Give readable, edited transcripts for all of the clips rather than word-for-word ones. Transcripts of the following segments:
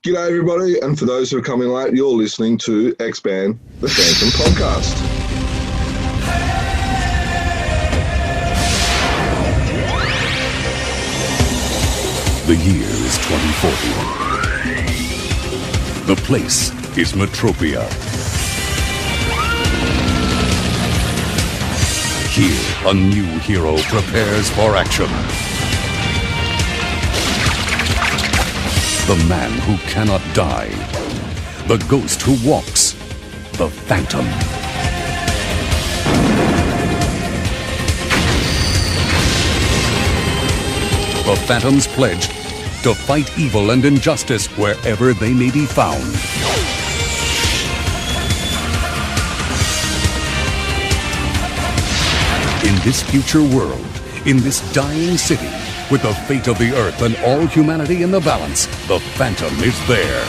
G'day everybody, and for those who are coming late, you're listening to Expand the Phantom Podcast. The year is 2040. The place is Metropia. Here, a new hero prepares for action. The man who cannot die. The ghost who walks. The Phantom. The Phantom's pledge to fight evil and injustice wherever they may be found. In this future world, in this dying city, with the fate of the Earth and all humanity in the balance, the Phantom is there.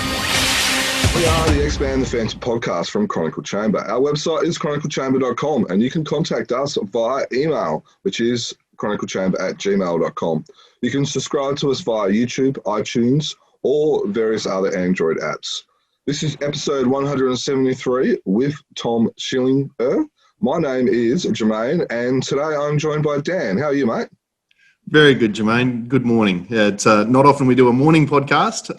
We are the Expand the Phantom podcast from Chronicle Chamber. Our website is chroniclechamber.com, and you can contact us via email, which is chroniclechamber@gmail.com. You can subscribe to us via YouTube, iTunes, or various other Android apps. This is episode 173 with Thom Schillinger. My name is Jermaine, and today I'm joined by Dan. How are you, mate? Very good, Jermaine. Good morning. It's not often we do a morning podcast.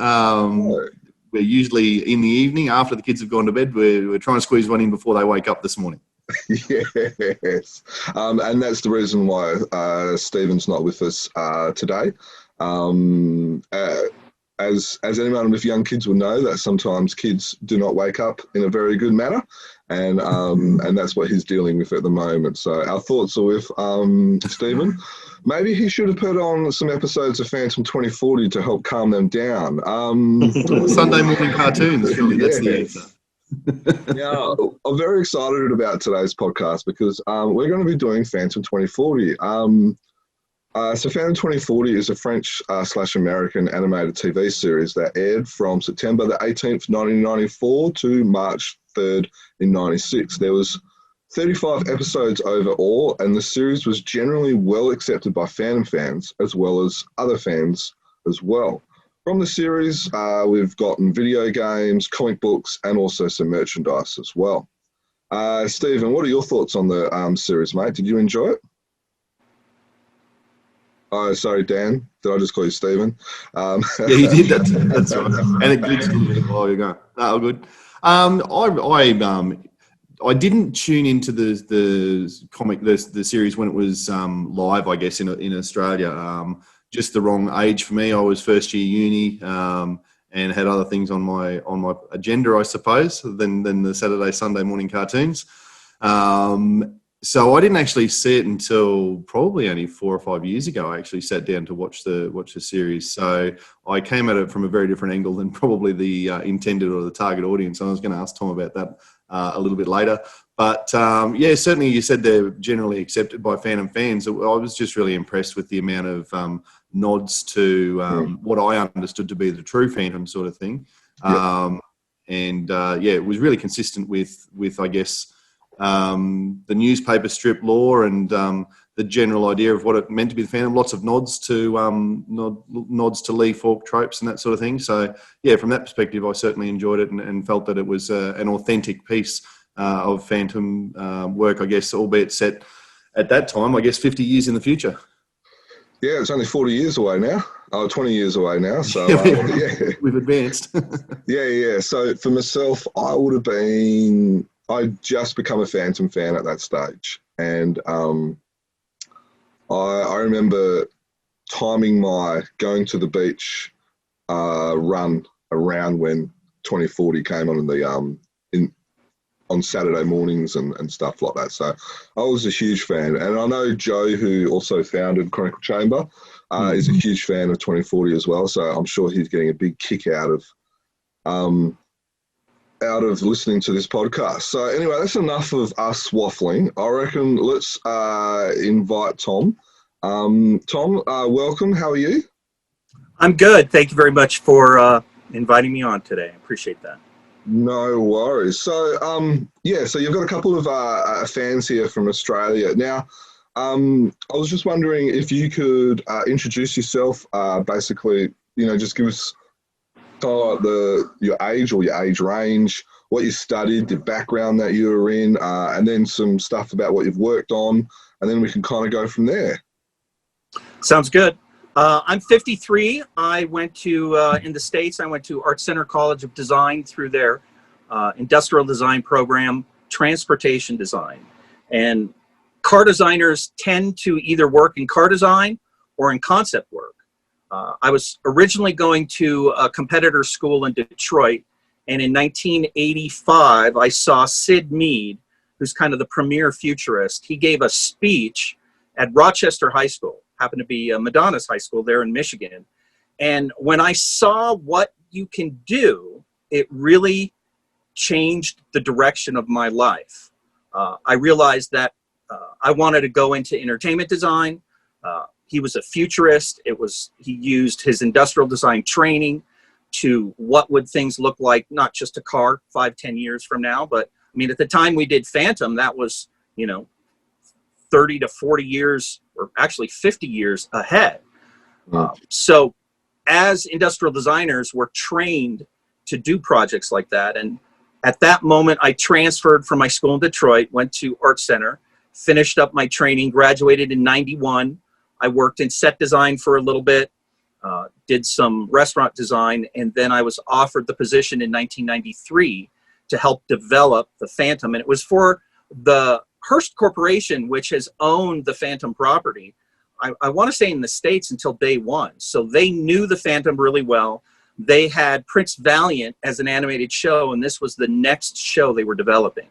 We're usually in the evening after the kids have gone to bed. We're trying to squeeze one in before they wake up this morning. Yes. And that's the reason why Stephen's not with us today. As anyone with young kids will know, that sometimes kids do not wake up in a very good manner, and that's what he's dealing with at the moment. So our thoughts are with Stephen. Maybe he should have put on some episodes of Phantom 2040 to help calm them down. Sunday morning cartoons, really, that's the answer. Now, I'm very excited about today's podcast because we're going to be doing Phantom 2040. So Phantom 2040 is a French / American animated TV series that aired from September the 18th, 1994 to March 3rd in 96. There was 35 episodes overall, and the series was generally well accepted by Phantom fans as well as other fans as well. From the series, we've gotten video games, comic books, and also some merchandise as well. Stephen, what are your thoughts on the series, mate? Did you enjoy it? Oh, sorry, Dan. Did I just call you Stephen? Yeah, you did. That's right. And it glitched a little bit while you go. No, good. I didn't tune into the series when it was live, I guess, in Australia. Just the wrong age for me. I was first year uni and had other things on my agenda, I suppose, than the Saturday, Sunday morning cartoons. So I didn't actually see it until probably only 4 or 5 years ago. I actually sat down to watch the series. So I came at it from a very different angle than probably the intended or the target audience. I was going to ask Tom about that a little bit later. But yeah, certainly you said they're generally accepted by Phantom fans. I was just really impressed with the amount of nods to what I understood to be the true Phantom sort of thing. Yeah. Yeah, it was really consistent with I guess, the newspaper strip lore and the general idea of what it meant to be the Phantom. Lots of nods to Lee Falk tropes and that sort of thing. So yeah, from that perspective, I certainly enjoyed it and felt that it was an authentic piece of Phantom work, I guess, albeit set at that time, I guess, 50 years in the future. Yeah, it's only 40 years away now. 20 years away now. So yeah, we've advanced. Yeah. So for myself, I'd just become a Phantom fan at that stage. And I remember timing my going to the beach run around when 2040 came on on Saturday mornings and stuff like that. So I was a huge fan. And I know Joe, who also founded Chronicle Chamber, is a huge fan of 2040 as well. So I'm sure he's getting a big kick out of listening to this podcast. So anyway, that's enough of us waffling. I reckon let's invite Tom. Tom, welcome. How are you? I'm good. Thank you very much for inviting me on today. I appreciate that. No worries. So, so you've got a couple of fans here from Australia. Now, I was just wondering if you could introduce yourself, basically, just give us kind of like your age or your age range, what you studied, the background that you were in, and then some stuff about what you've worked on, and then we can kind of go from there. Sounds good. I'm 53. I went to, in the States, I went to Art Center College of Design through their industrial design program, transportation design. And car designers tend to either work in car design or in concept work. I was originally going to a competitor school in Detroit, and in 1985, I saw Sid Mead, who's kind of the premier futurist. He gave a speech at Rochester High School, happened to be Madonna's high school there in Michigan. And when I saw what you can do, it really changed the direction of my life. I realized that I wanted to go into entertainment design. He was a futurist. He used his industrial design training to what would things look like, not just a car 5-10 years from now, but I mean, at the time we did Phantom, that was, 30 to 40 years, or actually 50 years ahead. So as industrial designers, we're trained to do projects like that. And at that moment, I transferred from my school in Detroit, went to Art Center, finished up my training, graduated in 91. I worked in set design for a little bit, did some restaurant design, and then I was offered the position in 1993 to help develop the Phantom. And it was for the Hearst Corporation, which has owned the Phantom property, I want to say in the States until day one. So they knew the Phantom really well. They had Prince Valiant as an animated show, and this was the next show they were developing.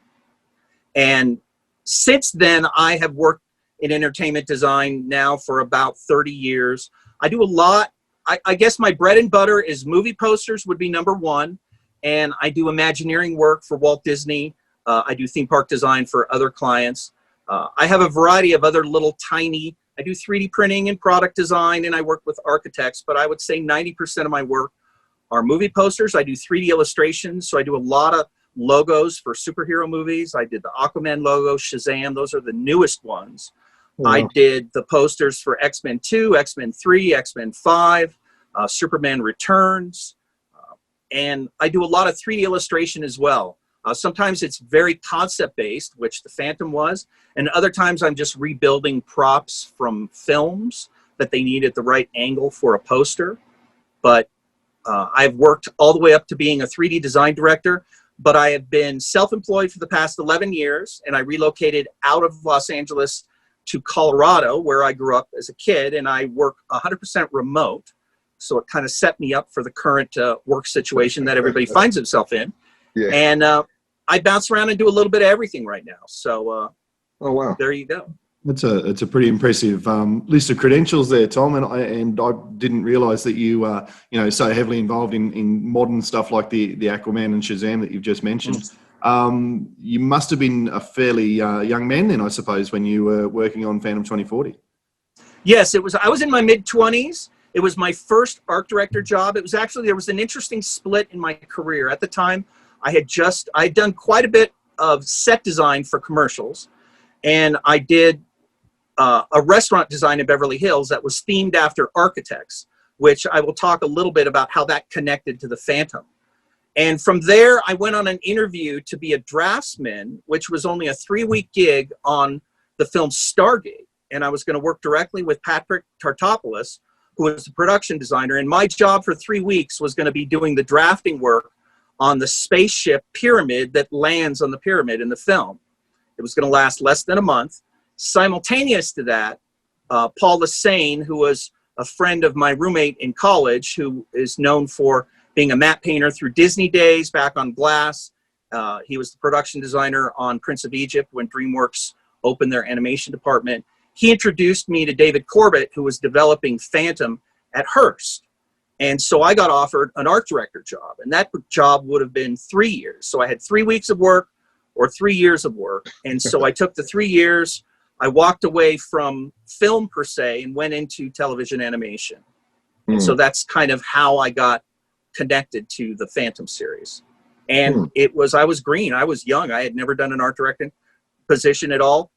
And since then, I have worked in entertainment design now for about 30 years. I do a lot. I guess my bread and butter is movie posters would be number one. And I do Imagineering work for Walt Disney. I do theme park design for other clients. I have a variety of other little tiny, I do 3D printing and product design, and I work with architects, but I would say 90% of my work are movie posters. I do 3D illustrations, so I do a lot of logos for superhero movies. I did the Aquaman logo, Shazam, those are the newest ones. Wow. I did the posters for X-Men 2, X-Men 3, X-Men 5, Superman Returns, and I do a lot of 3D illustration as well. Sometimes it's very concept-based, which the Phantom was, and other times I'm just rebuilding props from films that they need at the right angle for a poster. But I've worked all the way up to being a 3D design director, but I have been self-employed for the past 11 years, and I relocated out of Los Angeles to Colorado, where I grew up as a kid, and I work 100% remote. So it kind of set me up for the current work situation that everybody finds himself in. Yeah. And I bounce around and do a little bit of everything right now. So oh, wow. There you go. It's a pretty impressive list of credentials there, Tom. And I didn't realize that you so heavily involved in modern stuff like the Aquaman and Shazam that you've just mentioned. You must have been a fairly young man then, I suppose, when you were working on Phantom 2040. Yes, it was. I was in my mid-20s. It was my first art director job. It was actually, there was an interesting split in my career. At the time, I'd done quite a bit of set design for commercials, and I did a restaurant design in Beverly Hills that was themed after architects, which I will talk a little bit about how that connected to the Phantom. And from there, I went on an interview to be a draftsman, which was only a 3-week gig on the film Stargate. And I was going to work directly with Patrick Tartopoulos, who was the production designer. And my job for 3 weeks was going to be doing the drafting work on the spaceship Pyramid that lands on the pyramid in the film. It was going to last less than a month. Simultaneous to that, Paul Lassane, who was a friend of my roommate in college, who is known for being a matte painter through Disney Days back on Glass. He was the production designer on Prince of Egypt when DreamWorks opened their animation department. He introduced me to David Corbett, who was developing Phantom at Hearst. And so I got offered an art director job, and that job would have been 3 years. So I had 3 weeks of work or 3 years of work. And so I took the 3 years, I walked away from film per se and went into television animation. And so that's kind of how I got connected to the Phantom series. And I was green. I was young. I had never done an art directing position at all.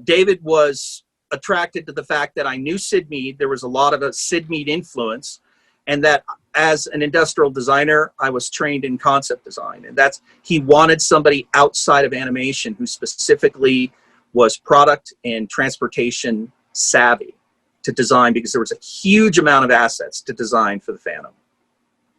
David was attracted to the fact that I knew Sid Mead. There was a lot of a Sid Mead influence, and that as an industrial designer, I was trained in concept design, and he wanted somebody outside of animation who specifically was product and transportation savvy to design, because there was a huge amount of assets to design for the Phantom.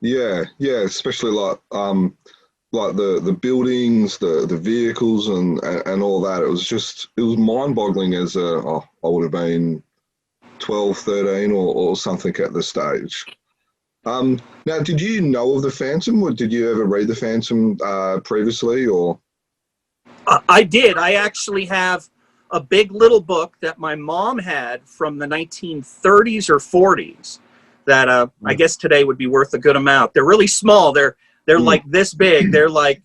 Yeah, especially like the buildings, the vehicles, and all that. It was mind-boggling as I would have been 12, 13 or something at the stage. Now, did you know of the Phantom, or did you ever read the Phantom previously, or? I did. I actually have a big little book that my mom had from the 1930s or 40s that I guess today would be worth a good amount. They're really small. They're like this big. They're like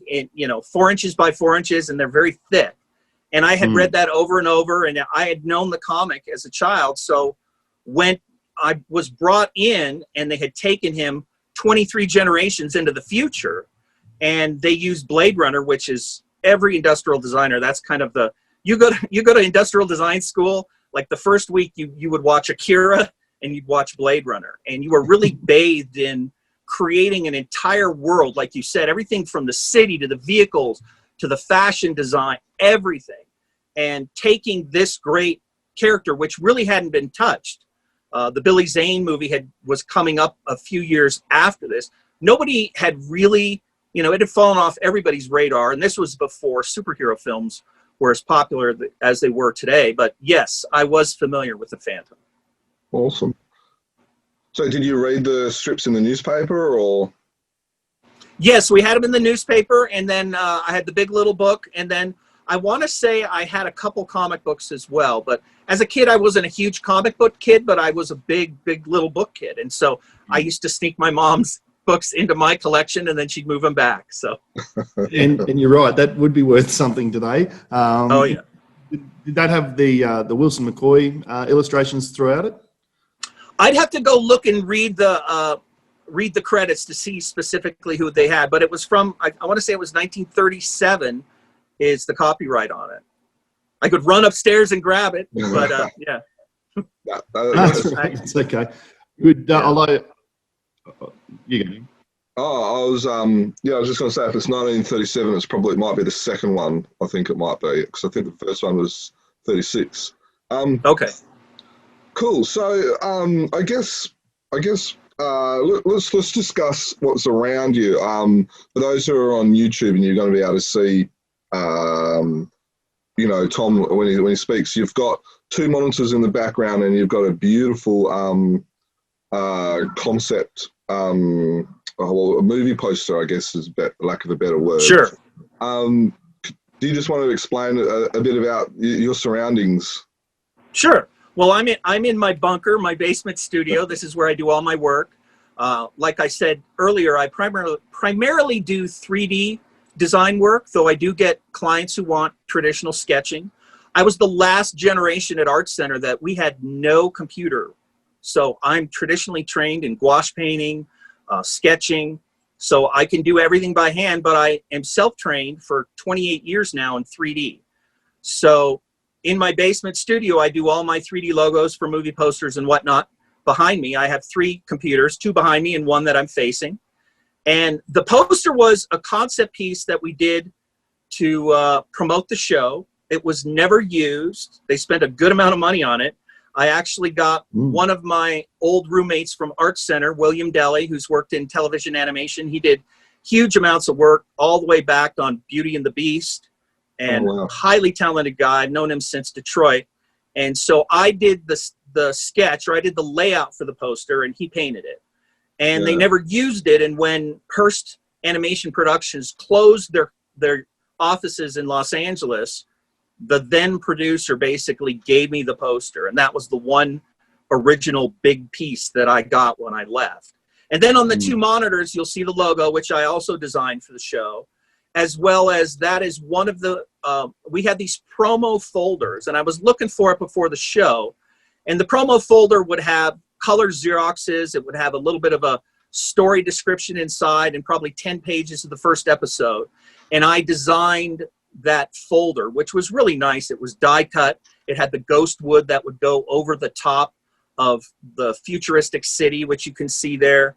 4 inches by 4 inches, and they're very thick. And I had read that over and over, and I had known the comic as a child. So when I was brought in, and they had taken him 23 generations into the future, and they used Blade Runner, which is every industrial designer. That's kind of you go to industrial design school, like the first week you would watch Akira and you'd watch Blade Runner, and you were really bathed in creating an entire world. Like you said, everything from the city to the vehicles to the fashion design, everything, and taking this great character, which really hadn't been touched. The Billy Zane movie was coming up a few years after this. Nobody had really, it had fallen off everybody's radar, and this was before superhero films were as popular as they were today. But yes, I was familiar with the Phantom. Awesome. So did you read the strips in the newspaper, or? Yes, we had them in the newspaper, and then I had the big little book, and then I want to say I had a couple comic books as well. But as a kid, I wasn't a huge comic book kid, but I was a big little book kid. And so I used to sneak my mom's books into my collection, and then she'd move them back. So, and you're right, that would be worth something today. Oh yeah. Did that have the Wilson McCoy illustrations throughout it? I'd have to go look and read the credits to see specifically who they had, but it was from, I want to say it was 1937 is the copyright on it. I could run upstairs and grab it, but yeah. That's okay. Good. Yeah. Although, you go. Oh, I was just going to say, if it's 1937, it might be the second one. I think it might be, because I think the first one was 36. Okay. Cool. So, I guess let's discuss what's around you. For those who are on YouTube, and you're going to be able to see, Tom when he speaks, you've got two monitors in the background, and you've got a beautiful concept, a movie poster, I guess, is lack of a better word. Sure. Do you just want to explain a bit about your surroundings? Sure. Well, I'm in my bunker, my basement studio. This is where I do all my work. Like I said earlier, I primarily do 3D design work, though I do get clients who want traditional sketching. I was the last generation at Art Center that we had no computer. So I'm traditionally trained in gouache painting, sketching. So I can do everything by hand, but I am self-trained for 28 years now in 3D. So in my basement studio, I do all my 3D logos for movie posters and whatnot. Behind me, I have 3 computers, 2 behind me and 1 that I'm facing. And the poster was a concept piece that we did to promote the show. It was never used. They spent a good amount of money on it. I actually got one of my old roommates from Art Center, William Deli, who's worked in television animation. He did huge amounts of work all the way back on Beauty and the Beast, and highly talented guy. I've known him since Detroit. And so I did the sketch, or I did the layout for the poster, and he painted it. And they never used it. And when Hearst Animation Productions closed their offices in Los Angeles, the then producer basically gave me the poster. And that was the one original big piece that I got when I left. And then on the 2 monitors, you'll see the logo, which I also designed for the show, as well as that is one of the, we had these promo folders, and I was looking for it before the show. And the promo folder would have color Xeroxes. It would have a little bit of a story description inside and probably 10 pages of the first episode. And I designed that folder, which was really nice. It was die cut. It had the ghost wood that would go over the top of the futuristic city, which you can see there.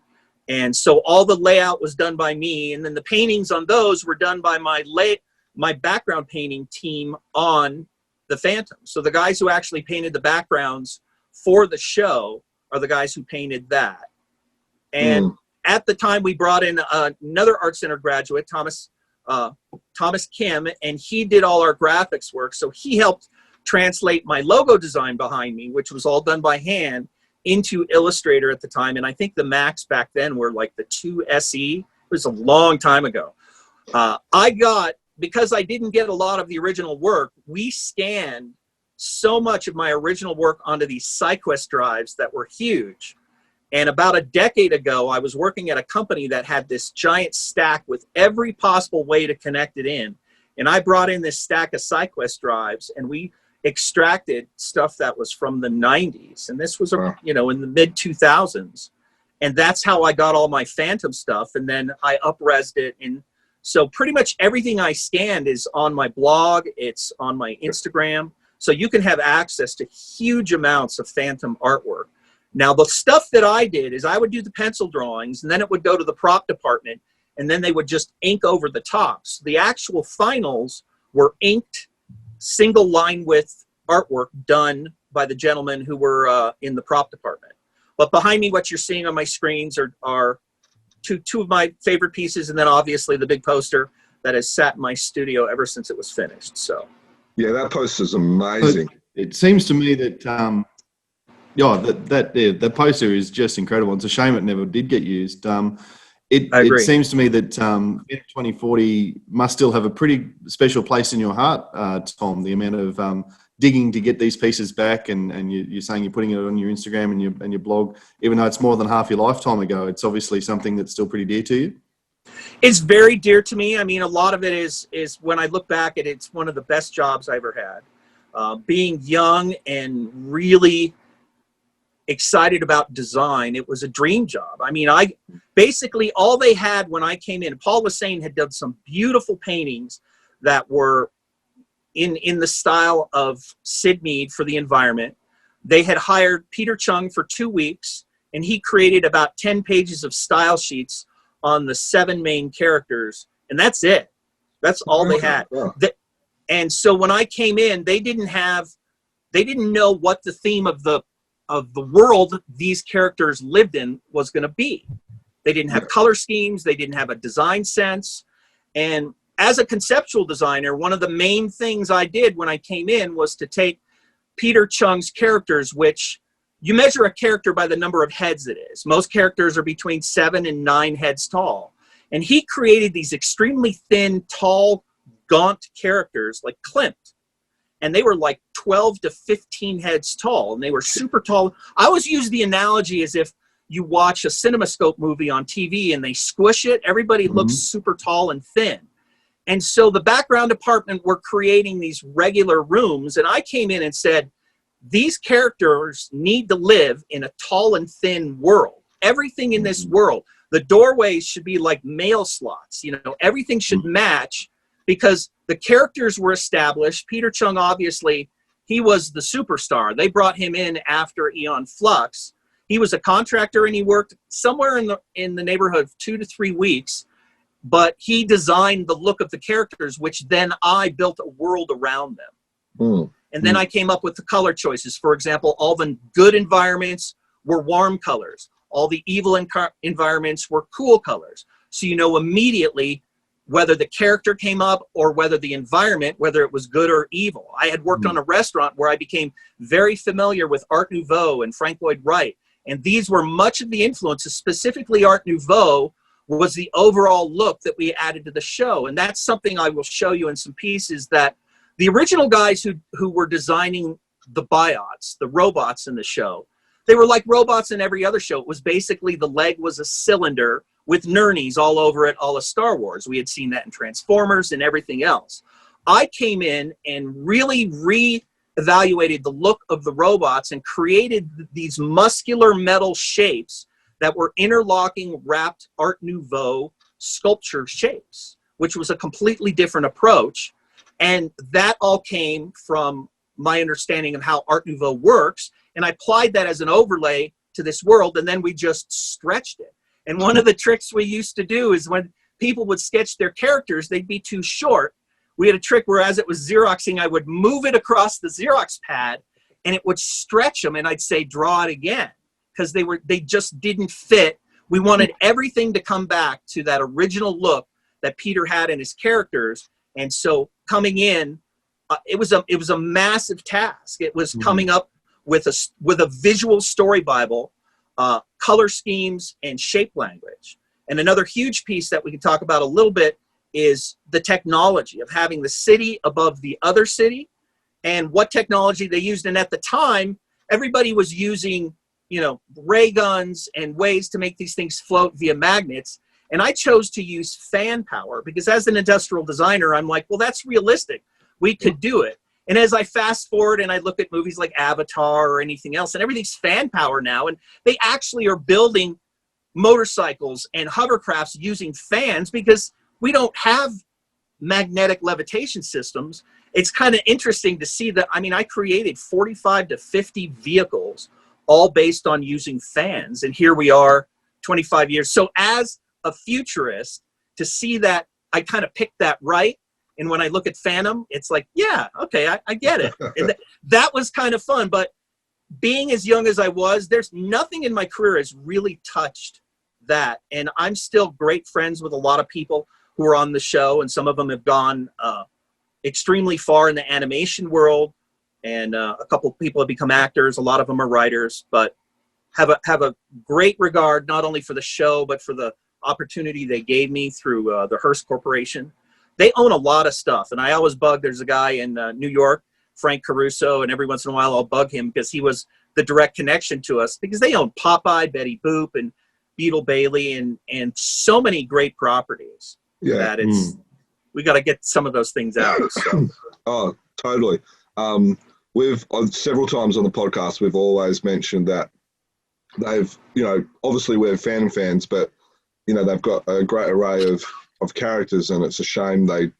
And so all the layout was done by me, and then the paintings on those were done by my background painting team on the Phantom. So the guys who actually painted the backgrounds for the show are the guys who painted that. And at the time, we brought in another Art Center graduate, Thomas Kim, and he did all our graphics work. So he helped translate my logo design behind me, which was all done by hand, into Illustrator at the time. And I think the Macs back then were like the 2 SE. It was a long time ago. Because I didn't get a lot of the original work, we scanned so much of my original work onto these SyQuest drives that were huge. And about a decade ago, I was working at a company that had this giant stack with every possible way to connect it in. And I brought in this stack of SyQuest drives, and we extracted stuff that was from the 90s. And this was, in the mid 2000s. And that's how I got all my Phantom stuff. And then I up-resed it. And so pretty much everything I scanned is on my blog. It's on my Instagram. So you can have access to huge amounts of Phantom artwork. Now, the stuff that I did is I would do the pencil drawings, and then it would go to the prop department, and then they would just ink over the tops. The actual finals were inked, single line width artwork done by the gentlemen who were in the prop department. But behind me, what you're seeing on my screens are two of my favorite pieces, and then obviously the big poster that has sat in my studio ever since it was finished. So, yeah, that poster is amazing. It seems to me that that poster is just incredible. It's a shame it never did get used. It seems to me that 2040 must still have a pretty special place in your heart, Tom. The amount of digging to get these pieces back, and you're saying you're putting it on your Instagram and your blog, even though it's more than half your lifetime ago. It's obviously something that's still pretty dear to you. It's very dear to me. I mean, a lot of it is when I look back at it, it's one of the best jobs I ever had. Being young and really excited about design, it was a dream job. I mean, basically all they had when I came in, Paul was saying, had done some beautiful paintings that were in the style of Sid Mead for the environment. They had hired Peter Chung for 2 weeks, and he created about 10 pages of style sheets on the 7 main characters, and that's it. That's all they had. And so when I came in, they didn't know what the theme of the world these characters lived in was going to be. They didn't have color schemes. They didn't have a design sense. And as a conceptual designer, one of the main things I did when I came in was to take Peter Chung's characters, which you measure a character by the number of heads it is. Most characters are between 7 and 9 heads tall. And he created these extremely thin, tall, gaunt characters like Klimt. And they were like 12 to 15 heads tall, and they were super tall. I always use the analogy as if you watch a CinemaScope movie on TV and they squish it. Everybody looks super tall and thin. And so the background department were creating these regular rooms, and I came in and said, these characters need to live in a tall and thin world. Everything in this world, the doorways should be like mail slots. Everything should match, because the characters were established. Peter Chung, obviously, he was the superstar. They brought him in after Aeon Flux. He was a contractor, and he worked somewhere in the neighborhood of 2 to 3 weeks. But he designed the look of the characters, which then I built a world around them. And then I came up with the color choices. For example, all the good environments were warm colors. All the evil environments were cool colors. So you know immediately whether the character came up or whether the environment, whether it was good or evil. I had worked on a restaurant where I became very familiar with Art Nouveau and Frank Lloyd Wright. And these were much of the influences, specifically Art Nouveau, was the overall look that we added to the show. And that's something I will show you in some pieces, that the original guys who were designing the biots, the robots in the show, they were like robots in every other show. It was basically the leg was a cylinder with Nernies all over it, all of Star Wars. We had seen that in Transformers and everything else. I came in and really re-evaluated the look of the robots and created these muscular metal shapes that were interlocking, wrapped Art Nouveau sculpture shapes, which was a completely different approach. And that all came from my understanding of how Art Nouveau works. And I applied that as an overlay to this world, and then we just stretched it. And one of the tricks we used to do is when people would sketch their characters, they'd be too short. We had a trick where as it was Xeroxing, I would move it across the Xerox pad and it would stretch them, and I'd say, draw it again, because they just didn't fit. We wanted everything to come back to that original look that Peter had in his characters. And so coming in, it was a massive task. It was coming up with a visual story Bible, color schemes, and shape language. And another huge piece that we can talk about a little bit is the technology of having the city above the other city and what technology they used. And at the time, everybody was using, ray guns and ways to make these things float via magnets. And I chose to use fan power because as an industrial designer, I'm like, well, that's realistic. We could do it. And as I fast forward and I look at movies like Avatar or anything else, and everything's fan power now, and they actually are building motorcycles and hovercrafts using fans because we don't have magnetic levitation systems. It's kind of interesting to see that. I mean, I created 45 to 50 vehicles all based on using fans. And here we are 25 years. So as a futurist, to see that I kind of picked that right. And when I look at Phantom, it's like, yeah, okay, I get it. And that was kind of fun. But being as young as I was, there's nothing in my career has really touched that. And I'm still great friends with a lot of people who are on the show. And some of them have gone extremely far in the animation world. And a couple of people have become actors. A lot of them are writers, but have a great regard, not only for the show, but for the opportunity they gave me through the Hearst Corporation. They own a lot of stuff. And I always bug, there's a guy in New York, Frank Caruso, and every once in a while I'll bug him because he was the direct connection to us because they own Popeye, Betty Boop, and Beetle Bailey, and so many great properties that we got to get some of those things out. So. Oh, totally. We've several times on the podcast, we've always mentioned that they've, obviously we're Phantom fans, but, they've got a great array of characters, and it's a shame they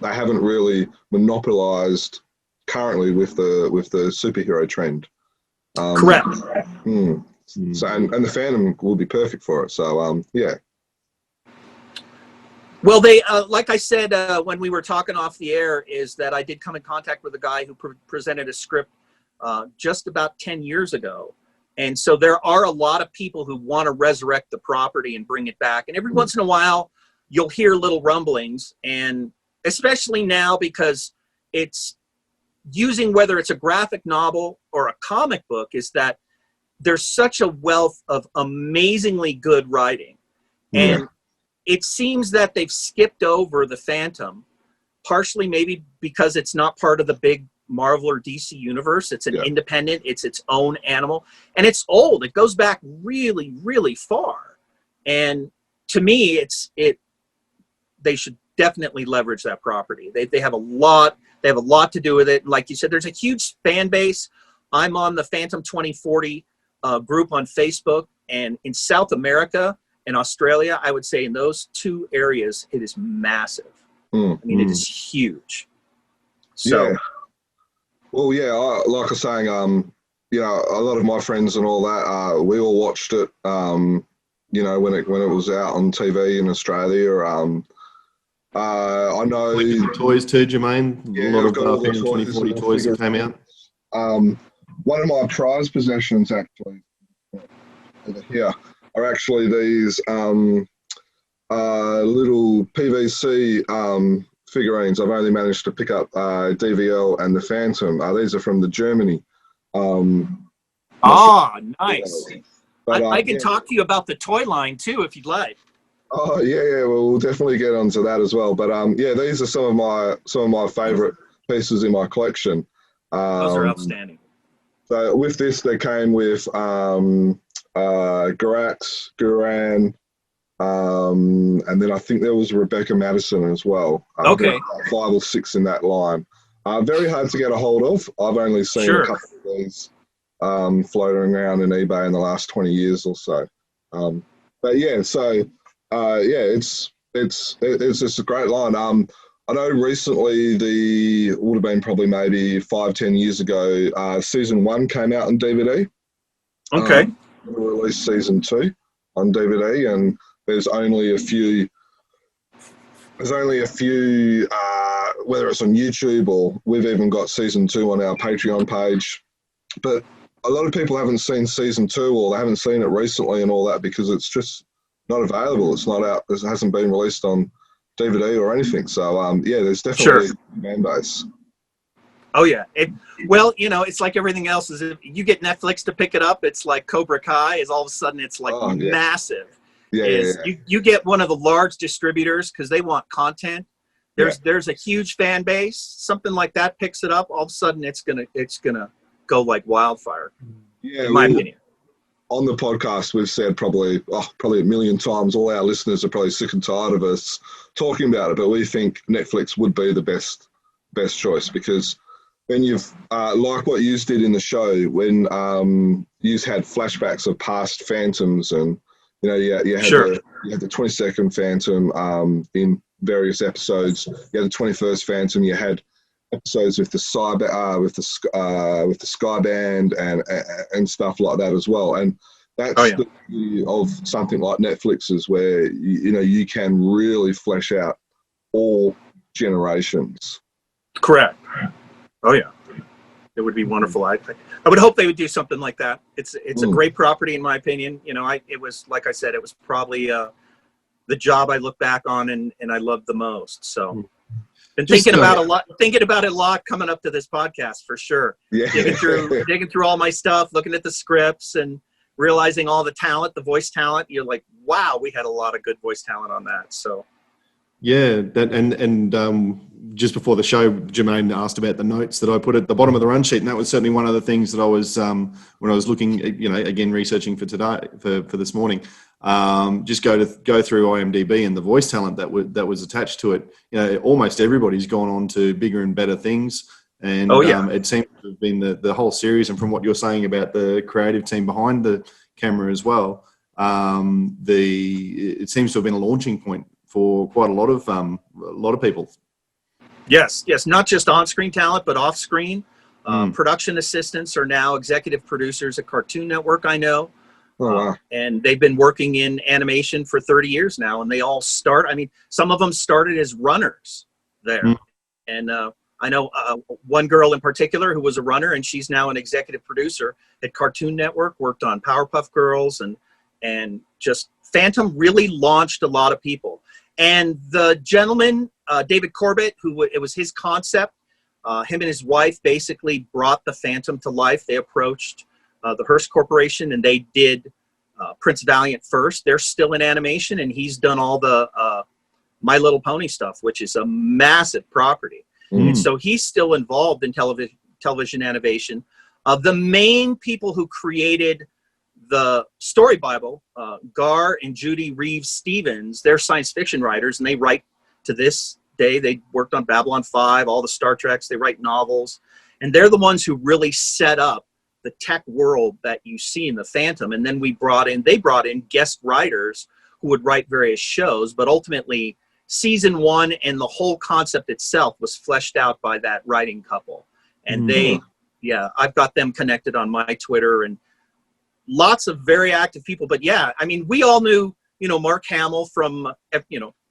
haven't really monopolized currently with the superhero trend. Correct. So and the Phantom will be perfect for it. So yeah. Well, they like I said when we were talking off the air, is that I did come in contact with a guy who presented a script just about 10 years ago. And so there are a lot of people who want to resurrect the property and bring it back. And every once in a while, you'll hear little rumblings. And especially now, because it's using, whether it's a graphic novel or a comic book, is that there's such a wealth of amazingly good writing. And it seems that they've skipped over the Phantom, partially maybe because it's not part of the big Marvel or DC universe. It's an independent, it's its own animal, and it's old. It goes back really, really far. And to me, they should definitely leverage that property. They have a lot to do with it. Like you said, there's a huge fan base. I'm on the Phantom 2040 group on Facebook, and in South America and Australia, I would say in those two areas, it is massive. I mean, it is huge. So. Yeah. Well, yeah, like I was saying, a lot of my friends and all that, we all watched it, when it was out on TV in Australia. I know the toys too, Jermaine. Yeah, a lot of 2040 toys that came out. One of my prized possessions, actually, over here, are actually these little PVC figurines. I've only managed to pick up DVL and the Phantom. These are from the Germany. Nice. But, I can talk to you about the toy line too, if you'd like. Oh yeah. Well, we'll definitely get onto that as well. But these are some of my favorite pieces in my collection. Those are outstanding. So with this, they came with Garax, Guran. And then I think there was Rebecca Madison as well. Okay. 5 or 6 in that line. Very hard to get a hold of. I've only seen a couple of these floating around in eBay in the last 20 years or so. But yeah, so it's just a great line. I know recently it would have been probably maybe 5-10 years ago, season 1 came out on DVD. Okay. We released season 2. on DVD, and there's only a few. Whether it's on YouTube or we've even got season 2 on our Patreon page. But a lot of people haven't seen season 2 or they haven't seen it recently and all that because it's just not available. It's not out. It hasn't been released on DVD or anything. So, there's definitely a fan base. Oh, yeah. Well, it's like everything else. Is if you get Netflix to pick it up, it's like Cobra Kai is all of a sudden it's like massive. You get one of the large distributors because they want content. There's a huge fan base. Something like that picks it up. All of a sudden, it's gonna go like wildfire. Yeah, in my opinion. On the podcast, we've said probably a million times. All our listeners are probably sick and tired of us talking about it, but we think Netflix would be the best choice because when you've like what you did in the show, when you had flashbacks of past Phantoms, and you had the 22nd Phantom in various episodes. You had the 21st Phantom. You had episodes with the with the Sky Band and stuff like that as well. And that's the beauty of something like Netflix's, where you can really flesh out all generations. Correct. Oh yeah, it would be wonderful. I would hope they would do something like that. It's a great property in my opinion. It was, like I said, it was probably the job I look back on and I love the most. So been thinking about it a lot coming up to this podcast for sure. Yeah. Digging through all my stuff, looking at the scripts and realizing all the talent, the voice talent. You're like, wow, we had a lot of good voice talent on that. So yeah, that and just before the show, Jermaine asked about the notes that I put at the bottom of the run sheet, and that was certainly one of the things that I was when I was looking, again researching for today for this morning. Just go through IMDb and the voice talent that was attached to it. Almost everybody's gone on to bigger and better things, and it seems to have been the whole series. And from what you're saying about the creative team behind the camera as well, it seems to have been a launching point for quite a lot of people. Yes, not just on-screen talent, but off-screen. Production assistants are now executive producers at Cartoon Network, I know. Oh, wow. And they've been working in animation for 30 years now, and they all some of them started as runners there. And I know one girl in particular who was a runner, and she's now an executive producer at Cartoon Network, worked on Powerpuff Girls, and just Phantom really launched a lot of people. And the gentleman, David Corbett, it was his concept, him and his wife basically brought the Phantom to life. They approached the Hearst Corporation, and they did Prince Valiant first. They're still in animation, and he's done all the My Little Pony stuff, which is a massive property. And so he's still involved in television animation. The main people who created the Story Bible, Gar and Judy Reeves Stevens, they're science fiction writers, and they write to this day. They worked on Babylon 5, all the Star Treks. They write novels, and they're the ones who really set up the tech world that you see in the Phantom. And then they brought in guest writers who would write various shows, but ultimately season 1 and the whole concept itself was fleshed out by that writing couple. And I've got them connected on my Twitter, and lots of very active people. But we all knew, Mark Hamill from,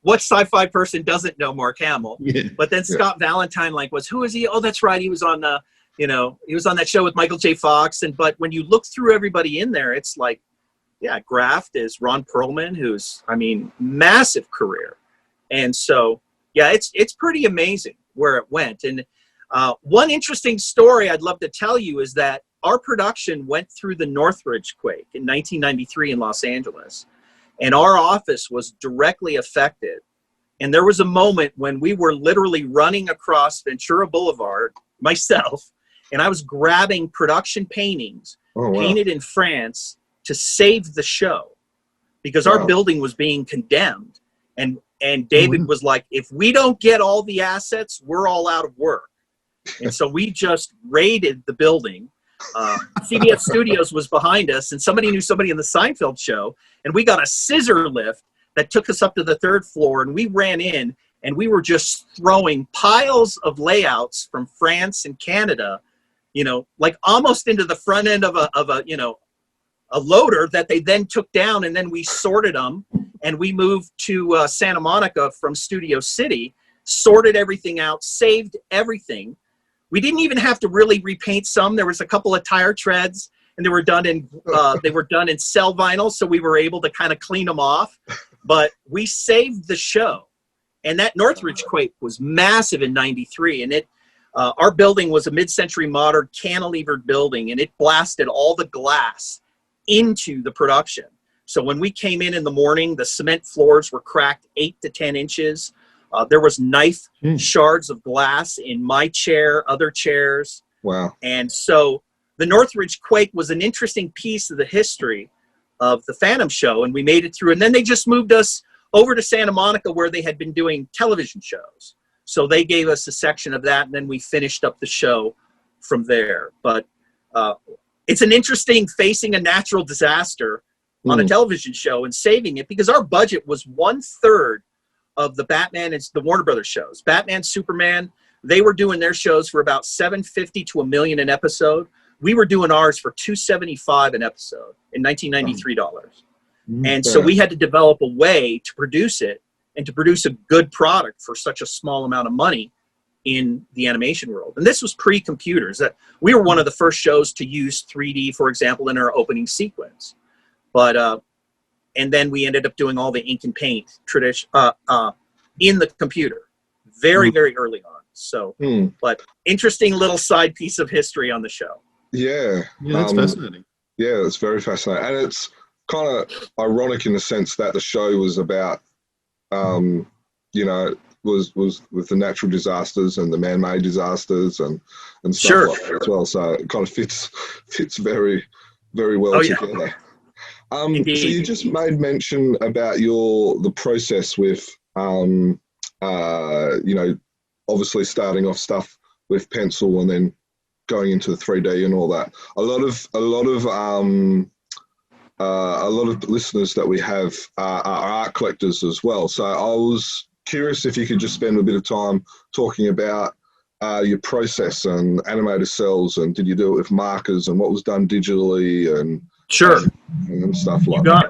what sci-fi person doesn't know Mark Hamill? Yeah. But then Scott Valentine, who is he? Oh, that's right. He was on he was on that show with Michael J. Fox. But when you look through everybody in there, it's like, Graft is Ron Perlman, who's, massive career. And so, it's pretty amazing where it went. And one interesting story I'd love to tell you is that our production went through the Northridge quake in 1993 in Los Angeles, and our office was directly affected. And there was a moment when we were literally running across Ventura Boulevard, myself, and I was grabbing production paintings painted in France to save the show because our building was being condemned. And David was like, if we don't get all the assets, we're all out of work. And so we just raided the building. CBS Studios was behind us, and somebody knew somebody in the Seinfeld show, and we got a scissor lift that took us up to the 3rd floor, and we ran in, and we were just throwing piles of layouts from France and Canada, almost into the front end of a loader that they then took down, and then we sorted them, and we moved to Santa Monica from Studio City, sorted everything out, saved everything. We didn't even have to really repaint some. There was a couple of tire treads, and they were done in cell vinyl, so we were able to kind of clean them off. But we saved the show. And that Northridge quake was massive in '93, and our building was a mid-century modern cantilevered building, and it blasted all the glass into the production. So when we came in the morning, the cement floors were cracked 8 to 10 inches. There was knife shards of glass in my chair, other chairs. Wow. And so the Northridge quake was an interesting piece of the history of the Phantom show, and we made it through. And then they just moved us over to Santa Monica, where they had been doing television shows. So they gave us a section of that, and then we finished up the show from there. But it's an interesting facing a natural disaster on a television show and saving it, because our budget was 1/3 of the Batman and the Warner Brothers shows. Batman, Superman, they were doing their shows for about $750 to $1 million an episode. We were doing ours for $275 an episode in 1993 dollars. And so we had to develop a way to produce it and to produce a good product for such a small amount of money in the animation world. And this was pre-computers. That we were one of the first shows to use 3D, for example, in our opening sequence. But and then we ended up doing all the ink and paint in the computer very, very early on. So, but interesting little side piece of history on the show. Yeah. That's fascinating. Yeah, it's very fascinating. And it's kind of ironic in the sense that the show was about, was with the natural disasters and the man-made disasters and stuff like that as well. So it kind of fits very, very well together. So you just made mention about the process with, obviously starting off stuff with pencil and then going into the 3D and all that. A lot of listeners that we have are art collectors as well. So I was curious if you could just spend a bit of time talking about your process and animated cells, and did you do it with markers and what was done digitally and and stuff like that.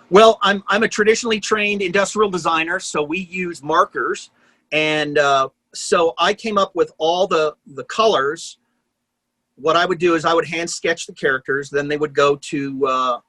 Well, I'm a traditionally trained industrial designer, so we use markers, and so I came up with all the colors. What I would do is I would hand sketch the characters, then they would go to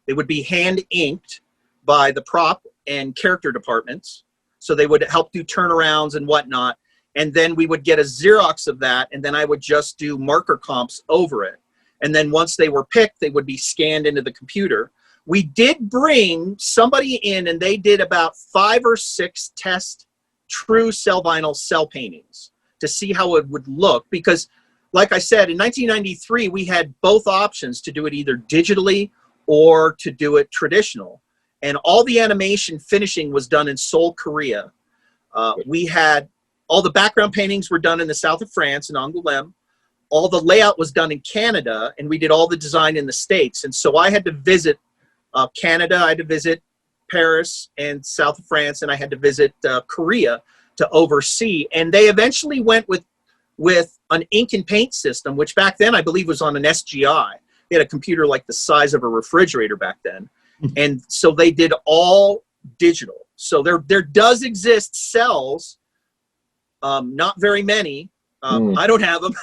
they would be hand inked by the prop and character departments, so they would help do turnarounds and whatnot, and then we would get a Xerox of that, and then I would just do marker comps over it. And then once they were picked, they would be scanned into the computer. We did bring somebody in, and they did about 5 or 6 test true cell vinyl cell paintings to see how it would look. Because, like I said, in 1993, we had both options to do it either digitally or to do it traditional. And all the animation finishing was done in Seoul, Korea. We had all the background paintings were done in the south of France, in Angoulême. All the layout was done in Canada, and we did all the design in the States. And so I had to visit Canada, I had to visit Paris and south of France, and I had to visit Korea to oversee. And they eventually went with an ink and paint system, which back then I believe was on an SGI. They had a computer like the size of a refrigerator back then. And so they did all digital. So there does exist cells, not very many. I don't have them,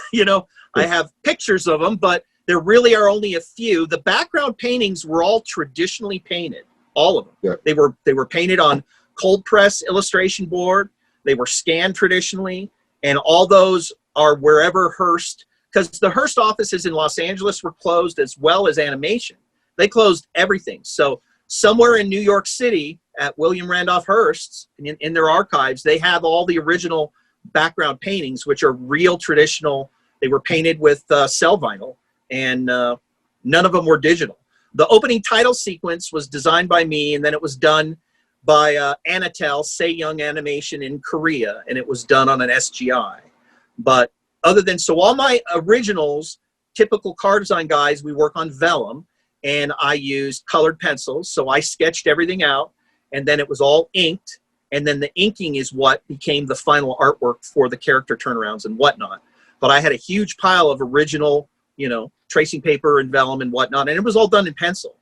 I have pictures of them, but there really are only a few. The background paintings were all traditionally painted, all of them. Yeah. They were painted on cold press illustration board. They were scanned traditionally, and all those are wherever Hearst, because the Hearst offices in Los Angeles were closed, as well as animation. They closed everything. So somewhere in New York City at William Randolph Hearst's, in their archives, they have all the original background paintings, which are real traditional. They were painted with cell vinyl, and none of them were digital. The opening title sequence was designed by me, and then it was done by Anatel, Say Young Animation in Korea, and it was done on an SGI. But so all my originals, typical car design guys, we work on vellum, and I used colored pencils. So I sketched everything out, and then it was all inked. And then the inking is what became the final artwork for the character turnarounds and whatnot. But I had a huge pile of original, tracing paper and vellum and whatnot, and it was all done in pencil.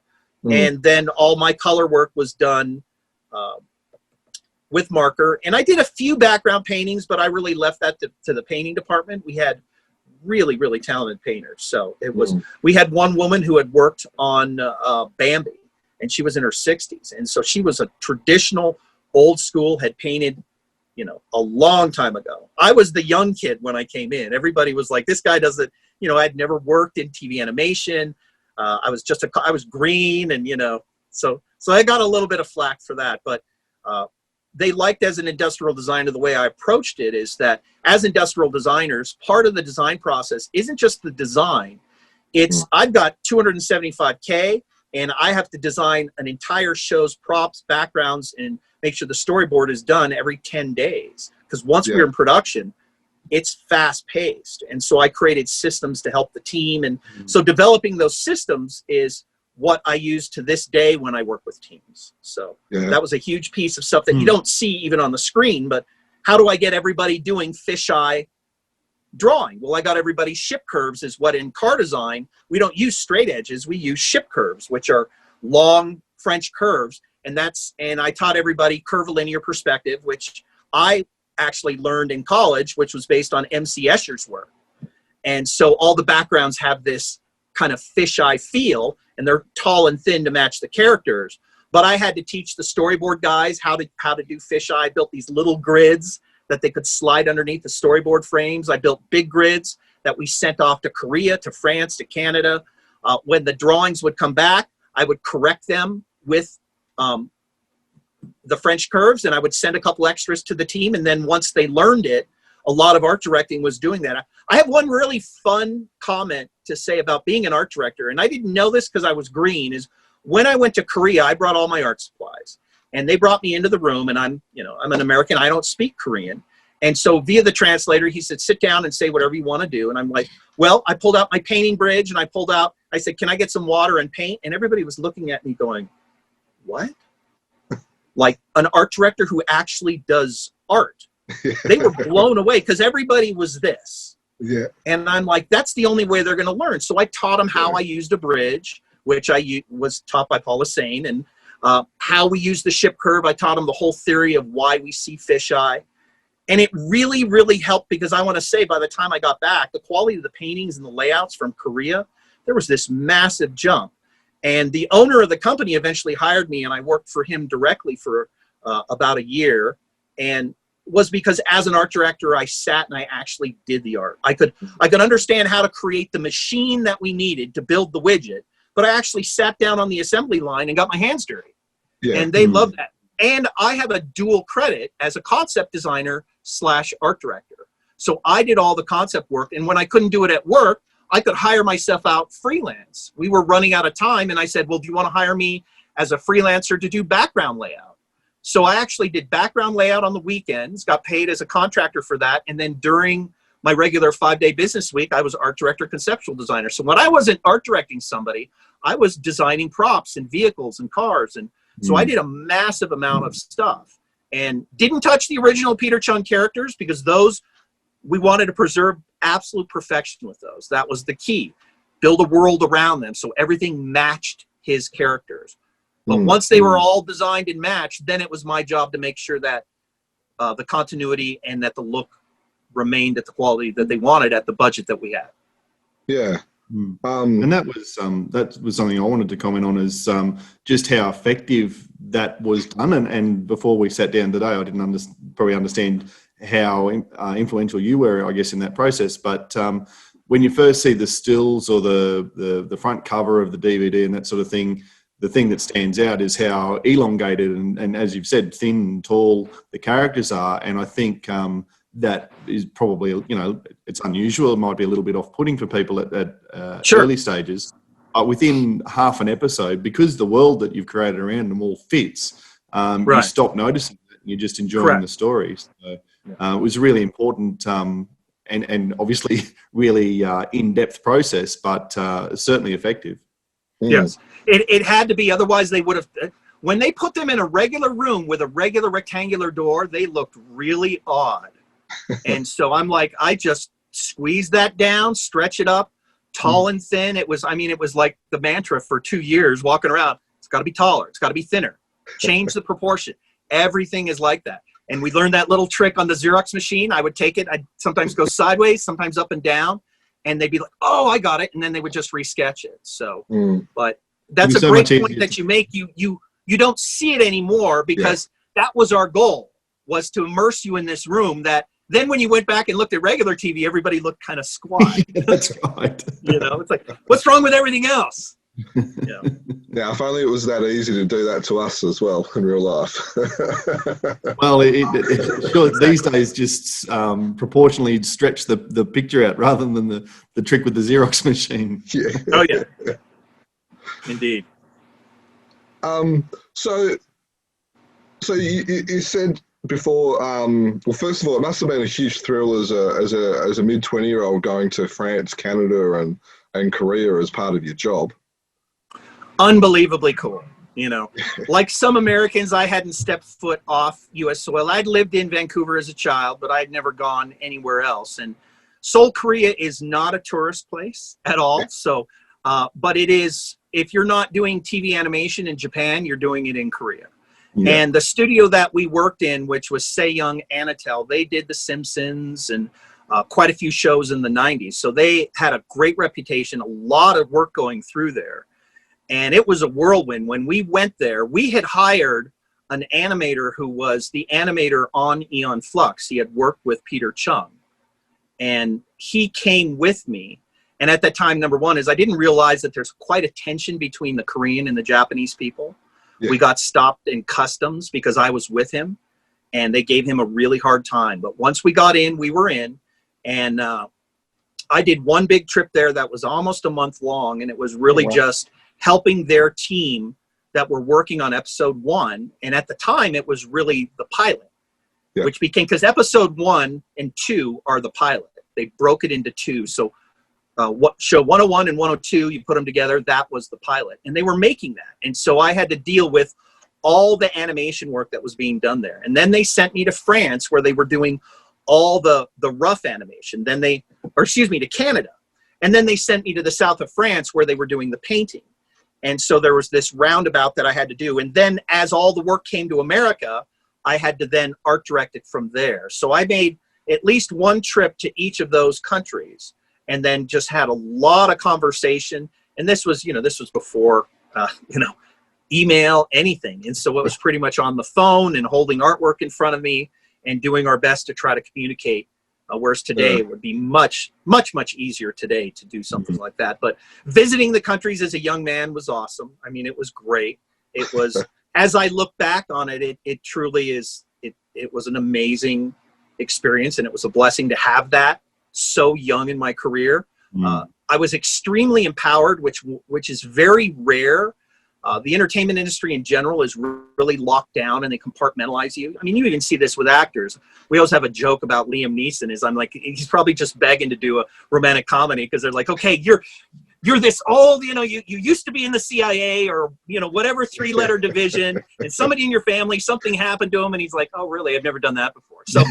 And then all my color work was done with marker. And I did a few background paintings, but I really left that to the painting department. We had really, really talented painters. So it was, we had one woman who had worked on Bambi, and she was in her 60s. And so she was a traditional, old school, had painted, you know, a long time ago. I was the young kid when I came in. Everybody was like, this guy doesn't, you know, I'd never worked in TV animation. I was green, and, you know, so I got a little bit of flack for that, but they liked, as an industrial designer, the way I approached it is that as industrial designers, part of the design process isn't just the design. It's, I've got 275K, and I have to design an entire show's props, backgrounds, and make sure the storyboard is done every 10 days. Because once we're in production, it's fast paced. And so I created systems to help the team. And so developing those systems is what I use to this day when I work with teams. So that was a huge piece of stuff that you don't see even on the screen, but how do I get everybody doing fisheye drawing? Well, I got everybody, ship curves is what in car design, we don't use straight edges, we use ship curves, which are long French curves. And I taught everybody curvilinear perspective, which I actually learned in college, which was based on M.C. Escher's work. And so all the backgrounds have this kind of fisheye feel, and they're tall and thin to match the characters. But I had to teach the storyboard guys how to do fisheye. I built these little grids that they could slide underneath the storyboard frames. I built big grids that we sent off to Korea, to France, to Canada. When the drawings would come back, I would correct them with the French curves, and I would send a couple extras to the team. And then once they learned it, a lot of art directing was doing that. I have one really fun comment to say about being an art director, and I didn't know this because I was green, is when I went to Korea, I brought all my art supplies, and they brought me into the room, and I'm an American, I don't speak Korean. And so via the translator, he said, sit down and say whatever you want to do. And I'm like, well, I pulled out my painting bridge, and I said, can I get some water and paint? And everybody was looking at me going, what? Like an art director who actually does art. They were blown away because everybody was this. Yeah. And I'm like, that's the only way they're going to learn. So I taught them how I used a bridge, which I was taught by Paula Sane, and how we use the ship curve. I taught them the whole theory of why we see fisheye. And it really, really helped, because I want to say by the time I got back, the quality of the paintings and the layouts from Korea, there was this massive jump. And the owner of the company eventually hired me, and I worked for him directly for about a year. And was because as an art director, I sat and I actually did the art. I could understand how to create the machine that we needed to build the widget, but I actually sat down on the assembly line and got my hands dirty. Yeah. And they loved that. And I have a dual credit as a concept designer / art director. So I did all the concept work. And when I couldn't do it at work, I could hire myself out freelance. We were running out of time, and I said, well, do you want to hire me as a freelancer to do background layout? So I actually did background layout on the weekends, got paid as a contractor for that. And then during my regular 5-day business week, I was art director, conceptual designer. So when I wasn't art directing somebody, I was designing props and vehicles and cars. And so I did a massive amount of stuff, and didn't touch the original Peter Chung characters, because those, we wanted to preserve absolute perfection with those. That was the key. Build a world around them so everything matched his characters. But once they were all designed and matched, then it was my job to make sure that the continuity and that the look remained at the quality that they wanted at the budget that we had. Yeah. And that was something I wanted to comment on, is just how effective that was done. And before we sat down today, I didn't probably understand how influential you were, I guess, in that process. But when you first see the stills or the front cover of the DVD and that sort of thing, the thing that stands out is how elongated and as you've said, thin and tall the characters are. And I think that is probably, it's unusual. It might be a little bit off-putting for people at early stages. But within half an episode, because the world that you've created around them all fits, you stop noticing it. You're just enjoying the story. So it was really important and obviously really in-depth process, but certainly effective. Yes, it had to be. Otherwise, they would have. When they put them in a regular room with a regular rectangular door, they looked really odd. And so I'm like, I just squeeze that down, stretch it up, tall and thin. It was like the mantra for 2 years walking around. It's got to be taller. It's got to be thinner. Change the proportion. Everything is like that. And we learned that little trick on the Xerox machine. I would take it. I'd sometimes go sideways, sometimes up and down. And they'd be like, oh, I got it. And then they would just resketch it. So, but that's a great point that you make. You don't see it anymore because that was our goal, was to immerse you in this room that then when you went back and looked at regular TV, everybody looked kind of squat. That's right. It's like, what's wrong with everything else? Yeah. Now, if only it was that easy to do that to us as well in real life. Well, sure, these days just proportionally stretch the picture out rather than the trick with the Xerox machine. Yeah. Oh, yeah. Indeed. So you said before, well, first of all, it must have been a huge thrill as a mid-20-year-old going to France, Canada, and Korea as part of your job. Unbelievably cool. Like some Americans, I hadn't stepped foot off U.S. soil. I'd lived in Vancouver as a child, but I'd never gone anywhere else. And Seoul, Korea is not a tourist place at all. So, but it is, if you're not doing TV animation in Japan, you're doing it in Korea. Yeah. And the studio that we worked in, which was Sejong Anatel, they did The Simpsons and quite a few shows in the 90s. So they had a great reputation, a lot of work going through there. And it was a whirlwind. When we went there, we had hired an animator who was the animator on Aeon Flux. He had worked with Peter Chung. And he came with me. And at that time, number one is I didn't realize that there's quite a tension between the Korean and the Japanese people. Yeah. We got stopped in customs because I was with him. And they gave him a really hard time. But once we got in, we were in. And I did one big trip there that was almost a month long. And it was really just helping their team that were working on episode 1. And at the time, it was really the pilot, which became, because episode 1 and 2 are the pilot. They broke it into 2. So what show 101 and 102, you put them together, that was the pilot. And they were making that. And so I had to deal with all the animation work that was being done there. And then they sent me to France where they were doing all the rough animation. Then to Canada. And then they sent me to the south of France where they were doing the painting. And so there was this roundabout that I had to do. And then as all the work came to America, I had to then art direct it from there. So I made at least one trip to each of those countries and then just had a lot of conversation. And this was before, email, anything. And so it was pretty much on the phone and holding artwork in front of me and doing our best to try to communicate. Whereas today it would be much, much, much easier today to do something like that. But visiting the countries as a young man was awesome. I mean, it was great. It was, as I look back on it, it truly is, it was an amazing experience. And it was a blessing to have that so young in my career. I was extremely empowered, which is very rare. The entertainment industry in general is really locked down and they compartmentalize you. I mean, you even see this with actors. We always have a joke about Liam Neeson I'm like, he's probably just begging to do a romantic comedy because they're like, okay, you're this old, you used to be in the CIA or, whatever 3-letter division and somebody in your family, something happened to him. And he's like, oh, really? I've never done that before. So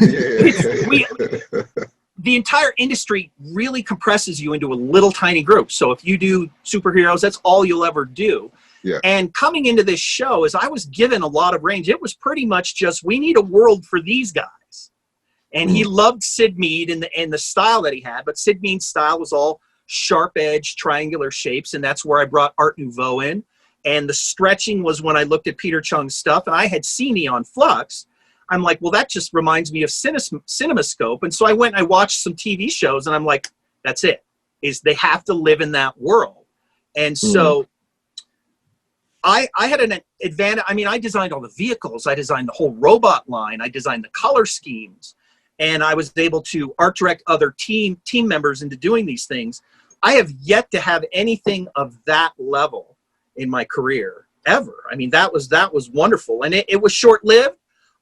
the entire industry really compresses you into a little tiny group. So if you do superheroes, that's all you'll ever do. Yeah. And coming into this show, as I was given a lot of range, it was pretty much just, we need a world for these guys. And he loved Sid Mead and the style that he had, but Sid Mead's style was all sharp edge, triangular shapes. And that's where I brought Art Nouveau in. And the stretching was when I looked at Peter Chung's stuff and I had seen Aeon Flux. I'm like, well, that just reminds me of CinemaScope. And so I went and I watched some TV shows and I'm like, that's it, is they have to live in that world. And so I had an advantage. I mean, I designed all the vehicles. I designed the whole robot line. I designed the color schemes. And I was able to art direct other team members into doing these things. I have yet to have anything of that level in my career ever. I mean, that was wonderful. And it was short-lived.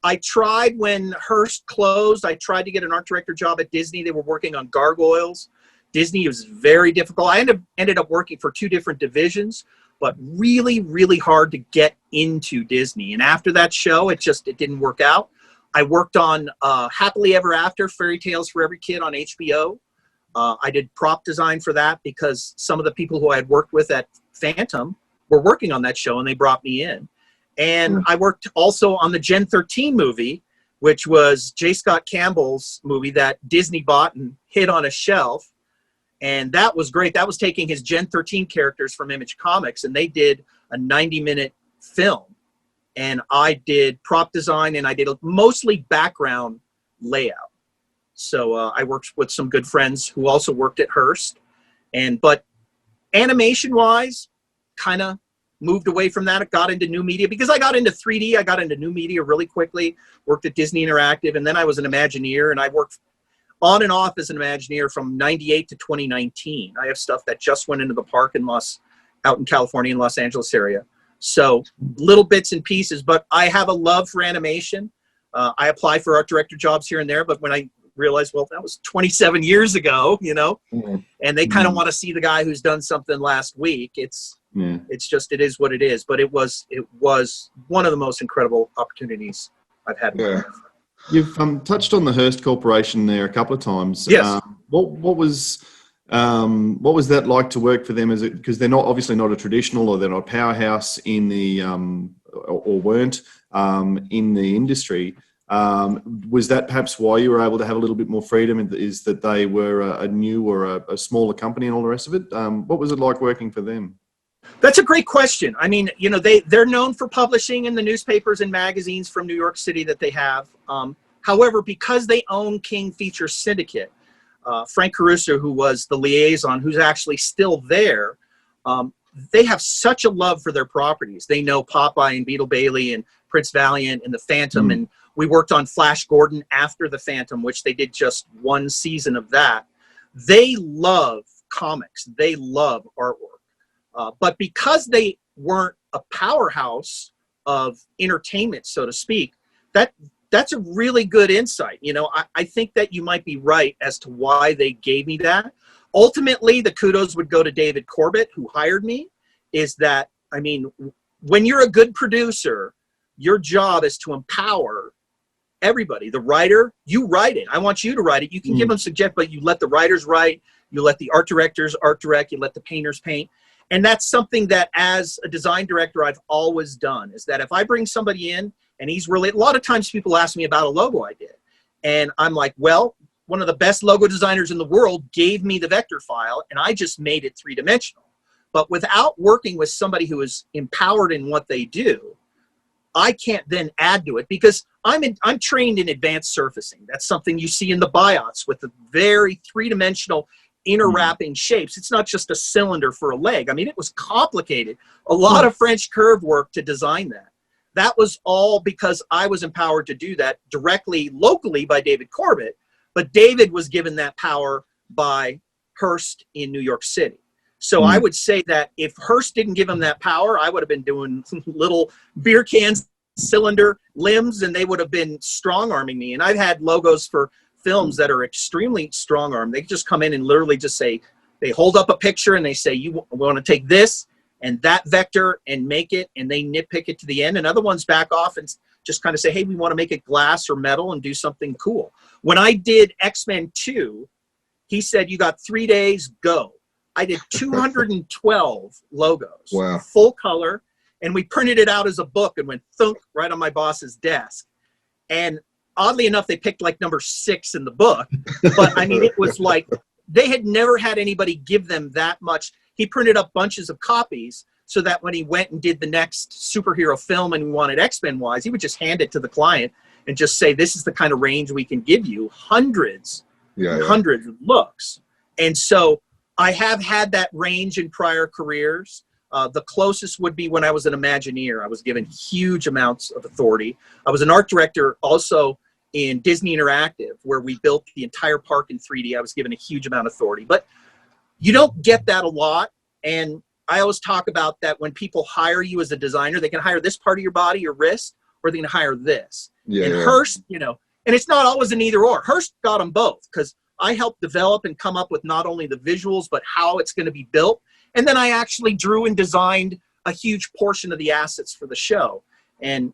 I tried when Hearst closed. I tried to get an art director job at Disney. They were working on Gargoyles. Disney was very difficult. I ended up working for 2 different divisions, but really, really hard to get into Disney. And after that show, it didn't work out. I worked on Happily Ever After, Fairy Tales for Every Kid on HBO. I did prop design for that because some of the people who I had worked with at Phantom were working on that show, and they brought me in. And I worked also on the Gen 13 movie, which was J. Scott Campbell's movie that Disney bought and hid on a shelf. And that was great. That was taking his Gen 13 characters from Image Comics, and they did a 90-minute film. And I did prop design, and I did mostly background layout. So I worked with some good friends who also worked at Hearst. But animation-wise, kind of moved away from that. It got into new media because I got into 3D. I got into new media really quickly, worked at Disney Interactive, and then I was an Imagineer, and I worked on and off as an Imagineer from 98 to 2019. I have stuff that just went into the park out in California and Los Angeles area. So little bits and pieces, but I have a love for animation. I apply for art director jobs here and there, but when I realized, well, that was 27 years ago, and they kind of want to see the guy who's done something last week. It's just, it is what it is. But it was one of the most incredible opportunities I've had in my life. You've touched on the Hearst Corporation there a couple of times. Yes. What was that like to work for them? Is it because they're obviously not a traditional, or they're not a powerhouse in the or weren't in the industry? Was that perhaps why you were able to have a little bit more freedom? Is that they were a new or a smaller company and all the rest of it? What was it like working for them? That's a great question. I mean, they're known for publishing in the newspapers and magazines from New York City that they have. However, because they own King Feature Syndicate, Frank Caruso, who was the liaison, who's actually still there, they have such a love for their properties. They know Popeye and Beetle Bailey and Prince Valiant and the Phantom, and we worked on Flash Gordon after the Phantom, which they did just one season of that. They love comics. They love artwork. But because they weren't a powerhouse of entertainment, so to speak, that's a really good insight. I think that you might be right as to why they gave me that. Ultimately, the kudos would go to David Corbett, who hired me. Is that, I mean, when you're a good producer, your job is to empower everybody. The writer, you write it. I want you to write it. You can give them suggestions, but you let the writers write. You let the art directors art direct. You let the painters paint. And that's something that as a design director, I've always done, is that if I bring somebody in and he's really, a lot of times people ask me about a logo I did. And I'm like, well, one of the best logo designers in the world gave me the vector file and I just made it three-dimensional. But without working with somebody who is empowered in what they do, I can't then add to it because I'm trained in advanced surfacing. That's something you see in the biots with the very three-dimensional interwrapping shapes. It's not just a cylinder for a leg. I mean, it was complicated. A lot of French curve work to design that. That was all because I was empowered to do that directly, locally by David Corbett, but David was given that power by Hearst in New York City. So I would say that if Hearst didn't give him that power, I would have been doing little beer cans, cylinder limbs, and they would have been strong-arming me. And I've had logos for films that are extremely strong-armed. They just come in and literally just say, they hold up a picture and they say, you want to take this and that vector and make it, and they nitpick it to the end. And other ones back off and just kind of say, hey, we want to make it glass or metal and do something cool. When I did X-Men 2, he said, you got 3 days, go. I did 212 logos, full color, and we printed it out as a book and went thunk right on my boss's desk. And oddly enough, they picked like number 6 in the book. But I mean, it was like they had never had anybody give them that much. He printed up bunches of copies so that when he went and did the next superhero film and we wanted X-Men wise, he would just hand it to the client and just say, this is the kind of range we can give you. Hundreds of looks. And so I have had that range in prior careers. The closest would be when I was an Imagineer. I was given huge amounts of authority. I was an art director also in Disney Interactive, where we built the entire park in 3D. I was given a huge amount of authority. But you don't get that a lot. And I always talk about that when people hire you as a designer, they can hire this part of your body, your wrist, or they can hire this. Hearst, and it's not always an either or. Hearst got them both because I helped develop and come up with not only the visuals, but how it's going to be built. And then I actually drew and designed a huge portion of the assets for the show. And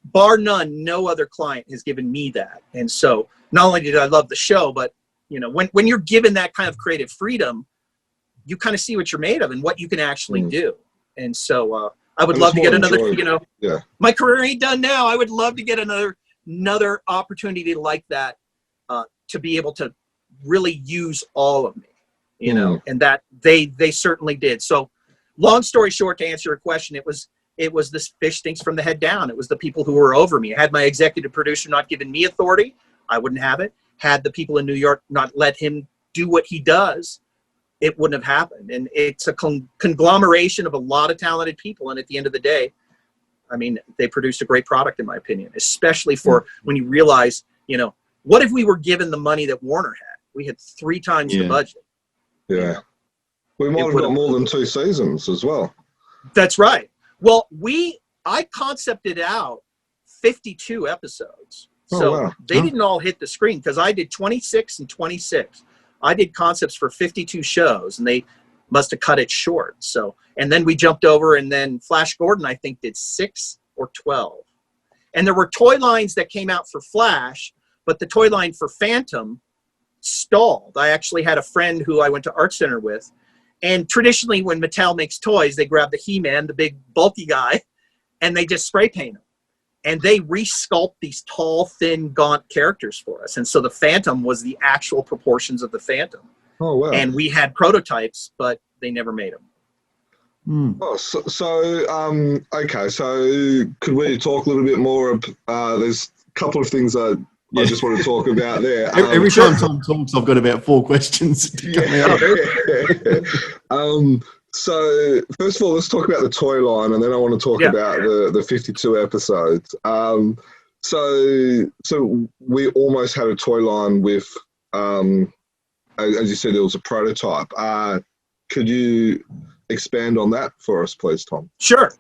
bar none, no other client has given me that. And so not only did I love the show, but You know, when you're given that kind of creative freedom, you kind of see what you're made of and what you can actually do. And so I would love to get another, you know, my career ain't done now. I would love to get another opportunity like that, to be able to really use all of me, you know, and that they certainly did. So long story short, to answer your question, it was this fish stinks from the head down. It was the people who were over me. Had my executive producer not given me authority, I wouldn't have it. Had the people in New York not let him do what he does, it wouldn't have happened. And it's a conglomeration of a lot of talented people. And at the end of the day, I mean, they produced a great product, in my opinion, especially for when you realize, you know, what if we were given the money that Warner had? We had 3 times the budget. Yeah. You know? We might have got more than 2 seasons as well. That's right. Well, I concepted out 52 episodes. So they didn't all hit the screen because I did 26 and 26. I did concepts for 52 shows, and they must have cut it short. So, and then we jumped over, and then Flash Gordon, I think, did 6 or 12. And there were toy lines that came out for Flash, but the toy line for Phantom stalled. I actually had a friend who I went to Art Center with, and traditionally when Mattel makes toys, they grab the He-Man, the big bulky guy, and they just spray paint him. And they resculpt these tall, thin, gaunt characters for us. And so the Phantom was the actual proportions of the Phantom. Oh, wow. And we had prototypes, but they never made them. Oh, okay. So could we talk a little bit more? There's a couple of things I just want to talk about there. Every time Tom talks, I've got about 4 questions to come out. So first of all, let's talk about the toy line, and then I want to talk about the 52 episodes. So we almost had a toy line with, as you said, it was a prototype. Could you expand on that for us, please, Tom? Sure.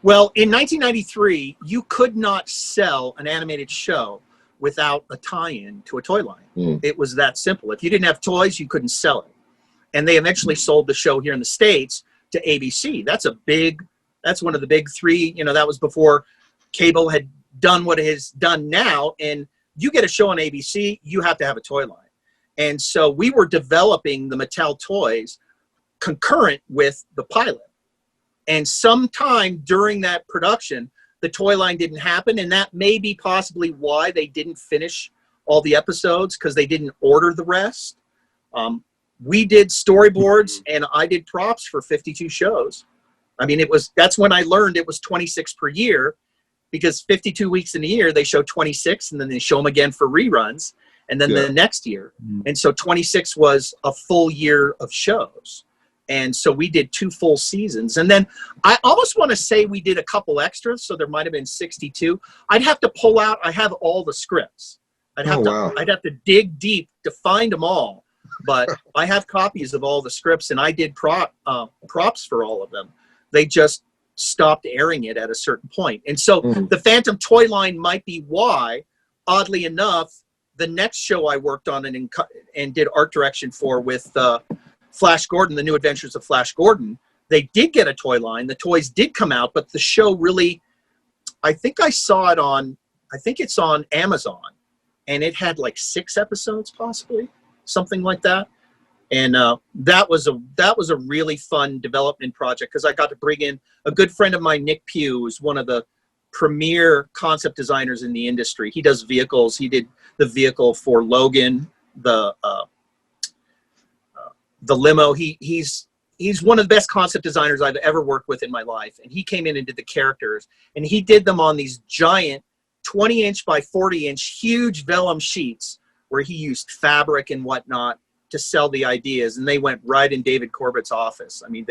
Well, in 1993, you could not sell an animated show without a tie-in to a toy line. It was that simple. If you didn't have toys, you couldn't sell it. And they eventually sold the show here in the States to ABC. That's one of the big 3. You know, that was before cable had done what it has done now. And you get a show on ABC, you have to have a toy line. And so we were developing the Mattel toys concurrent with the pilot. And sometime during that production, the toy line didn't happen. And that may be possibly why they didn't finish all the episodes, because they didn't order the rest. We did storyboards and I did props for 52 shows. I mean, that's when I learned it was 26 per year, because 52 weeks in a year, they show 26 and then they show them again for reruns and then the next year. And so 26 was a full year of shows. And so we did 2 full seasons. And then I almost want to say we did a couple extras. So there might've been 62. I'd have to pull out, I have all the scripts. I'd have to dig deep to find them all. But I have copies of all the scripts, and I did props for all of them. They just stopped airing it at a certain point. And so the Phantom toy line might be why, oddly enough, the next show I worked on and did art direction for with Flash Gordon, The New Adventures of Flash Gordon, they did get a toy line. The toys did come out, but the show really, I think I saw it on, I think it's on Amazon, and it had like 6 episodes possibly. Something like that. And that was a really fun development project, because I got to bring in a good friend of mine, Nick Pugh, who's one of the premier concept designers in the industry. He does vehicles. He did the vehicle for Logan, the limo. He's one of the best concept designers I've ever worked with in my life. And he came in and did the characters, and he did them on these giant 20-inch by 40-inch huge vellum sheets, where he used fabric and whatnot to sell the ideas. And they went right in David Corbett's office. I mean,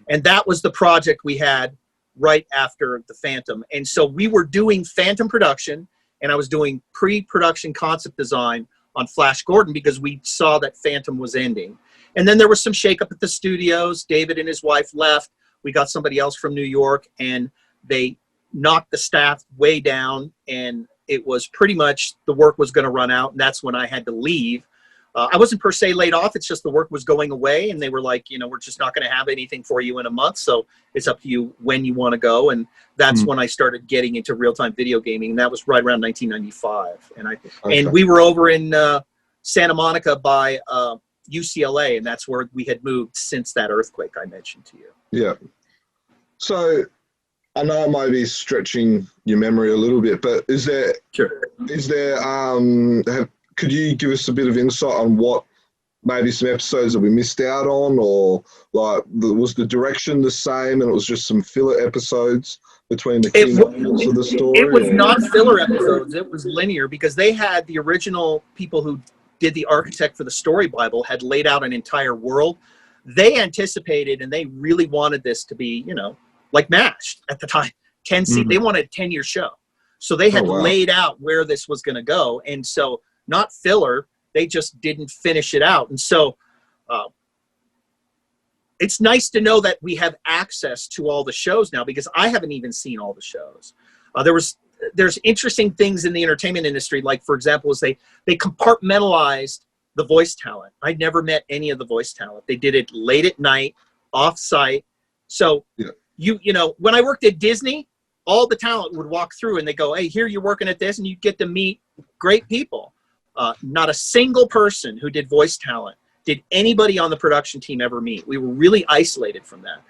and that was the project we had right after the Phantom. And so we were doing Phantom production, and I was doing pre-production concept design on Flash Gordon, because we saw that Phantom was ending. And then there was some shakeup at the studios. David and his wife left. We got somebody else from New York, and they knocked the staff way down, and it was pretty much the work was going to run out, and that's when I had to leave. I wasn't per se laid off. It's just the work was going away, and they were like, you know, we're just not going to have anything for you in a month, so it's up to you when you want to go. And that's when I started getting into real-time video gaming, and that was right around 1995. And we were over in Santa Monica by UCLA, and that's where we had moved since that earthquake I mentioned to you. Yeah. So I know I might be stretching your memory a little bit, but is there could you give us a bit of insight on what maybe some episodes that we missed out on, or like was the direction the same and it was just some filler episodes between the key moments of the story? It was not filler episodes. It was linear, because they had the original people who did the architect for the story Bible had laid out an entire world. They anticipated, and they really wanted this to be, you know, like MASH at the time. They wanted a 10-year show. So they had laid out where this was going to go. And so not filler, they just didn't finish it out. And so it's nice to know that we have access to all the shows now, because I haven't even seen all the shows. There's interesting things in the entertainment industry, like, for example, is they compartmentalized the voice talent. I'd never met any of the voice talent. They did it late at night, off-site. So you know, when I worked at Disney, all the talent would walk through and they go, hey, here you're working at this, and you get to meet great people. Not a single person who did voice talent did anybody on the production team ever meet. We were really isolated from that.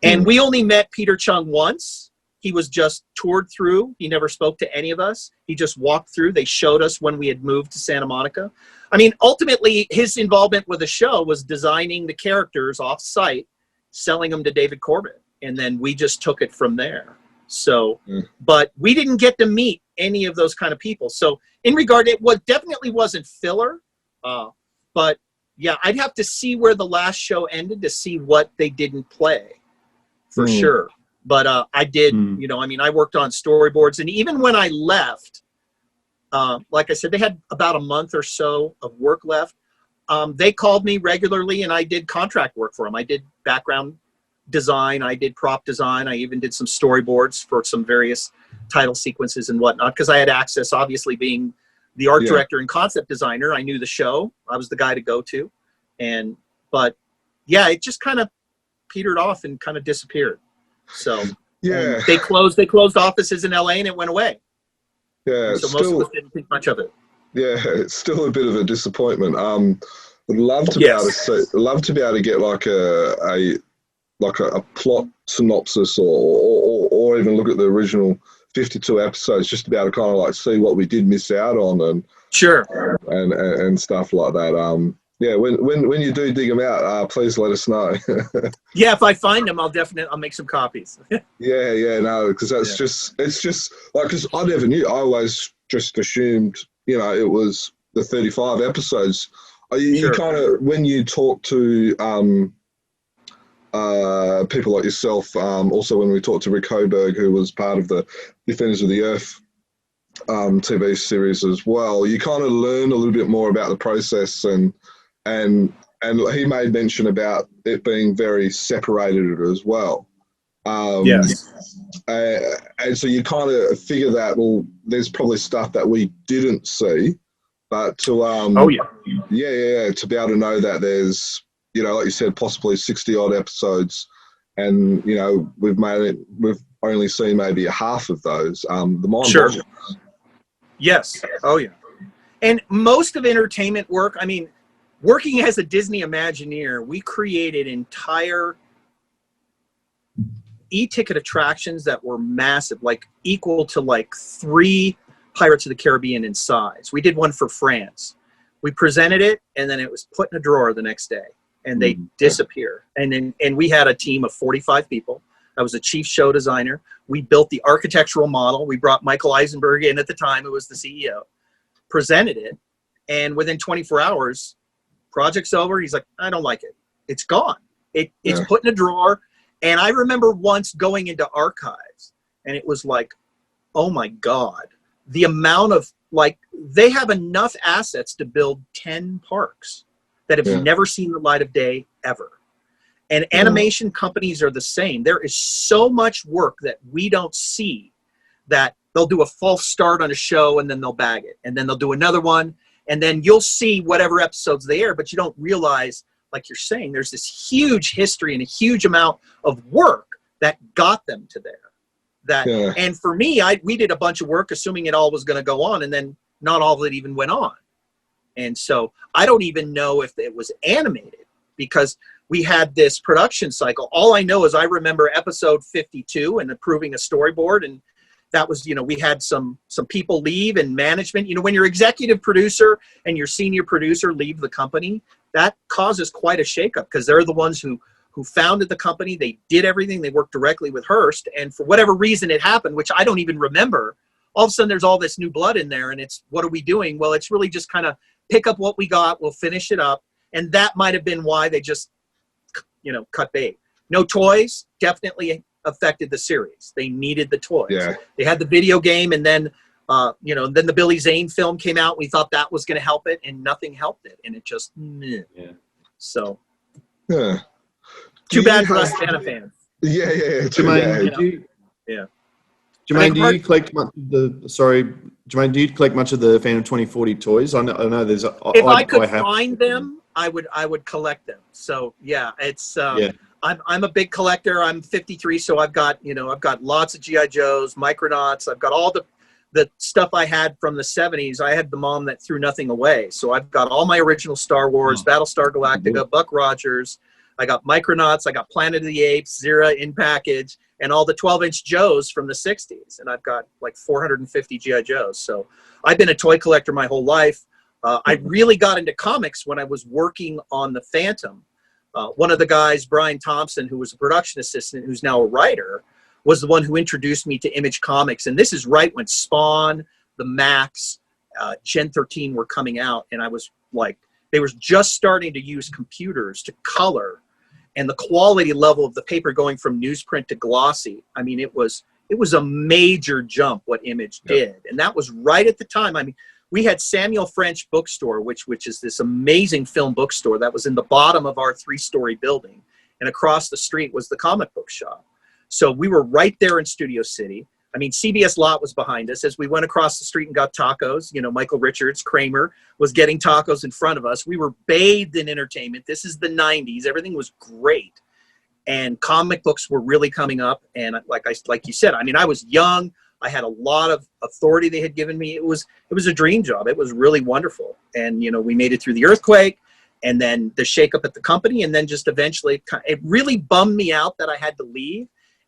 And we only met Peter Chung once. He was just toured through. He never spoke to any of us. He just walked through. They showed us when we had moved to Santa Monica. I mean, ultimately, his involvement with the show was designing the characters off-site, selling them to David Corbett, and then we just took it from there. So, but we didn't get to meet any of those kind of people. So in regard, it definitely wasn't filler, but yeah, I'd have to see where the last show ended to see what they didn't play, for sure. But I did, you know, I mean, I worked on storyboards, and even when I left, like I said, they had about a month or so of work left. They called me regularly, and I did contract work for them. I did background design, I did prop design, I even did some storyboards for some various title sequences and whatnot, because I had access, obviously being the art director and concept designer. I knew the show. I was the guy to go to. But yeah, it just kind of petered off and kind of disappeared. So they closed offices in LA, and it went away. Yeah, so most of us didn't think much of it. Yeah, it's still a bit of a disappointment. Would love to be able to get like a plot synopsis, or even look at the original 52 episodes, just to be able to kind of like see what we did miss out on, and and stuff like that. Yeah, when you do dig them out, please let us know. Yeah, if I find them, I'll make some copies. No, because it's just like, because I never knew. I always just assumed, you know, it was the 35 episodes. You kind of, when you talk to people like yourself, also when we talked to Rick Hoberg, who was part of the Defenders of the Earth TV series as well, you kind of learn a little bit more about the process, and he made mention about it being very separated as well. And so you kind of figure that, well, there's probably stuff that we didn't see, but to to be able to know that there's, you know, like you said, possibly 60 odd episodes, and you know, we've only seen maybe a half of those. The mind boggles. Yes. Oh yeah. And most of entertainment work, I mean, working as a Disney Imagineer, we created entire e-ticket attractions that were massive, like equal to like 3 Pirates of the Caribbean in size. We did one for France. We presented it, and then it was put in a drawer the next day, and they disappear. And we had a team of 45 people. I was a chief show designer. We built the architectural model. We brought Michael Heisenberg in at the time, who was the CEO, presented it, and within 24 hours, project's over. He's like, I don't like it. It's gone. It's put in a drawer. And I remember once going into archives, and it was like, oh my God, the amount of, like, they have enough assets to build 10 parks that have never seen the light of day ever. And animation companies are the same. There is so much work that we don't see, that they'll do a false start on a show and then they'll bag it. And then they'll do another one. And then you'll see whatever episodes they air, but you don't realize, like you're saying, there's this huge history and a huge amount of work that got them to there. And for me, we did a bunch of work assuming it all was going to go on, and then not all of it even went on. And so I don't even know if it was animated because we had this production cycle. All I know is I remember episode 52 and approving a storyboard, and that was, you know, we had some people leave and management. You know, when your executive producer and your senior producer leave the company, that causes quite a shakeup because they're the ones who founded the company. They did everything. They worked directly with Hearst, and for whatever reason it happened, which I don't even remember. All of a sudden there's all this new blood in there, and it's, what are we doing? Well, it's really just kind of pick up what we got. We'll finish it up. And that might have been why they just, you know, cut bait. No toys definitely affected the series. They needed the toys. Yeah. They had the video game, and then, you know, then the Billy Zane film came out. We thought that was going to help it, and nothing helped it. And it just, meh. Yeah. So, Yeah. too bad for us Santa fans. Yeah. Jermaine, Jermaine, do you collect much of the? Sorry, Jermaine, do you collect much of the Phantom 2040 toys? I know there's. If I could find them, I would collect them. So yeah, it's. I'm a big collector. I'm 53, so I've got lots of GI Joes, Micronauts. I've got all the stuff I had from the 70s. I had the mom that threw nothing away, so I've got all my original Star Wars, Battlestar Galactica, Buck Rogers. I got Micronauts. I got Planet of the Apes, Zira in package, and all the 12-inch Joes from the 60s. And I've got like 450 GI Joes. So I've been a toy collector my whole life. I really got into comics when I was working on the Phantom. One of the guys, Brian Thompson, who was a production assistant, who's now a writer, was the one who introduced me to Image Comics. And this is right when Spawn, the Max, Gen 13 were coming out. And I was like, they were just starting to use computers to color. And the quality level of the paper going from newsprint to glossy, I mean, it was a major jump what Image did. And that was right at the time. I mean, we had Samuel French Bookstore, which is this amazing film bookstore that was in the bottom of our 3-story building. And across the street was the comic book shop. So we were right there in Studio City. I mean, CBS Lot was behind us. As we went across the street and got tacos, you know, Michael Richards, Kramer, was getting tacos in front of us. We were bathed in entertainment. This is the 90s. Everything was great. And comic books were really coming up. And like you said, I mean, I was young. I had a lot of authority they had given me. It was a dream job. It was really wonderful. And, you know, we made it through the earthquake and then the shakeup at the company. And then just eventually, it really bummed me out that I had to leave.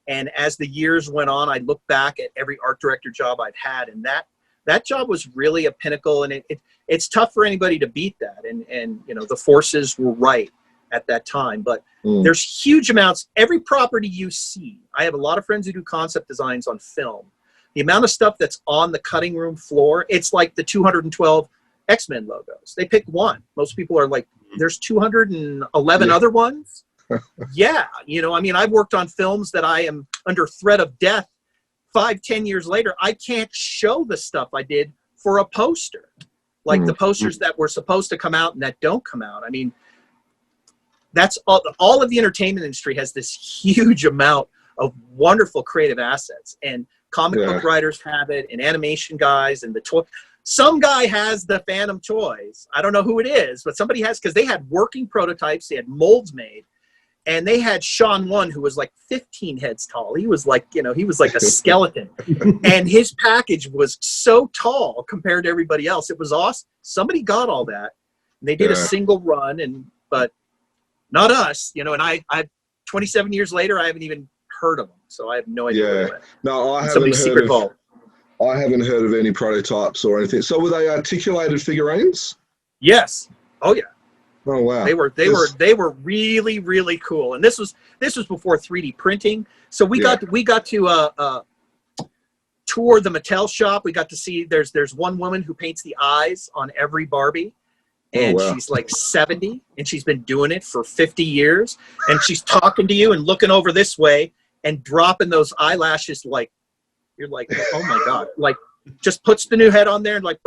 And as the years went on, I looked back at every art director job I'd had, and that job was really a pinnacle. And it's tough for anybody to beat that. And you know, the forces were right at that time. But there's huge amounts. Every property you see, I have a lot of friends who do concept designs on film. The amount of stuff that's on the cutting room floor, it's like the 212 X-Men logos. They pick one. Most people are like, there's 211 other ones. Yeah, you know, I mean, I've worked on films that I am under threat of death 5-10 years later. I can't show the stuff I did for a poster, like the posters that were supposed to come out and that don't come out. I mean, that's all of the entertainment industry has this huge amount of wonderful creative assets, and comic book writers have it, and animation guys, and the toy. Some guy has the Phantom toys. I don't know who it is, but somebody has, because they had working prototypes. They had molds made. And they had Sean One, who was like 15 heads tall. He was like, you know, he was like a skeleton. And his package was so tall compared to everybody else. It was awesome. Somebody got all that. And they did a single run, but not us, you know. And I 27 years later, I haven't even heard of them. So I have no idea. Yeah. No, I haven't heard of any prototypes or anything. So were they articulated figurines? Yes. Oh yeah. Oh wow! They were really, really cool, and this was before 3D printing. So we got to tour the Mattel shop. We got to see there's one woman who paints the eyes on every Barbie, and she's like 70, and she's been doing it for 50 years. And she's talking to you and looking over this way and dropping those eyelashes like you're like, oh my god! Like just puts the new head on there and like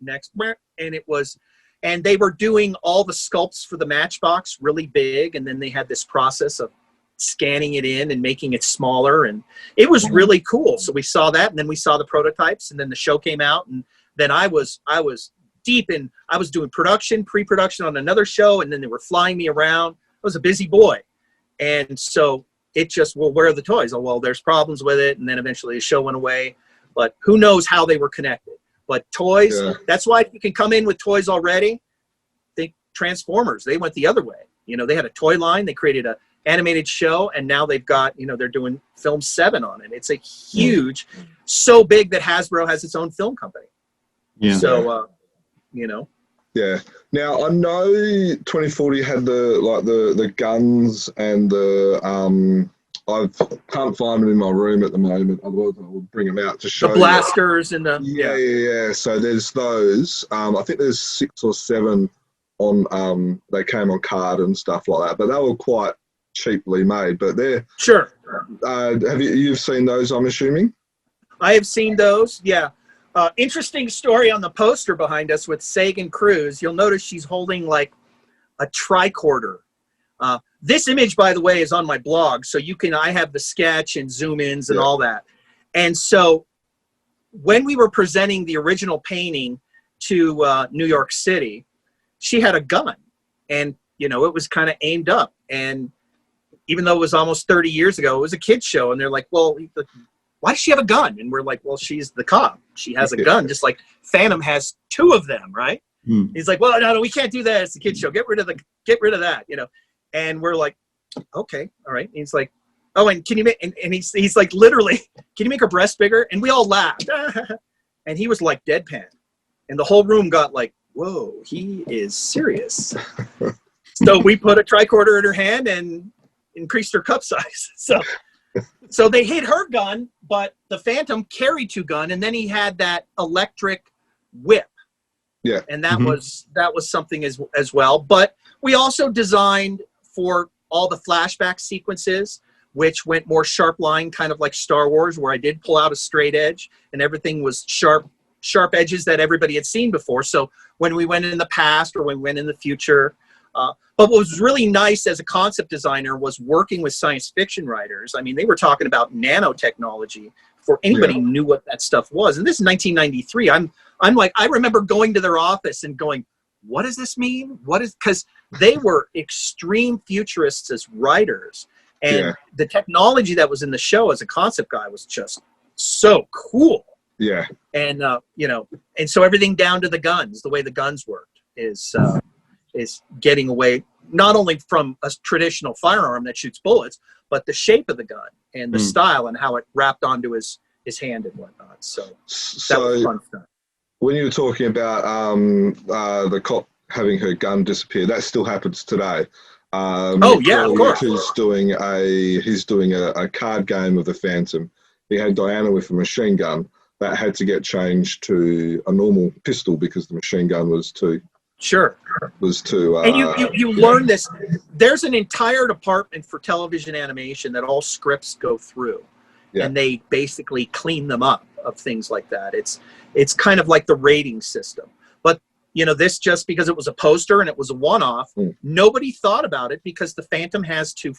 next, and it was. And they were doing all the sculpts for the Matchbox really big. And then they had this process of scanning it in and making it smaller. And it was really cool. So we saw that. And then we saw the prototypes. And then the show came out. And then I was deep in, I was doing production, pre-production on another show. And then they were flying me around. I was a busy boy. And so it just, well, where are the toys? Oh, well, there's problems with it. And then eventually the show went away. But who knows how they were connected. But toys, Yeah. that's why if you can come in with toys already, think Transformers. They went the other way. You know, they had a toy line. They created a animated show, and now they've got, you know, they're doing Film 7 on it. It's a huge, so big that Hasbro has its own film company. Yeah. So, you know. Yeah. Now I know 2040 had the guns and the I can't find them in my room at the moment. Otherwise, I will bring them out to show The blasters and the Yeah. So there's those. I think there's 6 or 7 on. They came on card and stuff like that, but they were quite cheaply made. But they're Sure. you've seen those? I'm assuming. I have seen those. Yeah. Interesting story on the poster behind us with Sagan Cruz. You'll notice she's holding like a tricorder. This image, by the way, is on my blog, so I have the sketch and zoom ins and all that. And so when we were presenting the original painting to New York City, she had a gun, and, you know, it was kind of aimed up. And even though it was almost 30 years ago, it was a kid's show. And they're like, well, why does she have a gun? And we're like, well, she's the cop. She has a gun, just like Phantom has 2 of them, right? He's like, well, no, we can't do that. It's a kid's show. Get rid of that, you know? And we're like, okay, all right. And he's like, oh, and can you make, and he's like, literally, can you make her breast bigger? And we all laughed. And he was like deadpan. And the whole room got like, whoa, he is serious. So we put a tricorder in her hand and increased her cup size. So they hid her gun, but the Phantom carried 2 guns, and then he had that electric whip. Yeah. And that was something as well. But we also designed for all the flashback sequences, which went more sharp line, kind of like Star Wars, where I did pull out a straight edge and everything was sharp edges that everybody had seen before. So when we went in the past or when we went in the future, but what was really nice as a concept designer was working with science fiction writers. I mean, they were talking about nanotechnology before anybody knew what that stuff was. And this is 1993. I'm like, I remember going to their office and going, what does this mean? Because they were extreme futurists as writers. And the technology that was in the show as a concept guy was just so cool. Yeah. And, you know, and so everything down to the guns, the way the guns worked is getting away not only from a traditional firearm that shoots bullets, but the shape of the gun and the style and how it wrapped onto his hand and whatnot. So that was fun stuff. When you were talking about the cop having her gun disappear, that still happens today. Of course. He's doing a card game of the Phantom. He had Diana with a machine gun that had to get changed to a normal pistol because the machine gun was too. Sure. Was too. And you learn this. There's an entire department for television animation that all scripts go through, and they basically clean them up of things like that. It's kind of like the rating system. But, you know, this just because it was a poster and it was a one-off, nobody thought about it because the Phantom has two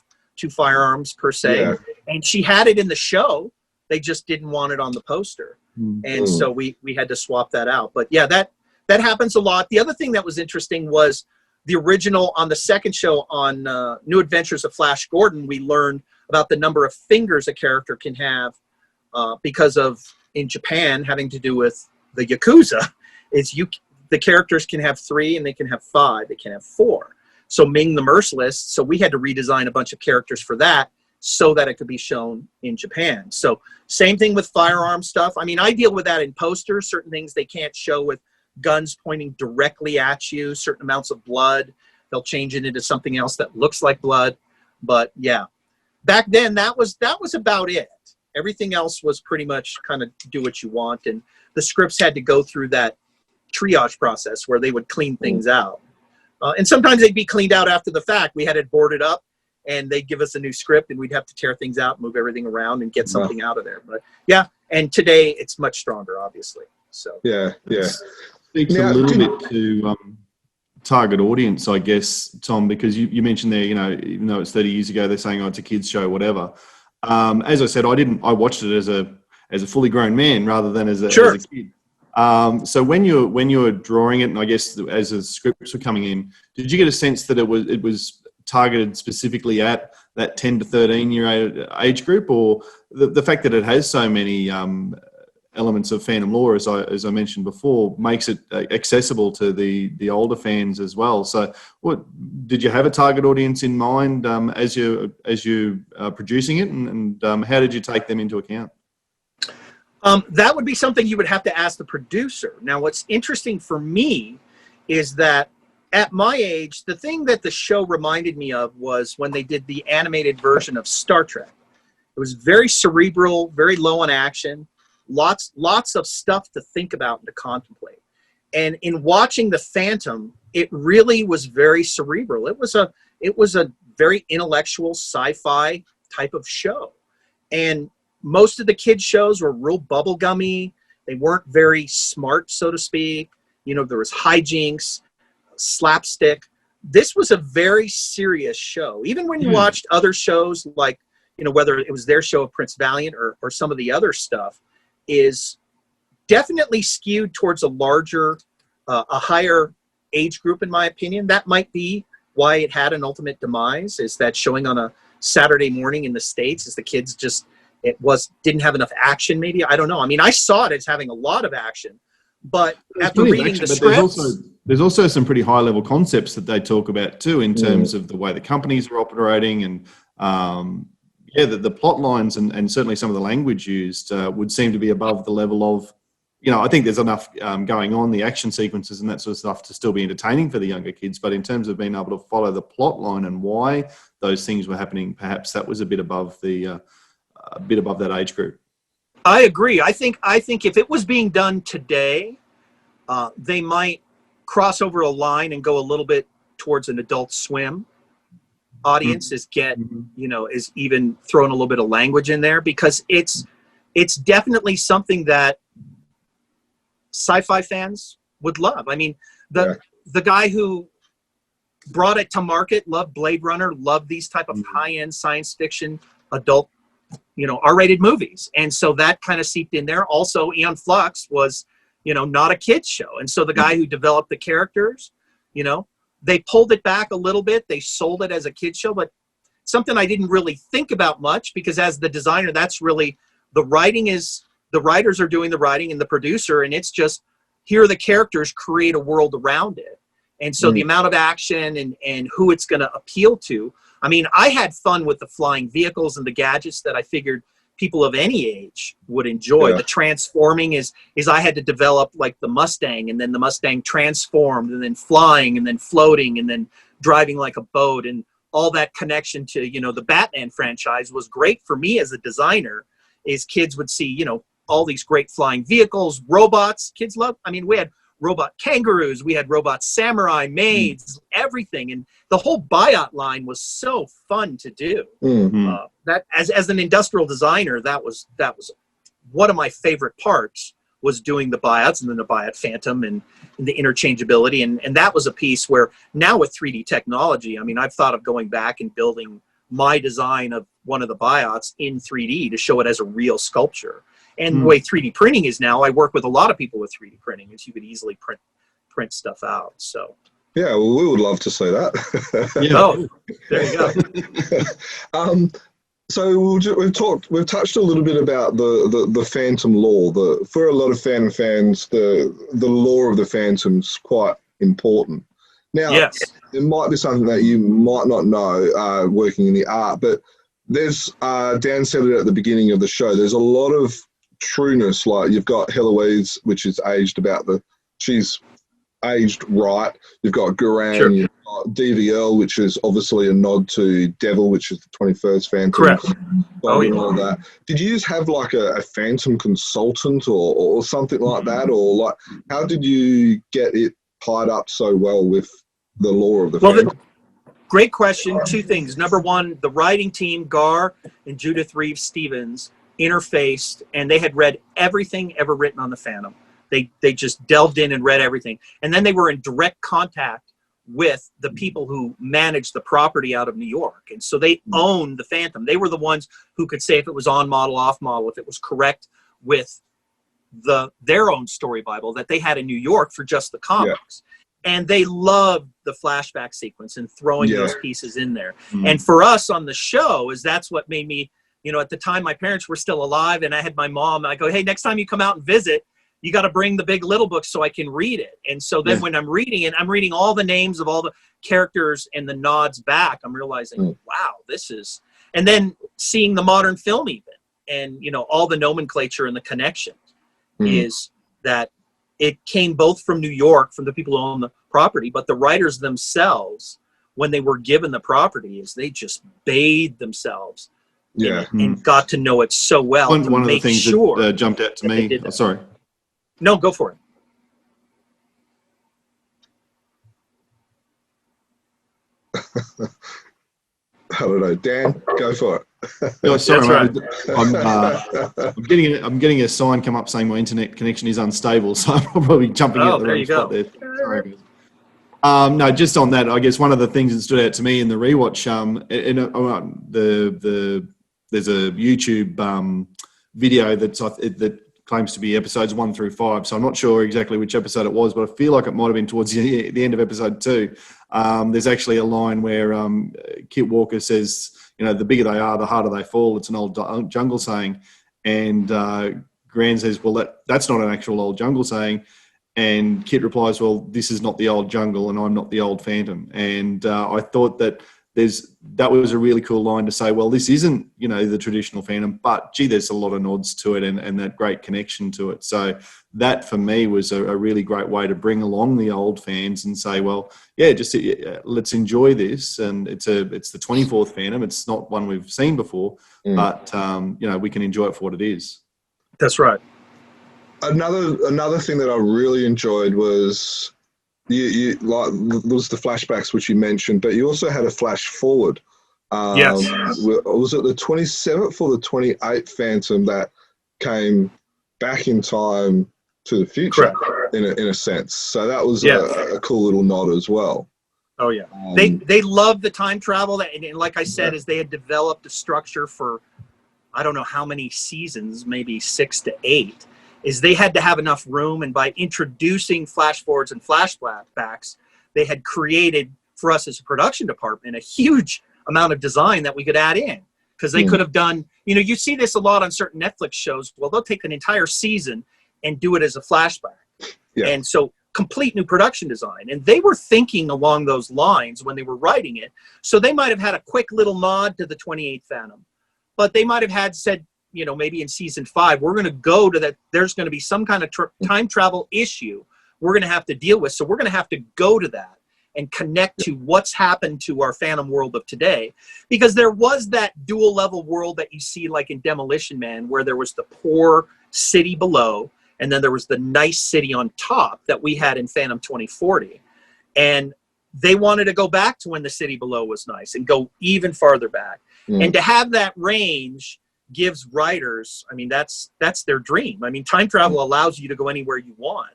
firearms per se, and she had it in the show. They just didn't want it on the poster, and so we had to swap that out. But yeah, that happens a lot. The other thing that was interesting was the original on the second show on New Adventures of Flash Gordon. We learned about the number of fingers a character can have because of, in Japan, having to do with the Yakuza. The characters can have 3 and they can have 5. They can have 4. So Ming the Merciless. So we had to redesign a bunch of characters for that so that it could be shown in Japan. So same thing with firearm stuff. I mean, I deal with that in posters. Certain things they can't show with guns pointing directly at you, certain amounts of blood. They'll change it into something else that looks like blood. But yeah, back then that was about it. Everything else was pretty much kind of do what you want. And the scripts had to go through that triage process where they would clean things out. And sometimes they'd be cleaned out after the fact. We had it boarded up and they'd give us a new script and we'd have to tear things out, move everything around and get something out of there. But yeah, and today it's much stronger, obviously. So yeah. Speaks a little bit to target audience, I guess, Tom, because you mentioned there, you know, even though it's 30 years ago, they're saying, oh, it's a kid's show, whatever. As I said, I watched it as a fully grown man rather than as a kid. So when you were drawing it, and I guess as the scripts were coming in, did you get a sense that it was targeted specifically at that 10 to 13 year age group, or the fact that it has so many elements of Phantom lore, as I mentioned before, makes it accessible to the older fans as well. So, what did you have a target audience in mind as you producing it, and how did you take them into account? That would be something you would have to ask the producer. Now, what's interesting for me is that at my age, the thing that the show reminded me of was when they did the animated version of Star Trek. It was very cerebral, very low on action, lots of stuff to think about and to contemplate. And in watching The Phantom, it really was very cerebral. It was a very intellectual sci-fi type of show. And most of the kids' shows were real bubblegummy. They weren't very smart, so to speak. You know, there was hijinks, slapstick. This was a very serious show. Even when you watched other shows like, you know, whether it was their show of Prince Valiant or some of the other stuff, is definitely skewed towards a larger, a higher age group, in my opinion. That might be why it had an ultimate demise, is that showing on a Saturday morning in the States, as the kids just, didn't have enough action, maybe. I don't know. I mean, I saw it as having a lot of action, but after reading the scripts... There's also some pretty high-level concepts that they talk about too, in terms of the way the companies are operating, and the plot lines and certainly some of the language used would seem to be above the level of, you know, I think there's enough going on, the action sequences and that sort of stuff, to still be entertaining for the younger kids. But in terms of being able to follow the plot line and why those things were happening, perhaps that was a bit above that age group. I agree. I think if it was being done today, they might cross over a line and go a little bit towards an Adult Swim audience, is even throwing a little bit of language in there, because it's definitely something that sci-fi fans would love. I mean, the guy who brought it to market loved Blade Runner, loved these type of high-end science fiction adult, R-rated movies. And so that kind of seeped in there. Also, Aeon Flux was, not a kid's show. And so the guy who developed the characters, they pulled it back a little bit. They sold it as a kid's show, but something I didn't really think about much, because as the designer, that's really, the writers are doing the writing and the producer, and it's just, here are the characters, create a world around it. And so the amount of action and who it's going to appeal to. I mean, I had fun with the flying vehicles and the gadgets that I figured people of any age would enjoy. The transforming is I had to develop like the Mustang, and then the Mustang transformed, and then flying, and then floating, and then driving like a boat, and all that connection to, the Batman franchise was great for me as a designer. Is kids would see, all these great flying vehicles, robots. Kids love. I mean, we had robot kangaroos, we had robot samurai, maids, everything, and the whole buyout line was so fun to do. That as an industrial designer, that was one of my favorite parts, was doing the buyouts, and then the buyout Phantom and the interchangeability, and that was a piece where now with 3D technology, I mean, I've thought of going back and building my design of one of the buyouts in 3D to show it as a real sculpture. And the way 3D printing is now, I work with a lot of people with 3D printing, as you could easily print stuff out. So yeah, well, we would love to see that. Oh, there you go. So we've touched a little bit about the Phantom lore. For a lot of Phantom fans, the lore of the Phantom's quite important. Now, it might be something that you might not know working in the art, but there's Dan said it at the beginning of the show. There's a lot of trueness. Like, you've got Heloise, which is aged she's aged right. You've got Guran, you've got DVL, which is obviously a nod to Devil, which is the 21st Phantom. Correct. And all that. Did you just have like a Phantom consultant or something like that? Or like, how did you get it tied up so well with the lore of the Phantom? Great question. Two things. Number one, the writing team, Gar and Judith Reeves Stevens, interfaced, and they had read everything ever written on the Phantom. They just delved in and read everything. And then they were in direct contact with the people who managed the property out of New York. And so they owned the Phantom. They were the ones who could say if it was on model, off model, if it was correct with their own story Bible that they had in New York for just the comics. And they loved the flashback sequence and throwing those pieces in there. And for us on the show, that's what made me, at the time my parents were still alive, and I had my mom, and I go, hey, next time you come out and visit, you got to bring the Big Little book so I can read it. And so then when I'm reading it, I'm reading all the names of all the characters and the nods back. I'm realizing, wow, this is, and then seeing the modern film even, and, all the nomenclature and the connection is that it came both from New York, from the people who own the property, but the writers themselves, when they were given the property, is they just bathed themselves in it and got to know it so well. One of the things that jumped out to me, sorry. No, go for it. I don't know. Dan, go for it. Oh, sorry, That's right. I'm getting a sign come up saying my internet connection is unstable, so I'm probably jumping out the wrong spot there. Sorry, guys. No, just on that, I guess one of the things that stood out to me in the rewatch, there's a YouTube video that claims to be episodes 1 through 5. So I'm not sure exactly which episode it was, but I feel like it might have been towards the end of episode 2. There's actually a line where Kit Walker says, the bigger they are, the harder they fall. It's an old jungle saying. And Gran says, well, that's not an actual old jungle saying. And Kit replies, well, this is not the old jungle and I'm not the old phantom. And I thought that that was a really cool line to say, well, this isn't, the traditional Phantom, but gee, there's a lot of nods to it and that great connection to it. So that for me was a really great way to bring along the old fans and say, well, yeah, just let's enjoy this. And it's the 24th Phantom. It's not one we've seen before, but we can enjoy it for what it is. That's right. Another thing that I really enjoyed was was the flashbacks which you mentioned, but you also had a flash forward. Yes. Was it the 27th or the 28th Phantom that came back in time to the future? Correct. in a sense? So that was a cool little nod as well. Oh yeah, they loved the time travel, and like I said, is they had developed a structure for I don't know how many seasons, maybe 6 to 8. Is they had to have enough room, and by introducing flash forwards and flashbacks, they had created for us as a production department a huge amount of design that we could add in, because they could have done, you see this a lot on certain Netflix shows. Well, they'll take an entire season and do it as a flashback. Yeah. And so complete new production design. And they were thinking along those lines when they were writing it. So they might have had a quick little nod to the 28th Phantom, but they might have said, maybe in season 5, we're going to go to that. There's going to be some kind of time travel issue we're going to have to deal with. So we're going to have to go to that and connect to what's happened to our Phantom world of today. Because there was that dual level world that you see like in Demolition Man, where there was the poor city below, and then there was the nice city on top that we had in Phantom 2040. And they wanted to go back to when the city below was nice and go even farther back. And to have that range gives writers, that's their dream. Time travel allows you to go anywhere you want.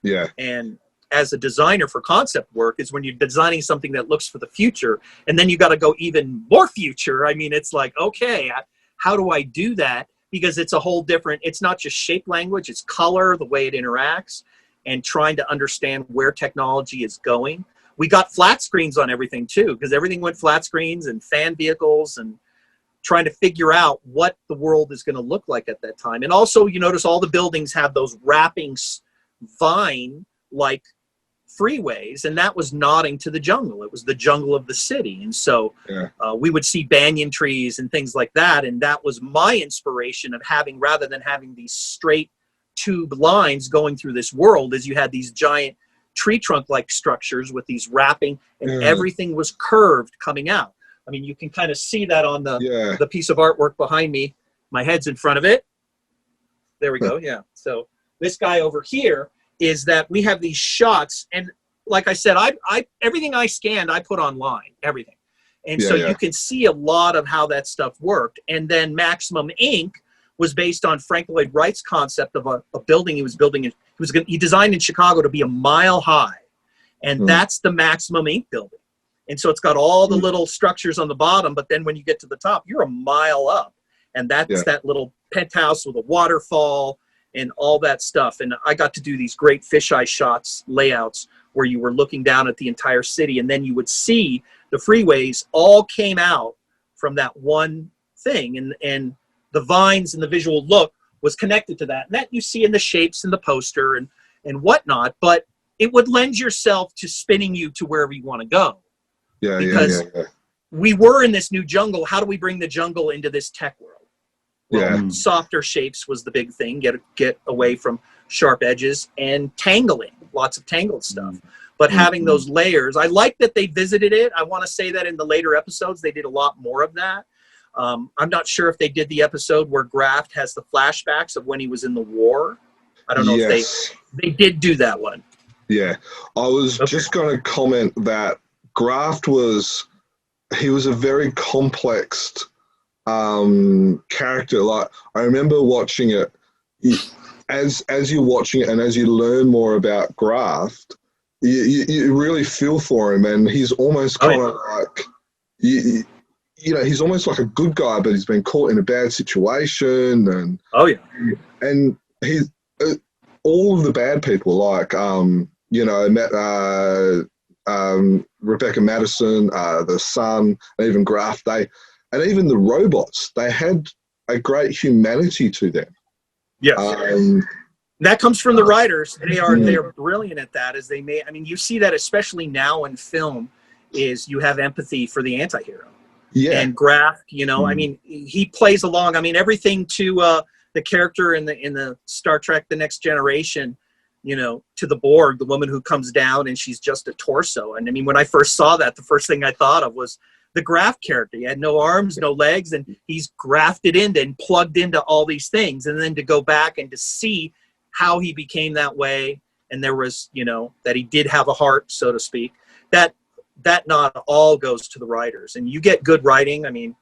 Yeah. And as a designer for concept work is when you're designing something that looks for the future, and then you got to go even more future. It's like, okay, how do I do that? Because it's a whole different, it's not just shape language, it's color, the way it interacts, and trying to understand where technology is going. We got flat screens on everything too, because everything went flat screens and fan vehicles, and trying to figure out what the world is going to look like at that time. And also, you notice all the buildings have those wrapping vine-like freeways, and that was nodding to the jungle. It was the jungle of the city. And so we would see banyan trees and things like that. And that was my inspiration of rather than having these straight tube lines going through this world, is you had these giant tree trunk-like structures with these wrapping, and everything was curved coming out. You can kind of see that on the piece of artwork behind me. My head's in front of it. There we go. Yeah. So this guy over here is that we have these shots, and like I said, I everything I scanned, I put online, everything. And so you can see a lot of how that stuff worked. And then Maximum Ink was based on Frank Lloyd Wright's concept of a building he was building. He designed in Chicago to be a mile high, and that's the Maximum Ink building. And so it's got all the little structures on the bottom, but then when you get to the top, you're a mile up. And that's that little penthouse with a waterfall and all that stuff. And I got to do these great fisheye shots, layouts, where you were looking down at the entire city, and then you would see the freeways all came out from that one thing. And the vines and the visual look was connected to that. And that you see in the shapes in the poster and whatnot, but it would lend yourself to spinning you to wherever you want to go. Because we were in this new jungle. How do we bring the jungle into this tech world? Well, softer shapes was the big thing. Get away from sharp edges and tangling, lots of tangled stuff. But having those layers, I like that they visited it. I want to say that in the later episodes, they did a lot more of that. I'm not sure if they did the episode where Graft has the flashbacks of when he was in the war. I don't know if they did do that one. Yeah. I was just going to comment that Graft was a very complex character. Like, I remember watching it, as you're watching it and as you learn more about Graft, you really feel for him, and he's almost kind of like, he's almost like a good guy, but he's been caught in a bad situation, and and he's all of the bad people, like Rebecca Madison, the son, and even Graft, and even the robots, they had a great humanity to them. Yes. That comes from the writers. They are brilliant at that. You see that especially now in film, is you have empathy for the anti-hero. Yeah. And Graft, he plays along. I mean, everything to the character in the Star Trek: The Next Generation, to the Borg, the woman who comes down and she's just a torso. And I mean, when I first saw that, the first thing I thought of was the Graft character. He had no arms, no legs, and he's grafted into and plugged into all these things. And then to go back and to see how he became that way, and there was, that he did have a heart, so to speak, that not all goes to the writers. And you get good writing. I mean,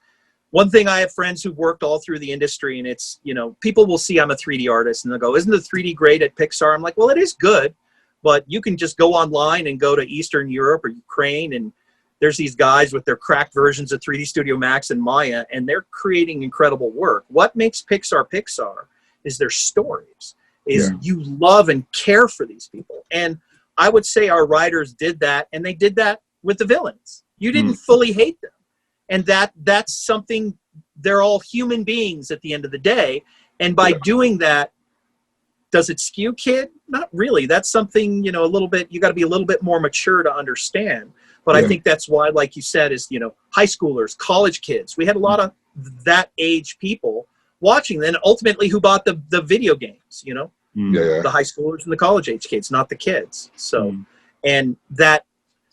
one thing, I have friends who've worked all through the industry, and it's, people will see I'm a 3D artist and they'll go, isn't the 3D great at Pixar? I'm like, well, it is good, but you can just go online and go to Eastern Europe or Ukraine, and there's these guys with their cracked versions of 3D Studio Max and Maya, and they're creating incredible work. What makes Pixar is their stories, you love and care for these people. And I would say our writers did that, and they did that with the villains. You didn't fully hate them. And that's something, they're all human beings at the end of the day. And by doing that, does it skew kid? Not really. That's something, a little bit, you got to be a little bit more mature to understand. But I think that's why, like you said, is, high schoolers, college kids. We had a lot of that age people watching, then ultimately who bought the video games, the high schoolers and the college age kids, not the kids. So, and that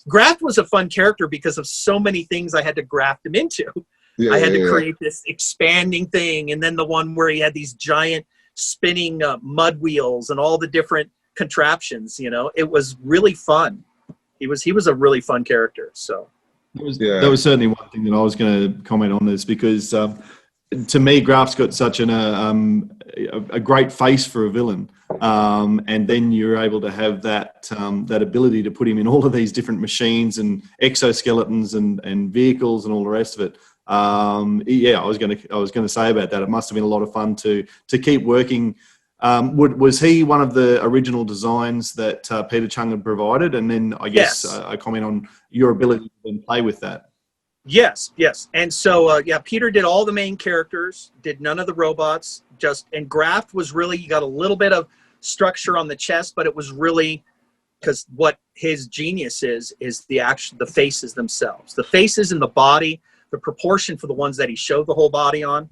Graft was a fun character because of so many things I had to graft him into. I had to create this expanding thing, and then the one where he had these giant spinning mud wheels and all the different contraptions. It was really fun. He was a really fun character. So that was certainly one thing that I was going to comment on this, because to me, Graft's got such a great face for a villain, and then you're able to have that ability to put him in all of these different machines and exoskeletons and vehicles and all the rest of it. I was going to say about that. It must have been a lot of fun to keep working. Was he one of the original designs that Peter Chung had provided? And then I guess I comment on your ability to then play with that. Yes. And so, Peter did all the main characters, did none of the robots, and Graft was really, you got a little bit of structure on the chest, but it was really, because what his genius is the faces themselves. The faces and the body, the proportion for the ones that he showed the whole body on.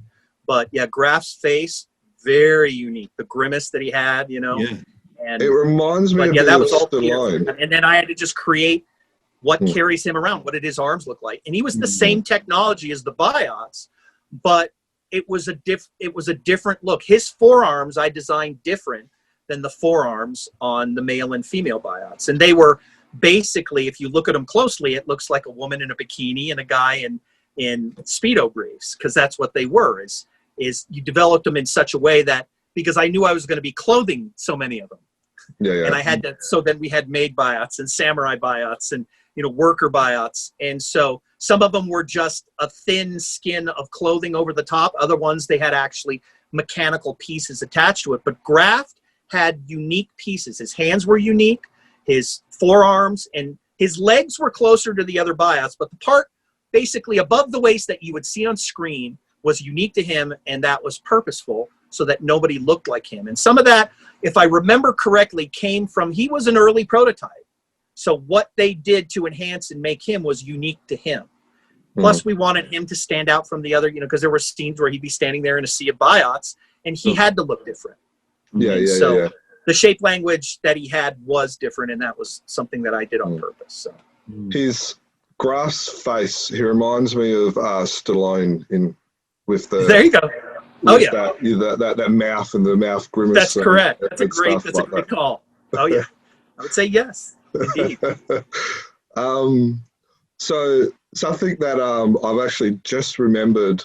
But Graft's face, very unique. The grimace that he had, And it reminds me of that was all Stallone. And then I had to just create what carries him around, what did his arms look like. And he was the same technology as the biots, but it was a different look. His forearms I designed different than the forearms on the male and female biots. And they were basically, if you look at them closely, it looks like a woman in a bikini and a guy in Speedo briefs, because that's what they were, is you developed them in such a way that, because I knew I was going to be clothing so many of them. And I had to, so then we had maid biots and samurai biots and, worker biots. And so some of them were just a thin skin of clothing over the top. Other ones, they had actually mechanical pieces attached to it. But Graft had unique pieces. His hands were unique. His forearms and his legs were closer to the other biots. But the part basically above the waist that you would see on screen was unique to him, and that was purposeful so that nobody looked like him. And some of that, if I remember correctly, came from, he was an early prototype. So what they did to enhance and make him was unique to him. Plus, we wanted him to stand out from the other, because there were scenes where he'd be standing there in a sea of biots, and he had to look different. So the shape language that he had was different, and that was something that I did on purpose. So his grass face, he reminds me of Stallone with the. There you go. Oh yeah, that mouth and the mouth grimace. That's correct. That's a great call. Oh yeah, I would say yes. Indeed. So something that I've actually just remembered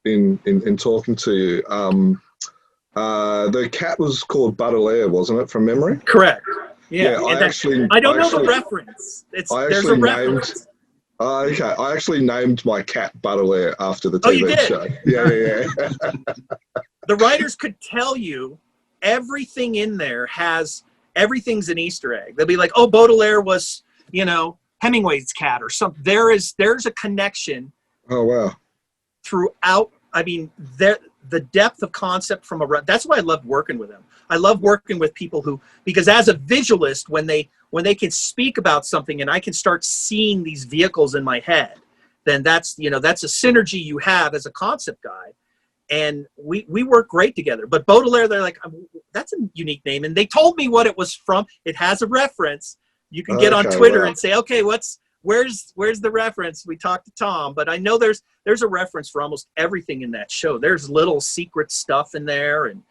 in talking to you, the cat was called Baudelaire, wasn't it, from memory? Correct. Yeah. I don't know the reference. There's a reference. Okay, I actually named my cat Baudelaire after the TV show. Yeah. The writers could tell you everything in there everything's an Easter egg. They'll be like, oh, Baudelaire was, Hemingway's cat or something. There's a connection. Oh, wow. Throughout, the depth of concept that's why I loved working with them. I love working with people because as a visualist, when they can speak about something and I can start seeing these vehicles in my head, then that's a synergy you have as a concept guy. And we work great together. But Baudelaire, they're like, that's a unique name. And they told me what it was from. It has a reference. You can get on Twitter and say, okay, where's the reference? We talked to Tom, but I know there's a reference for almost everything in that show. There's little secret stuff in there, and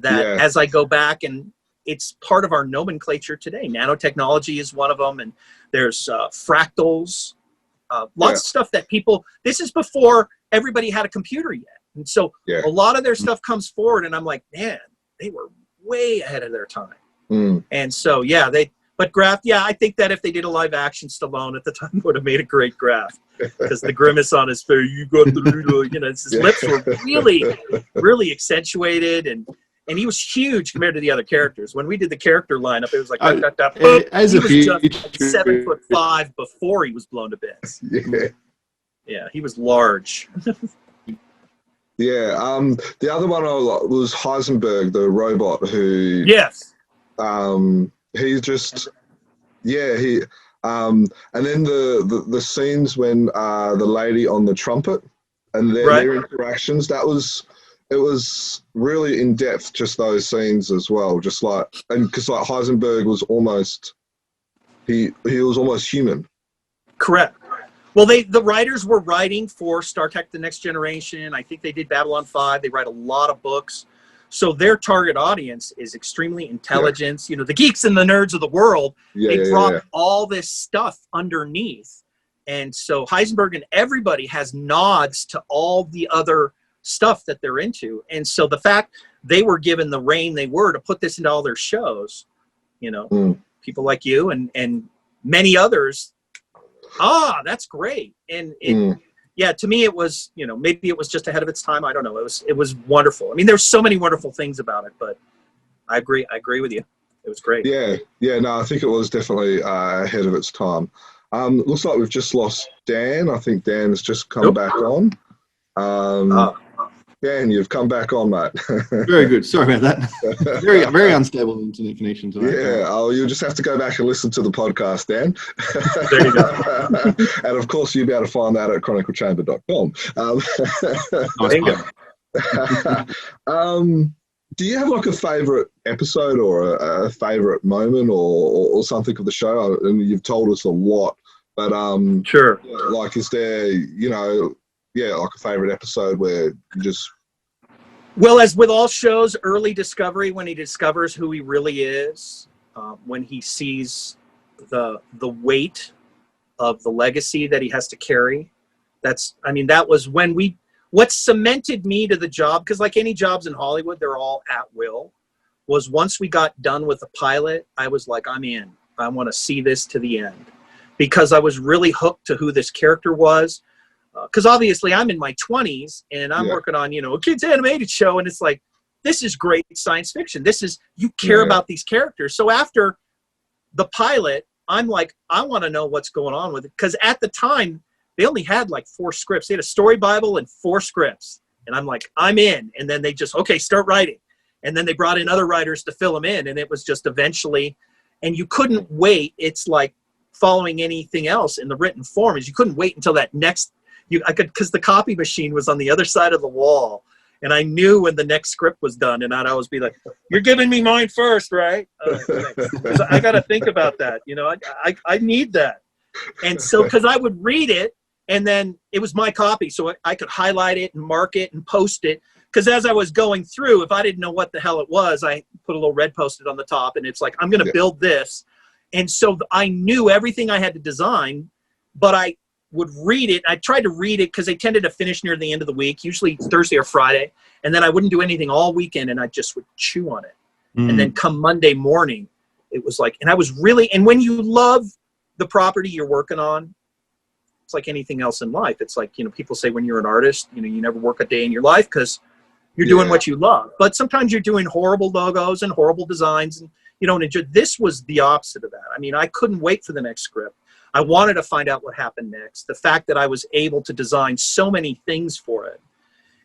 that as I go back, and it's part of our nomenclature today. Nanotechnology is one of them, and there's fractals, lots of stuff that this is before everybody had a computer yet. And so a lot of their stuff comes forward, and I'm like, man, they were way ahead of their time. And so, but Graft, I think that if they did a live action Stallone at the time, would have made a great Graft, because the grimace on his face, you got the his lips were really, really accentuated, and he was huge compared to the other characters. When we did the character lineup, it was like as he a was just like 7'5" before he was blown to bits. Yeah, he was large. The other one was Heisenberg the Robot, who he just and then the scenes when the lady on the trumpet and their interactions, it was really in depth, just those scenes as well, just because Heisenberg was almost he was almost human. Correct. Well, the writers were writing for Star Trek The Next Generation. I think they did Babylon 5. They write a lot of books. So their target audience is extremely intelligent. The geeks and the nerds of the world. They brought all this stuff underneath. And so Heisenberg and everybody has nods to all the other stuff that they're into. And so the fact they were given the reign they were to put this into all their shows, people like you and many others, that's great. And to me, it was, maybe it was just ahead of its time. I don't know. It was wonderful. I mean, there's so many wonderful things about it, but I agree with you. It was great. No, I think it was definitely ahead of its time. Looks like we've just lost Dan. I think Dan has just come back on. Dan, you've come back on, mate. Very good. Sorry about that. Very unstable internet connection tonight. You'll just have to go back and listen to the podcast, Dan. There you go. And of course, you'll be able to find that at chroniclechamber.com. Do you have like a favorite episode or a favorite moment or something of the show? And you've told us a lot, but sure. Like, is there like a favorite episode where you just... Well, as with all shows, early discovery, when he discovers who he really is, when he sees the weight of the legacy that he has to carry, that was when what cemented me to the job, because like any jobs in Hollywood, they're all at will, was once we got done with the pilot, I was like, I'm in. I want to see this to the end, because I was really hooked to who this character was. Because obviously I'm in my 20s and I'm working on, a kid's animated show. And it's like, this is great science fiction. You care about these characters. So after the pilot, I'm like, I want to know what's going on with it. Because at the time, they only had like 4 scripts. They had a story Bible and 4 scripts. And I'm like, I'm in. And then they just, okay, start writing. And then they brought in other writers to fill them in. And it was just eventually, and you couldn't wait. It's like following anything else in the written form is you couldn't wait until that next, because the copy machine was on the other side of the wall. And I knew when the next script was done, and I'd always be like, you're giving me mine first, right? So I got to think about that. You know, I need that. And so, because I would read it, and then it was my copy, so I could highlight it and mark it and post it. Because as I was going through, if I didn't know what the hell it was, I put a little red Post-it on the top, and it's like, I'm going to build this. And so I knew everything I had to design, but I would read it. I tried to read it because they tended to finish near the end of the week, usually Thursday or Friday. And then I wouldn't do anything all weekend, and I just would chew on it. And then come Monday morning, it was like, and I was really, and when you love the property you're working on, it's like anything else in life. It's like, you know, people say when you're an artist, you know, you never work a day in your life because you're doing what you love. But sometimes you're doing horrible logos and horrible designs, and you don't enjoy. This was the opposite of that. I mean, I couldn't wait for the next script. I wanted to find out what happened next. The fact that I was able to design so many things for it,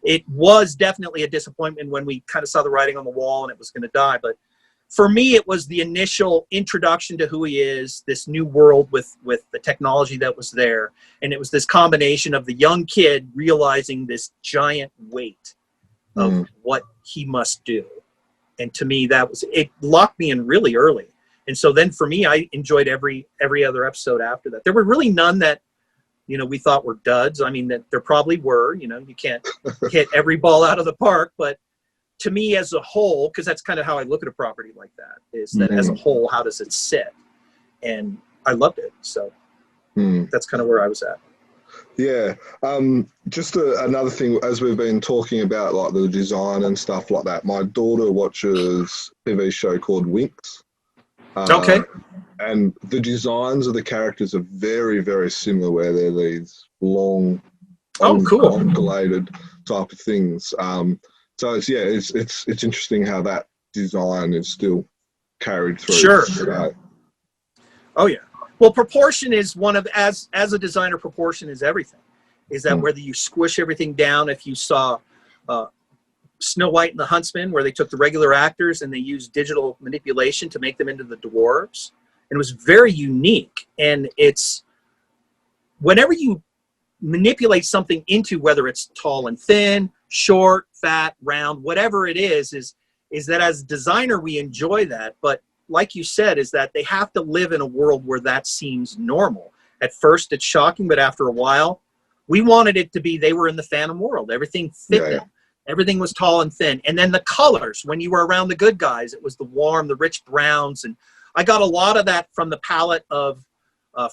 it was definitely a disappointment when we kind of saw the writing on the wall and it was going to die. But for me, it was the initial introduction to who he is, this new world with the technology that was there. And it was this combination of the young kid realizing this giant weight of what he must do. And to me, it locked me in really early. And so then for me, I enjoyed every other episode after that. There were really none that, you know, we thought were duds. I mean, that there probably were, you know, you can't hit every ball out of the park, but to me as a whole, because that's kind of how I look at a property like that, is that as a whole, how does it sit? And I loved it. So that's kind of where I was at. Yeah. Just another thing, as we've been talking about like the design and stuff like that, my daughter watches a TV show called Winx. Okay. And the designs of the characters are very, very similar, where they're these long, undulated type of things. So it's interesting how that design is still carried through. Sure. Today. Oh yeah. Well, proportion is one of, as a designer, proportion is everything. Is that whether you squish everything down, if you saw Snow White and the Huntsman, where they took the regular actors and they used digital manipulation to make them into the dwarves. And it was very unique. And it's, whenever you manipulate something into, whether it's tall and thin, short, fat, round, whatever it is that as a designer, we enjoy that. But like you said, is that they have to live in a world where that seems normal. At first, it's shocking, but after a while, we wanted it to be, they were in the Phantom world. Everything fit them. Everything was tall and thin. And then the colors, when you were around the good guys, it was the warm, the rich browns. And I got a lot of that from the palette of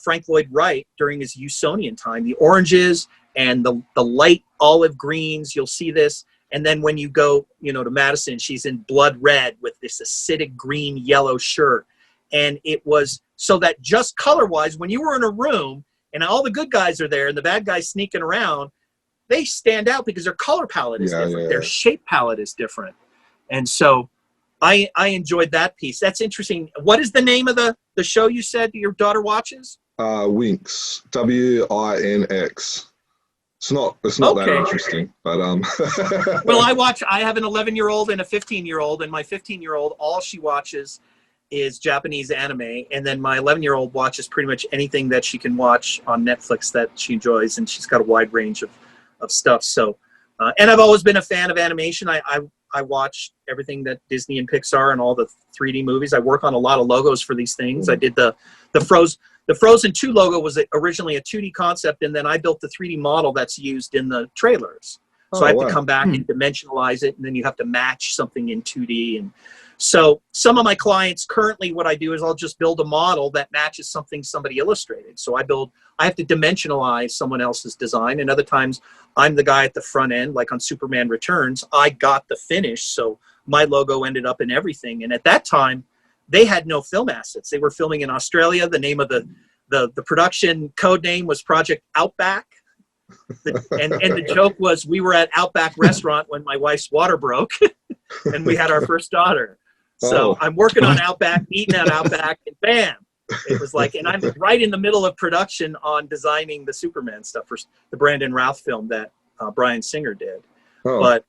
Frank Lloyd Wright during his Usonian time. The oranges and the light olive greens, you'll see this. And then when you go, you know, to Madison, she's in blood red with this acidic green yellow shirt. And it was so that just color-wise, when you were in a room and all the good guys are there and the bad guys sneaking around, they stand out because their color palette is different. Their shape palette is different. And so I enjoyed that piece. That's interesting. What is the name of the show you said your daughter watches? Winx, Winx. It's not that interesting, but Well, I have an 11-year-old and a 15-year-old, and my 15-year-old, all she watches is Japanese anime, and then my 11-year-old watches pretty much anything that she can watch on Netflix that she enjoys, and she's got a wide range of stuff. So, and I've always been a fan of animation. I watch everything that Disney and Pixar and all the 3D movies. I work on a lot of logos for these things. I did the Frozen 2 logo was originally a 2D concept, and then I built the 3D model that's used in the trailers. So I have to come back and dimensionalize it, and then you have to match something in 2D. And so some of my clients currently, what I do is I'll just build a model that matches something somebody illustrated. So I have to dimensionalize someone else's design. And other times I'm the guy at the front end, like on Superman Returns, I got the finish. So my logo ended up in everything. And at that time, they had no film assets. They were filming in Australia. The name of the production code name was Project Outback. And the joke was we were at Outback Restaurant when my wife's water broke and we had our first daughter. So I'm working on Outback, eating at Outback, and bam, it was like, and I'm right in the middle of production on designing the Superman stuff for the Brandon Routh film that Bryan Singer did. Oh. But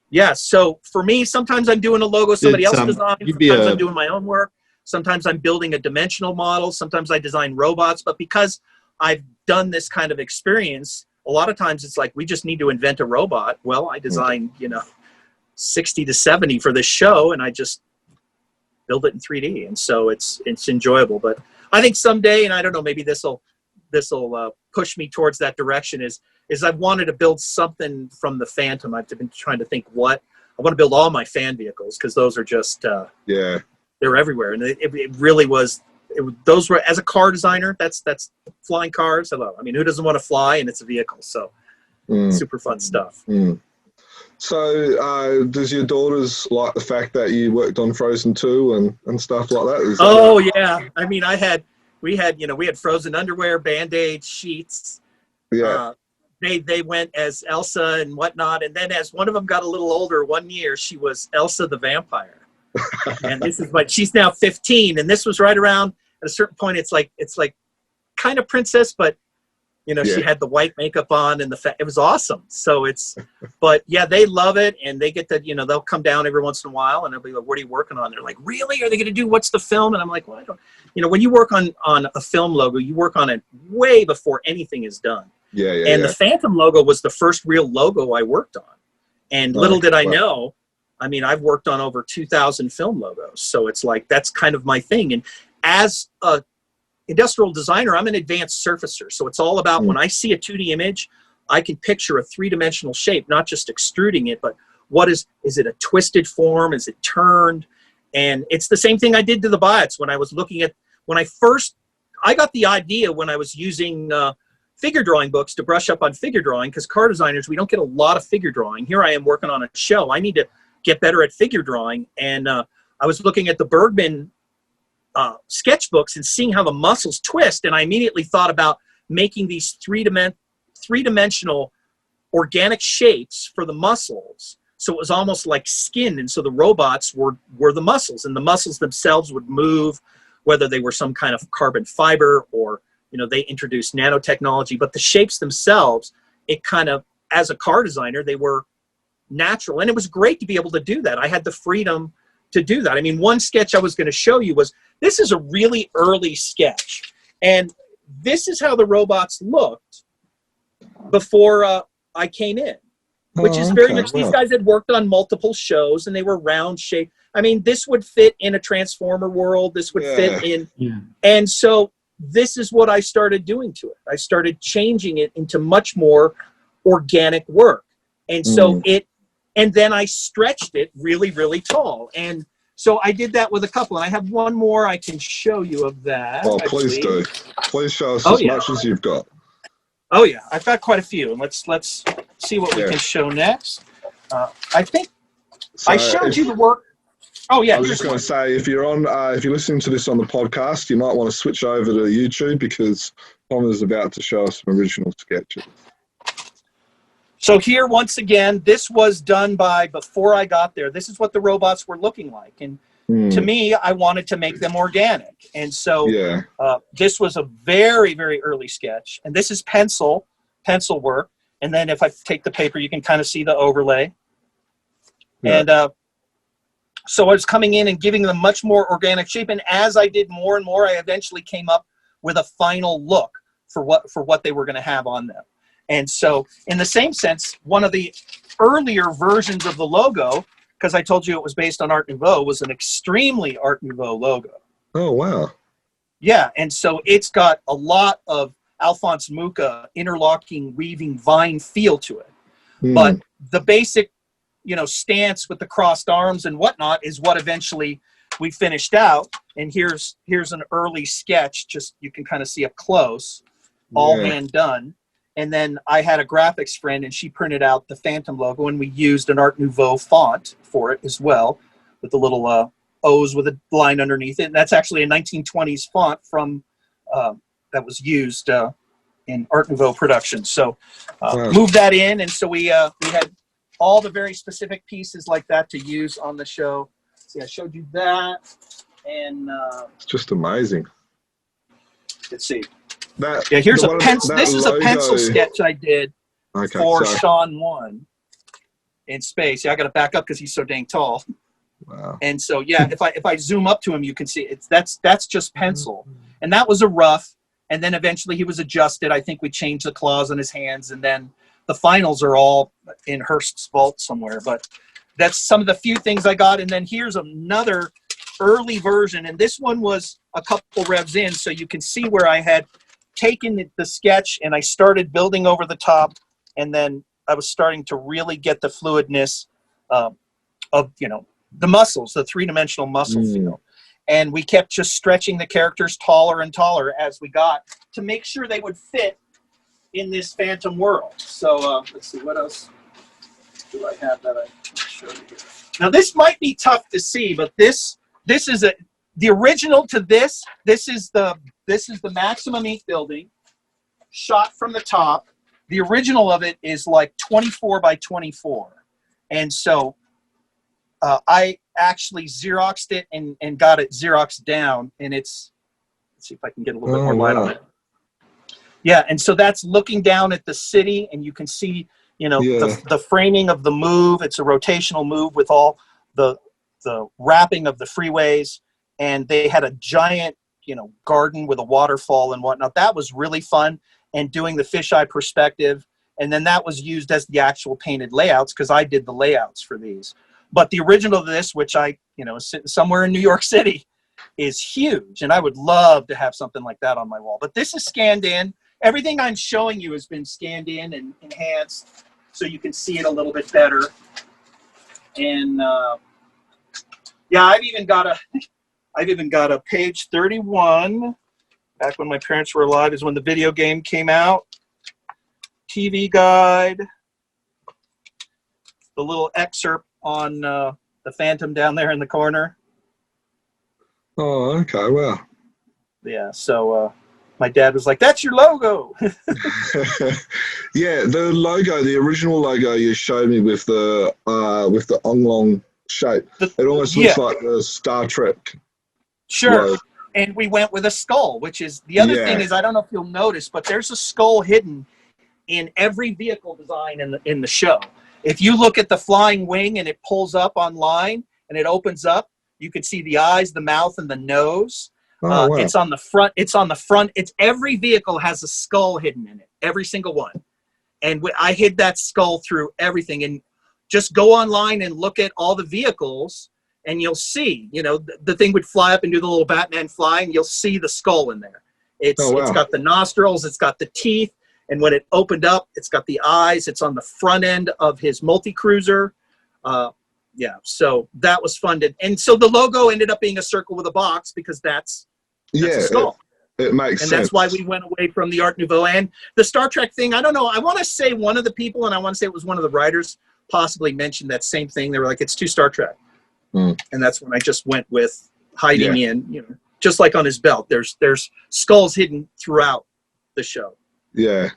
yeah, so for me, sometimes I'm doing a logo somebody else designed. Sometimes I'm doing my own work. Sometimes I'm building a dimensional model. Sometimes I design robots. But because I've done this kind of experience, a lot of times it's like, we just need to invent a robot. Well, I designed, 60 to 70 for this show, and I just build it in 3D. And so it's enjoyable. But I think someday, and I don't know, maybe this'll push me towards that direction, is I've wanted to build something from the Phantom. I've been trying to think what I want to build. All my fan vehicles, because those are just they're everywhere, and it really was. Those were, as a car designer, that's flying cars. Hello, I mean, who doesn't want to fly? And it's a vehicle, so super fun stuff. So, does your daughters like the fact that you worked on Frozen 2 and stuff like that? Yeah. I mean, we had Frozen underwear, Band-Aids, sheets. Yeah. They went as Elsa and whatnot, and then as one of them got a little older, 1 year, she was Elsa the vampire. And this is she's now 15, and this was right around at a certain point. It's like kind of princess, but she had the white makeup on, and it was awesome. So but yeah, they love it, and they get that, they'll come down every once in a while, and they'll be like, "What are you working on?" They're like, "Really? Are they going to do what's the film?" And I'm like, "Well, I don't." When you work on a film logo, you work on it way before anything is done. And the Phantom logo was the first real logo I worked on. And little did I know, I mean, I've worked on over 2,000 film logos. So it's like, that's kind of my thing. And as a industrial designer, I'm an advanced surfacer. So it's all about when I see a 2D image, I can picture a 3-dimensional shape, not just extruding it, but what is it a twisted form? Is it turned? And it's the same thing I did to the biots when I was looking at, I got the idea when I was using figure drawing books to brush up on figure drawing, because car designers, we don't get a lot of figure drawing. Here I am working on a show. I need to get better at figure drawing. And I was looking at the Bergman sketchbooks and seeing how the muscles twist. And I immediately thought about making these three-dimensional organic shapes for the muscles. So it was almost like skin. And so the robots were the muscles, and the muscles themselves would move, whether they were some kind of carbon fiber or, they introduced nanotechnology. But the shapes themselves, it kind of, as a car designer, they were natural. And it was great to be able to do that. I had the freedom to do that. I mean, one sketch I was going to show you this is a really early sketch. And this is how the robots looked before I came in, which is very much, these guys had worked on multiple shows, and they were round shaped. I mean, this would fit in a Transformer world. This would fit in. Yeah. And so this is what I started doing to it. I started changing it into much more organic work. And so and then I stretched it really, really tall. And so I did that with a couple. And I have one more I can show you of that. Oh, please do. Please show us as much as you've got. Oh, yeah. I've got quite a few. And let's see what we can show next. I think I showed you the work. Oh, yeah. I was just going to say, if you're listening to this on the podcast, you might want to switch over to YouTube, because Thom is about to show us some original sketches. So here, once again, this was done before I got there. This is what the robots were looking like. And to me, I wanted to make them organic. And so this was a very, very early sketch. And this is pencil work. And then if I take the paper, you can kind of see the overlay. Yeah. And so I was coming in and giving them much more organic shape. And as I did more and more, I eventually came up with a final look for what they were going to have on them. And so in the same sense, one of the earlier versions of the logo, because I told you it was based on Art Nouveau, was an extremely Art Nouveau logo. Oh, wow. Yeah, and so it's got a lot of Alphonse Mucha interlocking, weaving vine feel to it. But the basic, stance with the crossed arms and whatnot is what eventually we finished out. And here's an early sketch, just you can kind of see up close, all hand done. And then I had a graphics friend, and she printed out the Phantom logo, and we used an Art Nouveau font for it as well, with the little O's with a line underneath it. And that's actually a 1920s font from that was used in Art Nouveau production. So moved that in, and so we had all the very specific pieces like that to use on the show. See, I showed you that, and it's just amazing. Let's see. Here's a pencil. This is a pencil sketch I did for Sean 1. in space. Yeah, I got to back up because he's so dang tall. Wow. And so, yeah, if I zoom up to him, you can see that's just pencil. And that was a rough. And then eventually he was adjusted. I think we changed the claws on his hands. And then the finals are all in Hearst's vault somewhere. But that's some of the few things I got. And then here's another early version. And this one was a couple revs in. So you can see where I had taken the sketch and I started building over the top. And then I was starting to really get the fluidness of, the muscles, the three-dimensional muscle feel. And we kept just stretching the characters taller and taller as we got to make sure they would fit in this Phantom world. So let's see, what else do I have that I can show you here? Now this might be tough to see, but this is the original to this. This is the Maximum Inc. building, shot from the top. The original of it is like 24 by 24, and so I actually Xeroxed it and got it Xeroxed down, and let's see if I can get a little bit more light on it. Yeah, and so that's looking down at the city, and you can see, the framing of the move. It's a rotational move with all the wrapping of the freeways, and they had a giant, garden with a waterfall and whatnot. That was really fun, and doing the fisheye perspective, and then that was used as the actual painted layouts because I did the layouts for these. But the original of this, which is sitting somewhere in New York City, is huge. And I would love to have something like that on my wall. But this is scanned in. Everything I'm showing you has been scanned in and enhanced so you can see it a little bit better. And I've even got a page 31. Back when my parents were alive is when the video game came out. TV guide. The little excerpt on the Phantom down there in the corner. Oh, okay, wow. Yeah, so my dad was like, "That's your logo." Yeah, the logo, the original logo you showed me with the oblong shape. It almost looks like the Star Trek. Sure. Logo. And we went with a skull, which is the other thing is I don't know if you'll notice, but there's a skull hidden in every vehicle design in the show. If you look at the flying wing and it pulls up online and it opens up, you can see the eyes, the mouth, and the nose. Oh, wow. It's on the front. It's every vehicle has a skull hidden in it, every single one. And I hid that skull through everything. And just go online and look at all the vehicles, and you'll see. The thing would fly up and do the little Batman fly, and you'll see the skull in there. It's got the nostrils, it's got the teeth. And when it opened up, it's got the eyes. It's on the front end of his multi-cruiser. So that was fun. And so the logo ended up being a circle with a box because that's a skull. It makes sense. And that's why we went away from the Art Nouveau. And the Star Trek thing, I don't know. I want to say one of the people, and I want to say it was one of the writers, possibly mentioned that same thing. They were like, it's too Star Trek. And that's when I just went with hiding in, just like on his belt. There's skulls hidden throughout the show. I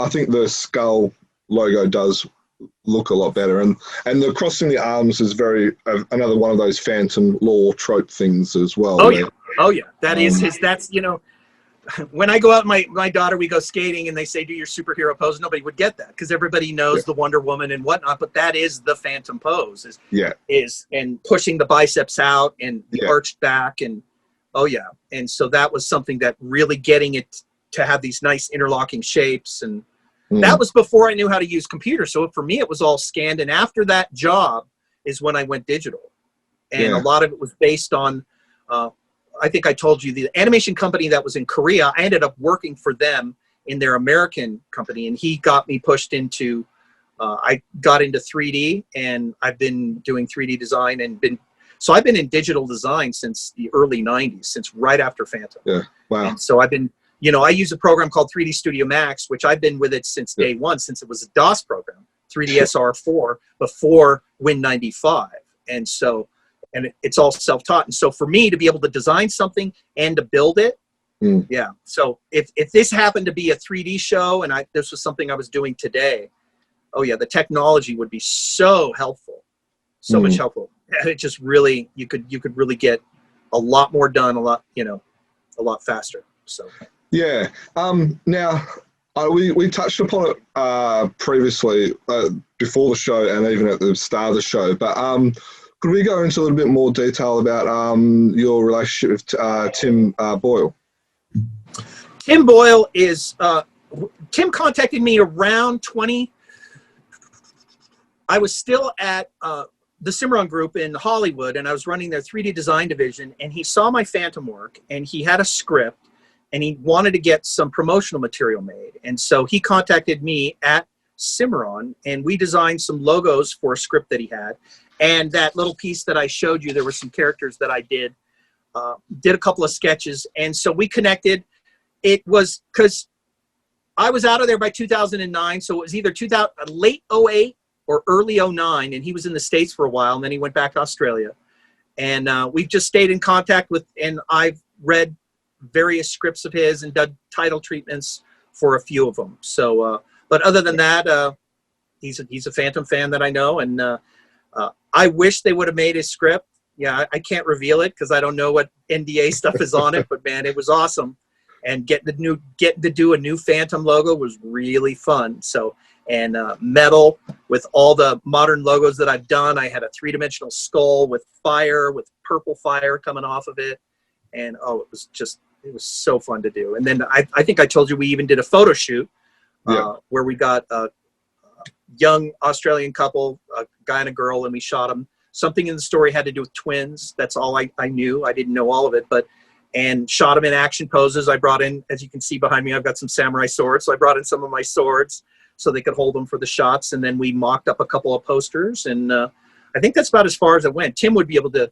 think the skull logo does look a lot better, and the crossing the arms is very another one of those Phantom lore trope things as well. That is that's when I go out, my daughter, we go skating and they say do your superhero pose. Nobody would get that because everybody knows the Wonder Woman and whatnot, but that is the Phantom pose is and pushing the biceps out and the arched back and and so that was something that really getting it to have these nice interlocking shapes, and that was before I knew how to use computers. So for me, it was all scanned. And after that job is when I went digital, and a lot of it was based on, I think I told you, the animation company that was in Korea. I ended up working for them in their American company, and he got me pushed into, I got into 3D, and I've been doing 3D design so I've been in digital design since the early 90s, since right after Phantom. Yeah, wow. And so I've been, I use a program called 3D Studio Max, which I've been with it since day one, since it was a DOS program, 3DSR4, before Win95. And so, it's all self-taught. And so for me to be able to design something and to build it, So if this happened to be a 3D show and this was something I was doing today, the technology would be so helpful, so much helpful. It just really, you could really get a lot more done, a lot faster. So now We touched upon it previously before the show and even at the start of the show, but could we go into a little bit more detail about your relationship with Tim Boyle? Tim Boyle is, Tim contacted me around 20. I was still at the Cimarron Group in Hollywood, and I was running their 3D design division, and he saw my Phantom work, and he had a script, and he wanted to get some promotional material made. And so he contacted me at Cimarron, and we designed some logos for a script that he had. And that little piece that I showed you, there were some characters that I did a couple of sketches. And so we connected. It was because I was out of there by 2009. So it was either late 08 or early 09. And he was in the States for a while. And then he went back to Australia. And we've just stayed in contact with, and I've read various scripts of his and done title treatments for a few of them. So, but other than that, he's a Phantom fan that I know. And I wish they would have made his script. Yeah, I can't reveal it because I don't know what NDA stuff is on it, but man, it was awesome. And getting to do a new Phantom logo was really fun. So, and metal with all the modern logos that I've done. I had a 3-dimensional skull with fire, with purple fire coming off of it. And it was so fun to do. And then I think I told you we even did a photo shoot where we got a young Australian couple, a guy and a girl, and we shot them. Something in the story had to do with twins. That's all I knew. I didn't know all of it, and shot them in action poses. I brought in, as you can see behind me, I've got some samurai swords. So I brought in some of my swords so they could hold them for the shots. And then we mocked up a couple of posters. And I think that's about as far as it went. Tim would be able to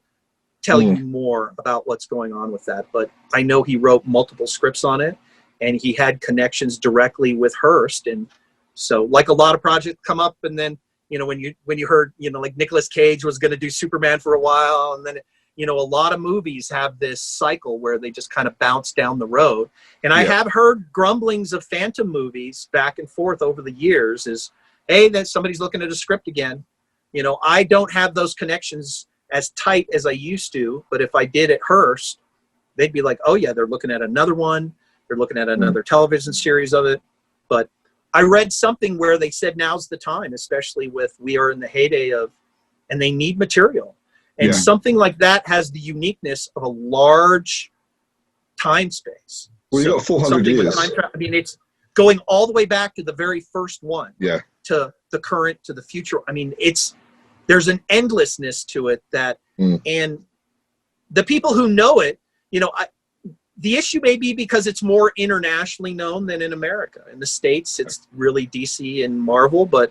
tell you more about what's going on with that. But I know he wrote multiple scripts on it, and he had connections directly with Hearst. And so like a lot of projects come up, and then, when you heard, like Nicolas Cage was going to do Superman for a while, and then, a lot of movies have this cycle where they just kind of bounce down the road. And I have heard grumblings of Phantom movies back and forth over the years is, hey, that somebody's looking at a script again. I don't have those connections as tight as I used to, but if I did at Hearst, they'd be like, oh yeah, they're looking at another one. They're looking at another television series of it. But I read something where they said now's the time, especially with we are in the heyday of, and they need material. And something like that has the uniqueness of a large time space. Well, you got 400 years. It's going all the way back to the very first one. Yeah. To the current, to the future. There's an endlessness to it that, and the people who know it, the issue may be because it's more internationally known than in America. In the States, it's really DC and Marvel, but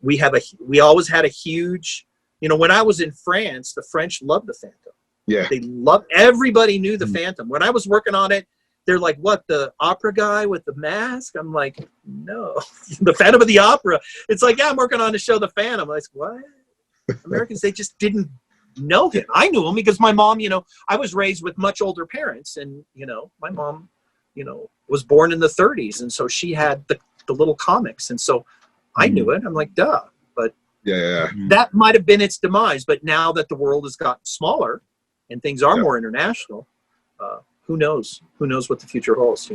we always had a huge, when I was in France, the French loved the Phantom. Yeah. Everybody knew the Phantom. When I was working on it, they're like, what, the opera guy with the mask? I'm like, no, the Phantom of the Opera. It's like, yeah, I'm working on the show The Phantom. I was like, what? Americans, they just didn't know him. I knew him because my mom, I was raised with much older parents, and my mom, was born in the 30s, and so she had the little comics, and so I knew it. I'm like, duh. But that might have been its demise. But now that the world has gotten smaller and things are more international, who knows? Who knows what the future holds?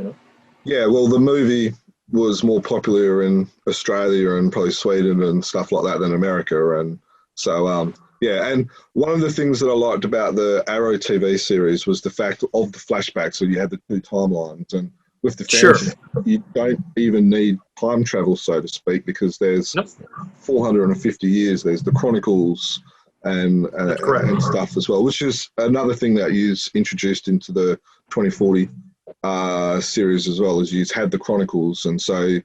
Yeah. Well, the movie was more popular in Australia and probably Sweden and stuff like that than America, and so and one of the things that I liked about the Arrow TV series was the fact of the flashbacks. So you had the two timelines, and with the Phantom, you don't even need time travel, so to speak, because there's 450 years. There's the Chronicles and stuff as well, which is another thing that you introduced into the 2040 series as well, as you had the Chronicles, and so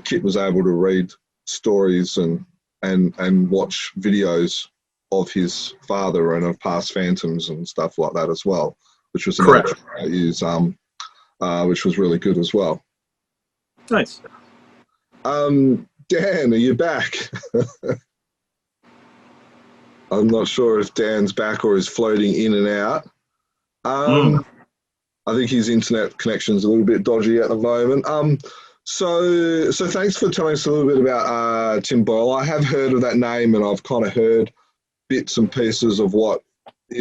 Kit was able to read stories and watch videos of his father and of past Phantoms and stuff like that as well, which was another trick I used, which was really good as well. Nice. Dan, are you back? I'm not sure if Dan's back or is floating in and out. I think his internet connection's a little bit dodgy at the moment. So thanks for telling us a little bit about Tim Boyle. I have heard of that name, and I've kind of heard bits and pieces of what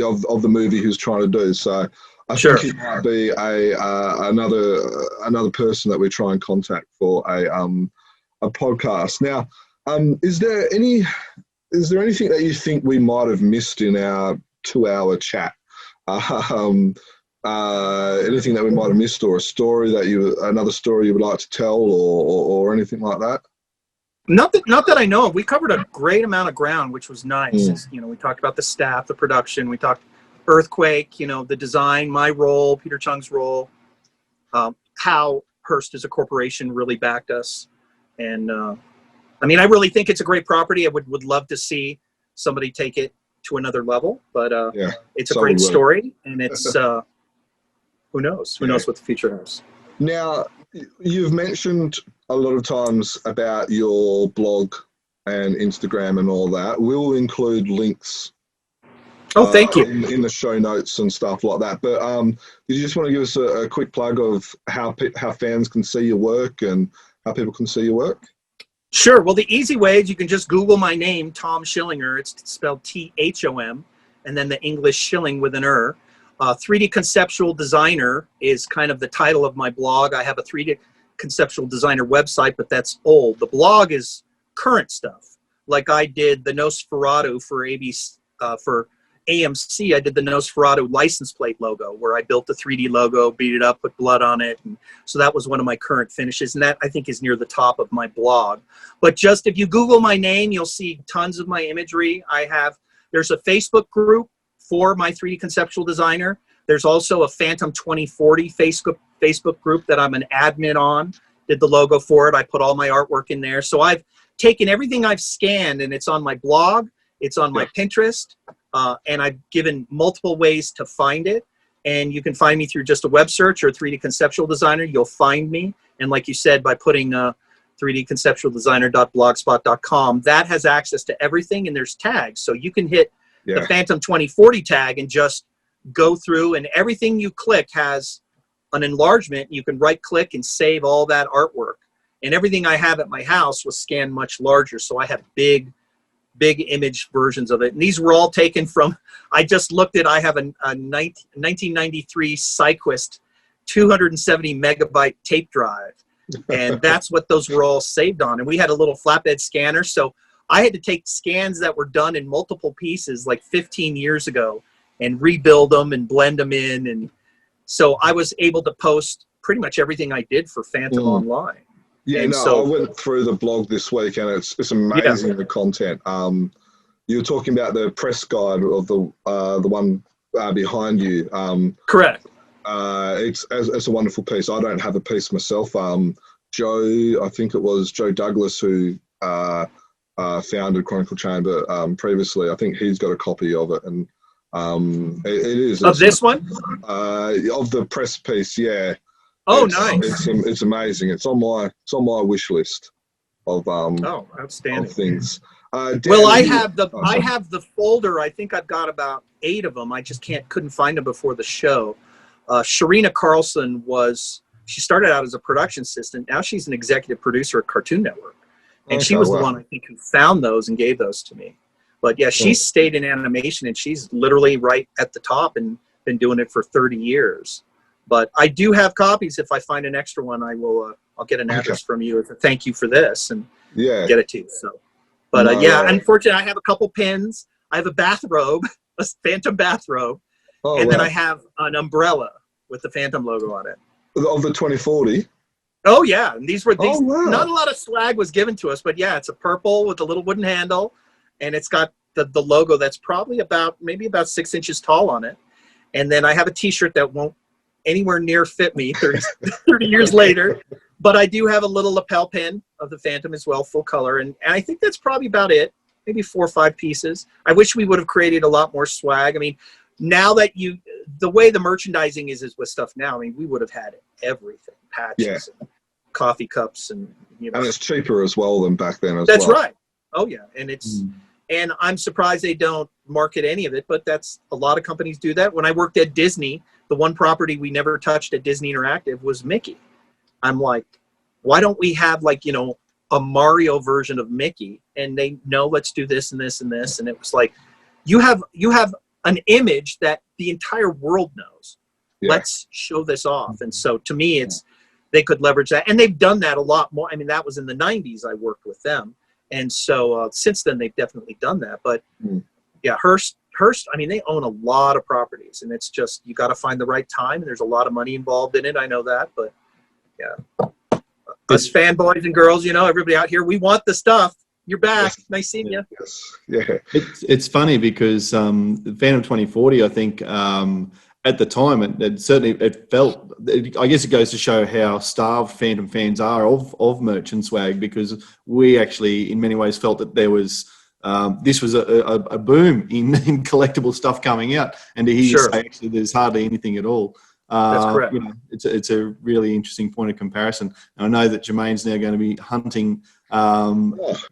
of the movie he was trying to do. So I Sure. think he might be another person that we try and contact for a podcast. Now, is there anything that you think we might have missed in our 2-hour chat? Anything that we might have missed, or another story you would like to tell, or anything like that? Not that I know of. We covered a great amount of ground, which was nice. We talked about the staff, the production. We talked Earthquake, the design, my role, Peter Chung's role, how Hearst as a corporation really backed us. And I really think it's a great property. I would love to see somebody take it to another level, but it's a great story, and it's who knows? Who knows what the future holds? Now, you've mentioned a lot of times about your blog and Instagram and all that. We'll include links. Thank you. In the show notes and stuff like that. But do you just want to give us a quick plug of how fans can see your work and how people can see your work? Sure. Well, the easy way is you can just Google my name, Thom Schillinger. It's spelled Thom, and then the English Schilling with an 3D Conceptual Designer is kind of the title of my blog. I have a 3D Conceptual Designer website, but that's old. The blog is current stuff. Like I did the Nosferatu for AMC. I did the Nosferatu license plate logo, where I built the 3D logo, beat it up, put blood on it. And so that was one of my current finishes. And that, I think, is near the top of my blog. But just if you Google my name, you'll see tons of my imagery. There's a Facebook group for my 3D Conceptual Designer. There's also a Phantom 2040 Facebook group that I'm an admin on. Did the logo for it. I put all my artwork in there. So I've taken everything I've scanned, and it's on my blog. It's on my Pinterest. And I've given multiple ways to find it. And you can find me through just a web search or 3D Conceptual Designer. You'll find me. And like you said, by putting 3dconceptualdesigner.blogspot.com, that has access to everything, and there's tags. So you can hit the Phantom 2040 tag and just go through, and everything you click has an enlargement. You can right click and save all that artwork. And everything I have at my house was scanned much larger. So I have big image versions of it. And these were all taken from, I just looked at, I have a 1993 Cyquist 270 megabyte tape drive. And that's what those were all saved on. And we had a little flatbed scanner. So I had to take scans that were done in multiple pieces like 15 years ago and rebuild them and blend them in. And so I was able to post pretty much everything I did for Phantom online. Yeah, and I went through the blog this week, and it's amazing, the content. You were talking about the press guide of the one behind you. Correct. It's a wonderful piece. I don't have a piece myself. Joe, I think it was Joe Douglas who founded Chronicle Chamber previously. I think he's got a copy of it, and it is of this one of the press piece. Yeah. Oh, nice! It's amazing. It's on my wish list of outstanding of things. Well, I have the folder. I think I've got about 8 of them. I just couldn't find them before the show. Sharina Carlson she started out as a production assistant. Now she's an executive producer at Cartoon Network, and she was the one, I think, who found those and gave those to me. But yeah, she's stayed in animation, and she's literally right at the top and been doing it for 30 years. But I do have copies. If I find an extra one, I'll get an address from you as a thank you for this and get it to you. So, but unfortunately, I have a couple pins. I have a bathrobe, a Phantom bathrobe, then I have an umbrella with the Phantom logo on it. Of the 2040? Oh, yeah. And these were these. Not a lot of swag was given to us, but yeah, it's a purple with a little wooden handle, and it's got the logo that's probably maybe about 6 inches tall on it. And then I have a T-shirt that won't anywhere near fit me 30 years later, but I do have a little lapel pin of the Phantom as well, full color, and I think that's probably about it. Maybe 4 or 5 pieces. I wish we would have created a lot more swag. I mean, now that the way the merchandising is with stuff now, I mean, we would have had everything, patches, and coffee cups, and and it's cheaper as well than back then as well. That's right. Oh yeah, and it's and I'm surprised they don't market any of it, but that's a lot of companies do that. When I worked at Disney, the one property we never touched at Disney Interactive was Mickey. I'm like, why don't we have a Mario version of Mickey? And they know, let's do this and this and this. And it was like, you have an image that the entire world knows. Yeah. Let's show this off. And so to me, they could leverage that. And they've done that a lot more. I mean, that was in the 90s I worked with them. And so since then, they've definitely done that. But yeah, Hearst, I mean, they own a lot of properties. And it's just, you got to find the right time. And there's a lot of money involved in it. I know that. But yeah, us fanboys and girls, you know, everybody out here, we want the stuff. You're back. Yes. Nice seeing you. Yes. Yeah. It's funny because the Phantom 2040, I think, at the time, it felt. I guess it goes to show how starved Phantom fans are of merch and swag, because we actually, in many ways, felt that there was this was a boom in collectible stuff coming out, and to hear you say actually there's hardly anything at all. That's correct. You know, it's a really interesting point of comparison. And I know that Jermaine's now going to be hunting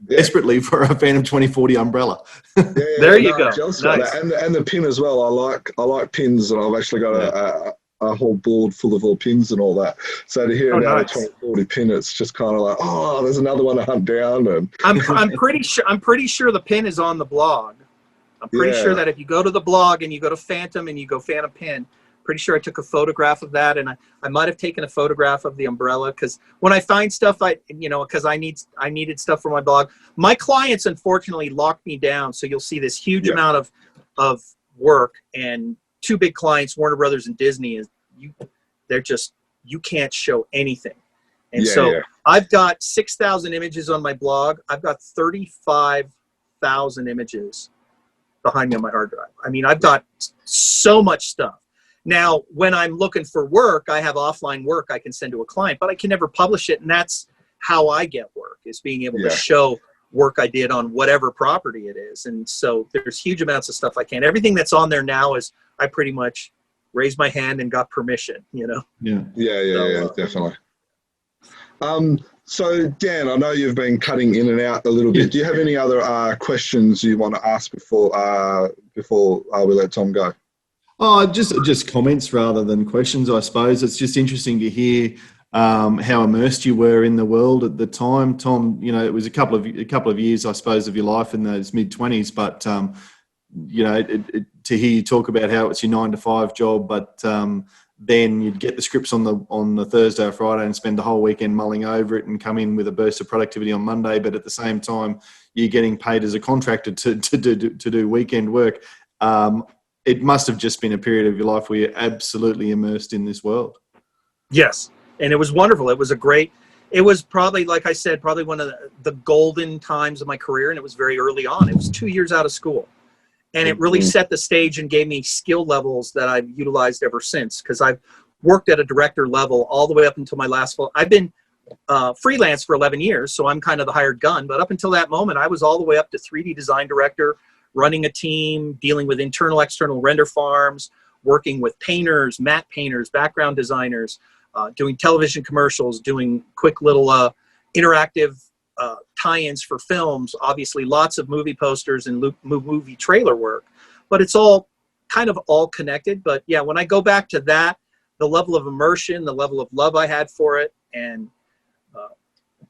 desperately for a Phantom 2040 umbrella. There you go. Nice. And the pin as well. I like pins, and I've actually got a whole board full of all pins and all that. So to hear about a 2040 pin, it's just kind of like, oh, there's another one to hunt down. And I'm pretty sure the pin is on the blog. I'm pretty sure that if you go to the blog and you go to Phantom and you go Phantom pin, pretty sure I took a photograph of that, and I might have taken a photograph of the umbrella, because when I find stuff, because I needed stuff for my blog. My clients unfortunately locked me down, so you'll see this huge amount of work, and two big clients, Warner Brothers and Disney, you can't show anything. And I've got 6,000 images on my blog. I've got 35,000 images behind me on my hard drive. I mean, I've got so much stuff. Now, when I'm looking for work, I have offline work I can send to a client, but I can never publish it. And that's how I get work, is being able to show work I did on whatever property it is. And so there's huge amounts of stuff I can't. Everything that's on there now is I pretty much raised my hand and got permission, you know? Yeah, definitely. So Dan, I know you've been cutting in and out a little bit. Do you have any other questions you want to ask before we let Tom go? Oh, just comments rather than questions, I suppose. It's just interesting to hear how immersed you were in the world at the time, Tom. You know, it was a couple of years, I suppose, of your life in those mid-20s. But you know, to hear you talk about how it's your 9-to-5 job, but then you'd get the scripts on the Thursday or Friday and spend the whole weekend mulling over it, and come in with a burst of productivity on Monday. But at the same time, you're getting paid as a contractor to do weekend work. It must have just been a period of your life where you're absolutely immersed in this world. Yes. And it was wonderful. It was probably, like I said, probably one of the golden times of my career. And it was very early on. It was 2 years out of school. And it really set the stage and gave me skill levels that I've utilized ever since. Because I've worked at a director level all the way up until my last fall. I've been freelance for 11 years, so I'm kind of the hired gun. But up until that moment, I was all the way up to 3D design director, running a team, dealing with internal, external render farms, working with painters, matte painters, background designers, doing television commercials, doing quick little interactive tie-ins for films, obviously lots of movie posters and movie trailer work. But it's all kind of all connected. But yeah, when I go back to that, the level of immersion, the level of love I had for it, and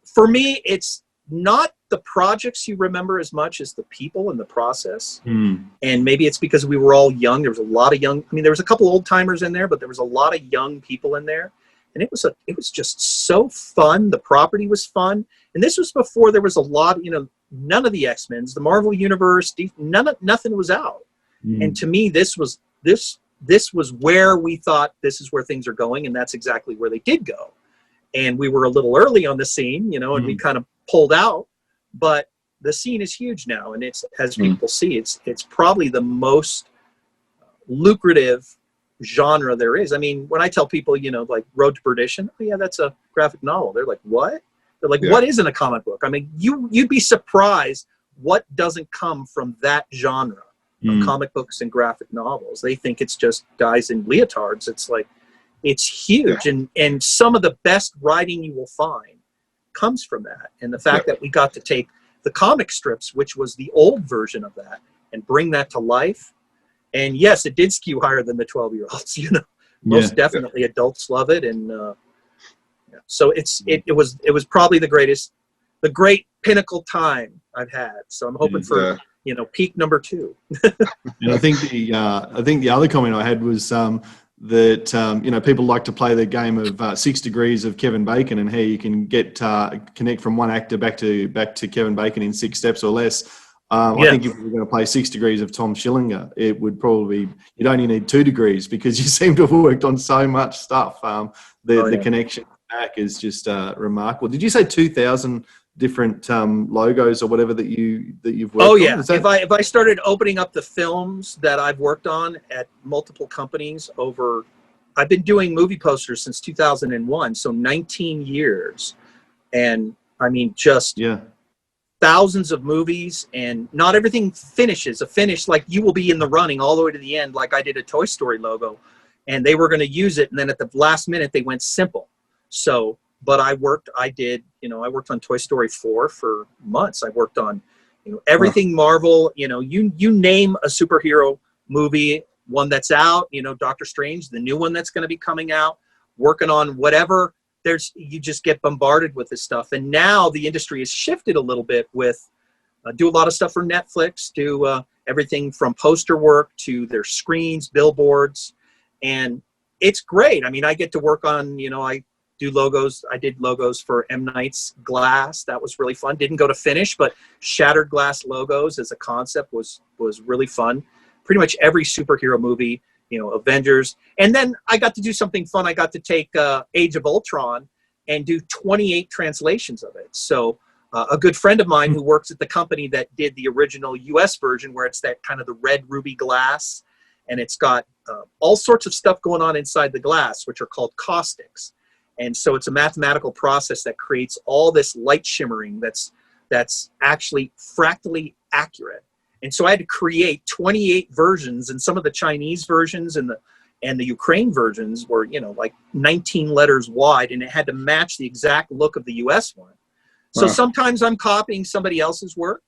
for me, it's not the projects you remember as much as the people and the process. And maybe it's because we were all young. There was a lot of young, there was a couple old timers in there, but there was a lot of young people in there. And it was just so fun. The property was fun. And this was before there was a lot, none of the X-Men's, the Marvel Universe, nothing was out. And to me, this was where we thought this is where things are going. And that's exactly where they did go. And we were a little early on the scene, and we kind of pulled out, but the scene is huge now. And it's, as people see, it's probably the most lucrative genre there is. When I tell people, like Road to Perdition, oh yeah, that's a graphic novel. They're like, what? They're like, what isn't a comic book? You'd be surprised what doesn't come from that genre of comic books and graphic novels. They think it's just guys in leotards. It's like, it's huge. And some of the best writing you will find comes from that. And the fact that we got to take the comic strips, which was the old version of that, and bring that to life. And yes, it did skew higher than the 12-year-olds, most definitely adults love it. And so it was probably the great pinnacle time I've had. So I'm hoping for, peak number 2. And I think the other comment I had was, that people like to play the game of 6 degrees of Kevin Bacon, and how you can get connect from one actor back to Kevin Bacon in 6 steps or less. I think if we were going to play 6 degrees of Thom Schillinger, it would probably, you'd only need 2 degrees, because you seem to have worked on so much stuff. The connection back is just remarkable. Did you say 2,000 different logos or whatever that you've worked on? Oh yeah. That... If I started opening up the films that I've worked on at multiple companies I've been doing movie posters since 2001, so 19 years, and I mean just thousands of movies, and not everything finishes. A finish, like you will be in the running all the way to the end, like I did a Toy Story logo, and they were going to use it, and then at the last minute they went simple. So, but I worked on Toy Story 4 for months. I worked on, everything Marvel, you name a superhero movie, one that's out, Doctor Strange, the new one that's going to be coming out, working on whatever. You just get bombarded with this stuff. And now the industry has shifted a little bit with, do a lot of stuff for Netflix, do everything from poster work to their screens, billboards. And it's great. I mean, I get to work on, I do logos. I did logos for M. Night's Glass. That was really fun. Didn't go to finish, but shattered glass logos as a concept was really fun. Pretty much every superhero movie, Avengers. And then I got to do something fun. I got to take Age of Ultron and do 28 translations of it. So a good friend of mine who works at the company that did the original US version, where it's that kind of the red ruby glass, and it's got all sorts of stuff going on inside the glass, which are called caustics. And so it's a mathematical process that creates all this light shimmering that's actually fractally accurate. And so I had to create 28 versions, and some of the Chinese versions and the Ukraine versions were, like 19 letters wide, and it had to match the exact look of the US one. So sometimes I'm copying somebody else's work.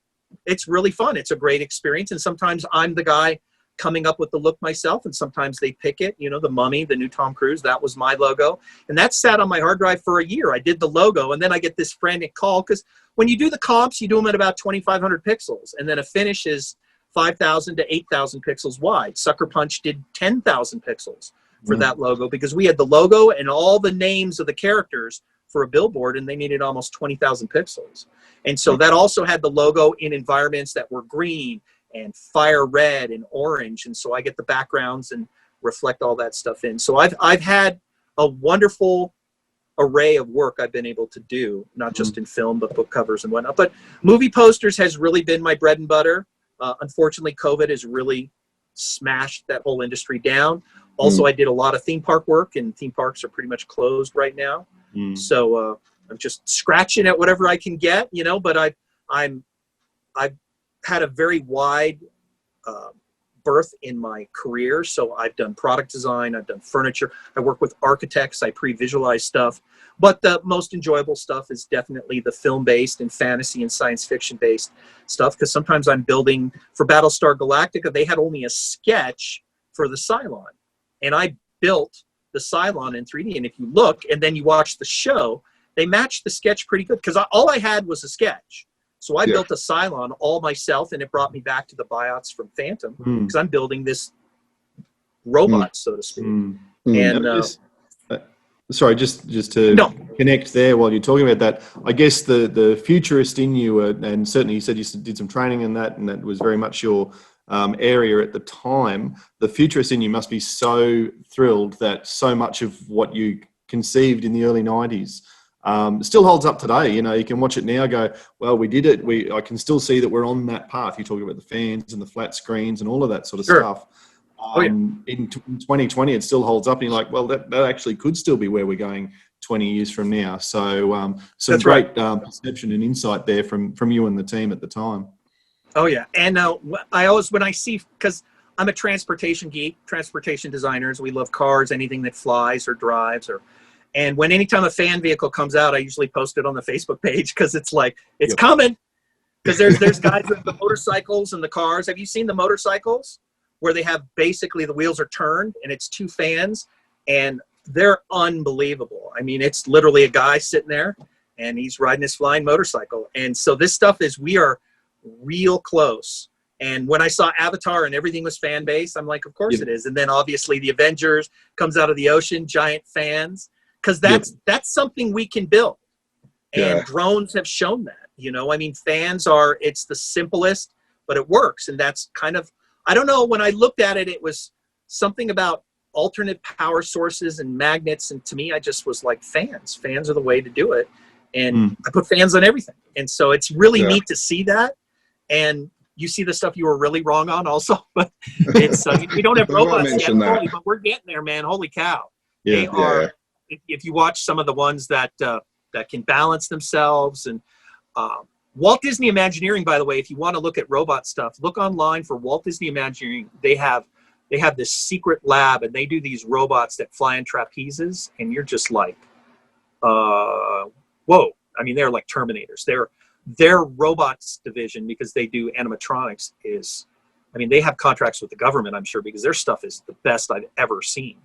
It's really fun. It's a great experience. And sometimes I'm the guy coming up with the look myself, and sometimes they pick it. The Mummy, the new Tom Cruise, that was my logo. And that sat on my hard drive for a year. I did the logo, and then I get this frantic call, because when you do the comps, you do them at about 2,500 pixels, and then a finish is 5,000 to 8,000 pixels wide. Sucker Punch did 10,000 pixels for that logo, because we had the logo and all the names of the characters for a billboard, and they needed almost 20,000 pixels. And so that also had the logo in environments that were green and fire red and orange. And so I get the backgrounds and reflect all that stuff in. So I've had a wonderful array of work I've been able to do, not just in film, but book covers and whatnot. But movie posters has really been my bread and butter. Unfortunately, COVID has really smashed that whole industry down. Also, I did a lot of theme park work, and theme parks are pretty much closed right now. So I'm just scratching at whatever I can get, but I've had a very wide berth in my career. So I've done product design, I've done furniture, I work with architects, I pre-visualize stuff. But the most enjoyable stuff is definitely the film-based and fantasy and science fiction-based stuff, because sometimes I'm building for Battlestar Galactica. They had only a sketch for the Cylon, and I built the Cylon in 3D. And if you look and then you watch the show, they matched the sketch pretty good, because all I had was a sketch. So I built a Cylon all myself, and it brought me back to the biots from Phantom, because I'm building this robot, so to speak. And sorry, just to connect there while you're talking about that, I guess the futurist in you, and certainly you said you did some training in that, and that was very much your area at the time. The futurist in you must be so thrilled that so much of what you conceived in the early 90s still holds up today. You can watch it now, go, well, we did it. I can still see that we're on that path. You're talking about the fans and the flat screens and all of that sort of stuff. In 2020, it still holds up, and you're like, well, that actually could still be where we're going 20 years from now. So some great perception and insight there from you and the team at the time. Oh yeah, and I always, when I see, because I'm a transportation geek, transportation designers, we love cars, anything that flies or drives, and anytime a fan vehicle comes out, I usually post it on the Facebook page, because it's like, it's coming, because there's guys with the motorcycles and the cars. Have you seen the motorcycles where they have basically the wheels are turned and it's two fans, and they're unbelievable. I mean, it's literally a guy sitting there and he's riding his flying motorcycle. And so this stuff we are real close And when I saw Avatar and everything was fan based, I'm like, of course it is. And then obviously the Avengers comes out of the ocean, giant fans, because that's something we can build. And drones have shown that, you know, I mean, fans are, it's the simplest, but it works. And that's kind of, I don't know, when I looked at it, it was something about alternate power sources and magnets. And to me, I just was like, fans are the way to do it. And I put fans on everything. And so it's really neat to see that. And you see the stuff you were really wrong on also, but it's, we don't have robots yet, fully, but we're getting there, man. Holy cow. They are, if you watch some of the ones that can balance themselves, and Walt Disney Imagineering, by the way, if you want to look at robot stuff, look online for Walt Disney Imagineering. They have this secret lab, and they do these robots that fly in trapezes, and you're just like, whoa. I mean, they're like Terminators. Their robots division, because they do animatronics, is, I mean, they have contracts with the government, I'm sure, because their stuff is the best I've ever seen.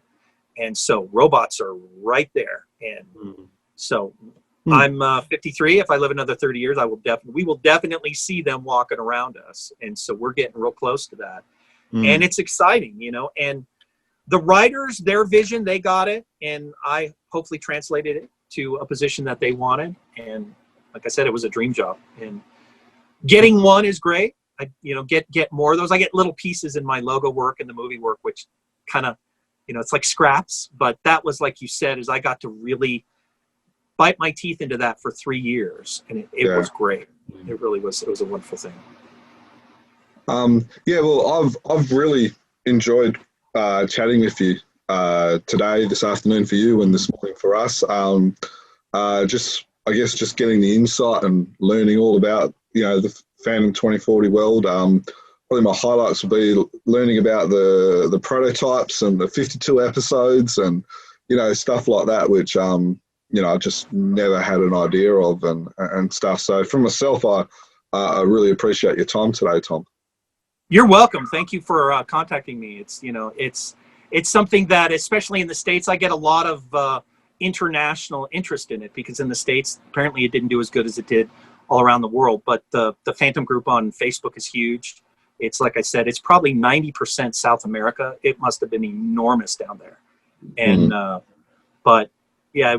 And so robots are right there. And so I'm 53. If I live another 30 years, we will definitely see them walking around us. And so we're getting real close to that. And it's exciting, you know, and the writers, their vision, they got it. And I hopefully translated it to a position that they wanted. And like I said, it was a dream job, and getting one is great. I, you know, get more of those. I get little pieces in my logo work and the movie work, which kind of, you know, it's like scraps, but that was, like you said, is I got to really bite my teeth into that for 3 years, and it was great. It really was. It was a wonderful thing. Well, I've really enjoyed chatting with you today, this afternoon for you, and this morning for us. Just getting the insight and learning all about, you know, the Phantom 2040 world. Probably my highlights would be learning about the prototypes and the 52 episodes and, you know, stuff like that, which, you know, I just never had an idea of and stuff. So for myself, I really appreciate your time today, Thom. You're welcome. Thank you for contacting me. It's, you know, it's something that, especially in the States, I get a lot of international interest in it, because in the States, apparently it didn't do as good as it did all around the world. But the Phantom group on Facebook is huge. It's, like I said, it's probably 90% South America. It must have been enormous down there. And but yeah,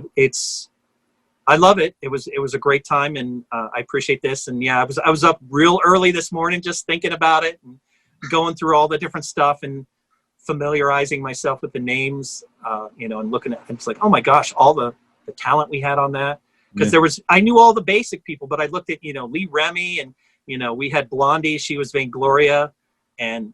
I love it. It was a great time, and I appreciate this. And yeah, I was up real early this morning just thinking about it and going through all the different stuff and familiarizing myself with the names, you know, and looking at it. It's like, oh my gosh, all the talent we had on that. Because I knew all the basic people, but I looked at, you know, Lee Remy, and, you know, we had Blondie, she was Vaingloria, and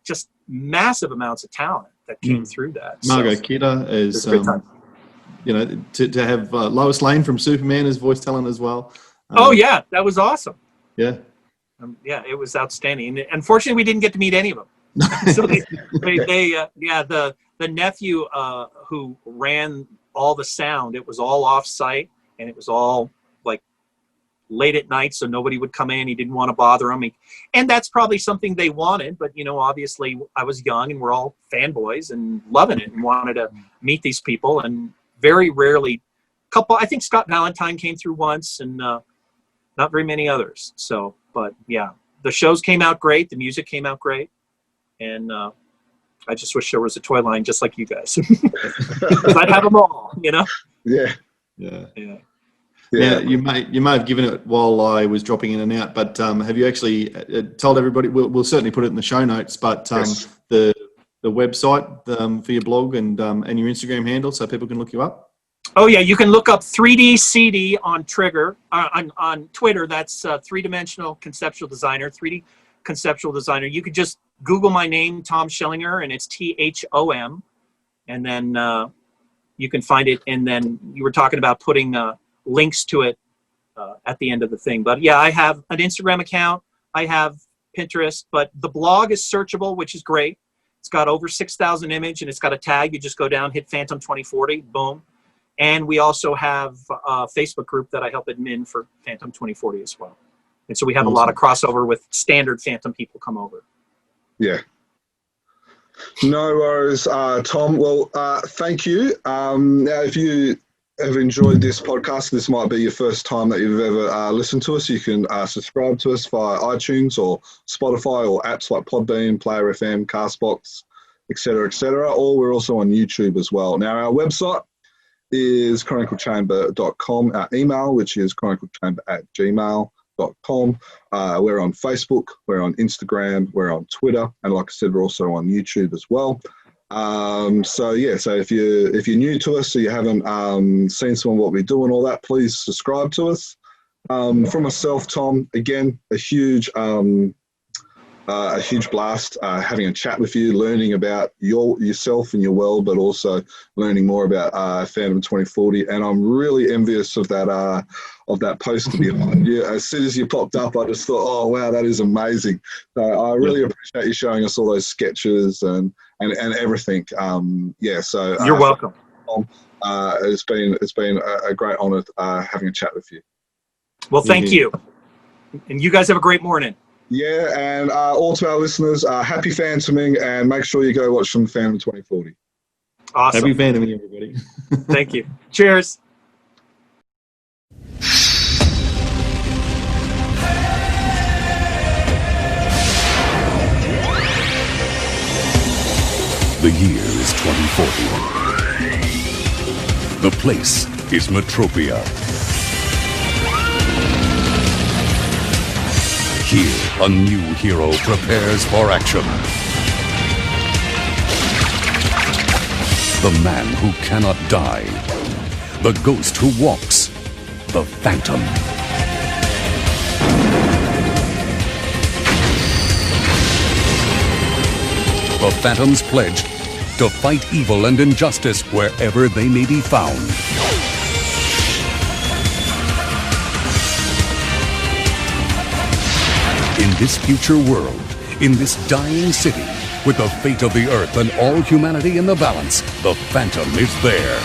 just massive amounts of talent that came through that. Margot Kidder is, you know, to have Lois Lane from Superman as voice talent as well. Oh yeah, that was awesome. Yeah. Yeah, it was outstanding. And unfortunately, we didn't get to meet any of them. So the nephew who ran all the sound, it was all off site, and it was all like late at night, so nobody would come in. He didn't want to bother them, and that's probably something they wanted. But, you know, obviously I was young, and we're all fanboys and loving it and wanted to meet these people. And very rarely, I think Scott Valentine came through once, and not very many others. So, but yeah, the shows came out great, the music came out great. And I just wish there was a toy line just like you guys. I'd have them all, you know? Yeah. You may have given it while I was dropping in and out, but have you actually told everybody? We'll certainly put it in the show notes, but the website for your blog and your Instagram handle, so people can look you up. Oh yeah, you can look up 3D CD on on Twitter. That's three-dimensional conceptual designer. 3D conceptual designer. You could just Google my name, Thom Schillinger, and it's THOM, and then you can find it. And then you were talking about putting links to it at the end of the thing. But yeah, I have an Instagram account, I have Pinterest, but the blog is searchable, which is great. It's got over 6,000 images, and it's got a tag. You just go down, hit Phantom 2040, boom. And we also have a Facebook group that I help admin for Phantom 2040 as well. And so we have a lot of crossover with standard Phantom people come over. Yeah. No worries, Thom. Well, thank you. Now, if you have enjoyed this podcast, this might be your first time that you've ever listened to us, you can subscribe to us via iTunes or Spotify or apps like Podbean, Player FM, Castbox, etc., or we're also on YouTube as well. Now, our website is chroniclechamber.com, our email, which is chroniclechamber@gmail.com. We're on Facebook, we're on Instagram, we're on Twitter, and like I said, we're also on YouTube as well. So if you're new to us, so you haven't seen some of what we do and all that, please subscribe to us. For myself, Tom, again, a huge blast having a chat with you, learning about yourself and your world, but also learning more about Phantom 2040. And I'm really envious of that poster behind you. As soon as you popped up, I just thought, oh wow, that is amazing. So I really appreciate you showing us all those sketches and everything. So you're welcome. It's been a great honor having a chat with you. Well, thank you, and you guys have a great morning. Yeah, and all to our listeners, happy Phantoming, and make sure you go watch some Phantom 2040. Awesome. Happy Phantoming, everybody. Thank you. Cheers. The year is 2040. The place is Metropia. Here, a new hero prepares for action. The man who cannot die. The ghost who walks. The Phantom. The Phantom's pledge to fight evil and injustice wherever they may be found. In this future world, in this dying city, with the fate of the Earth and all humanity in the balance, the Phantom is there.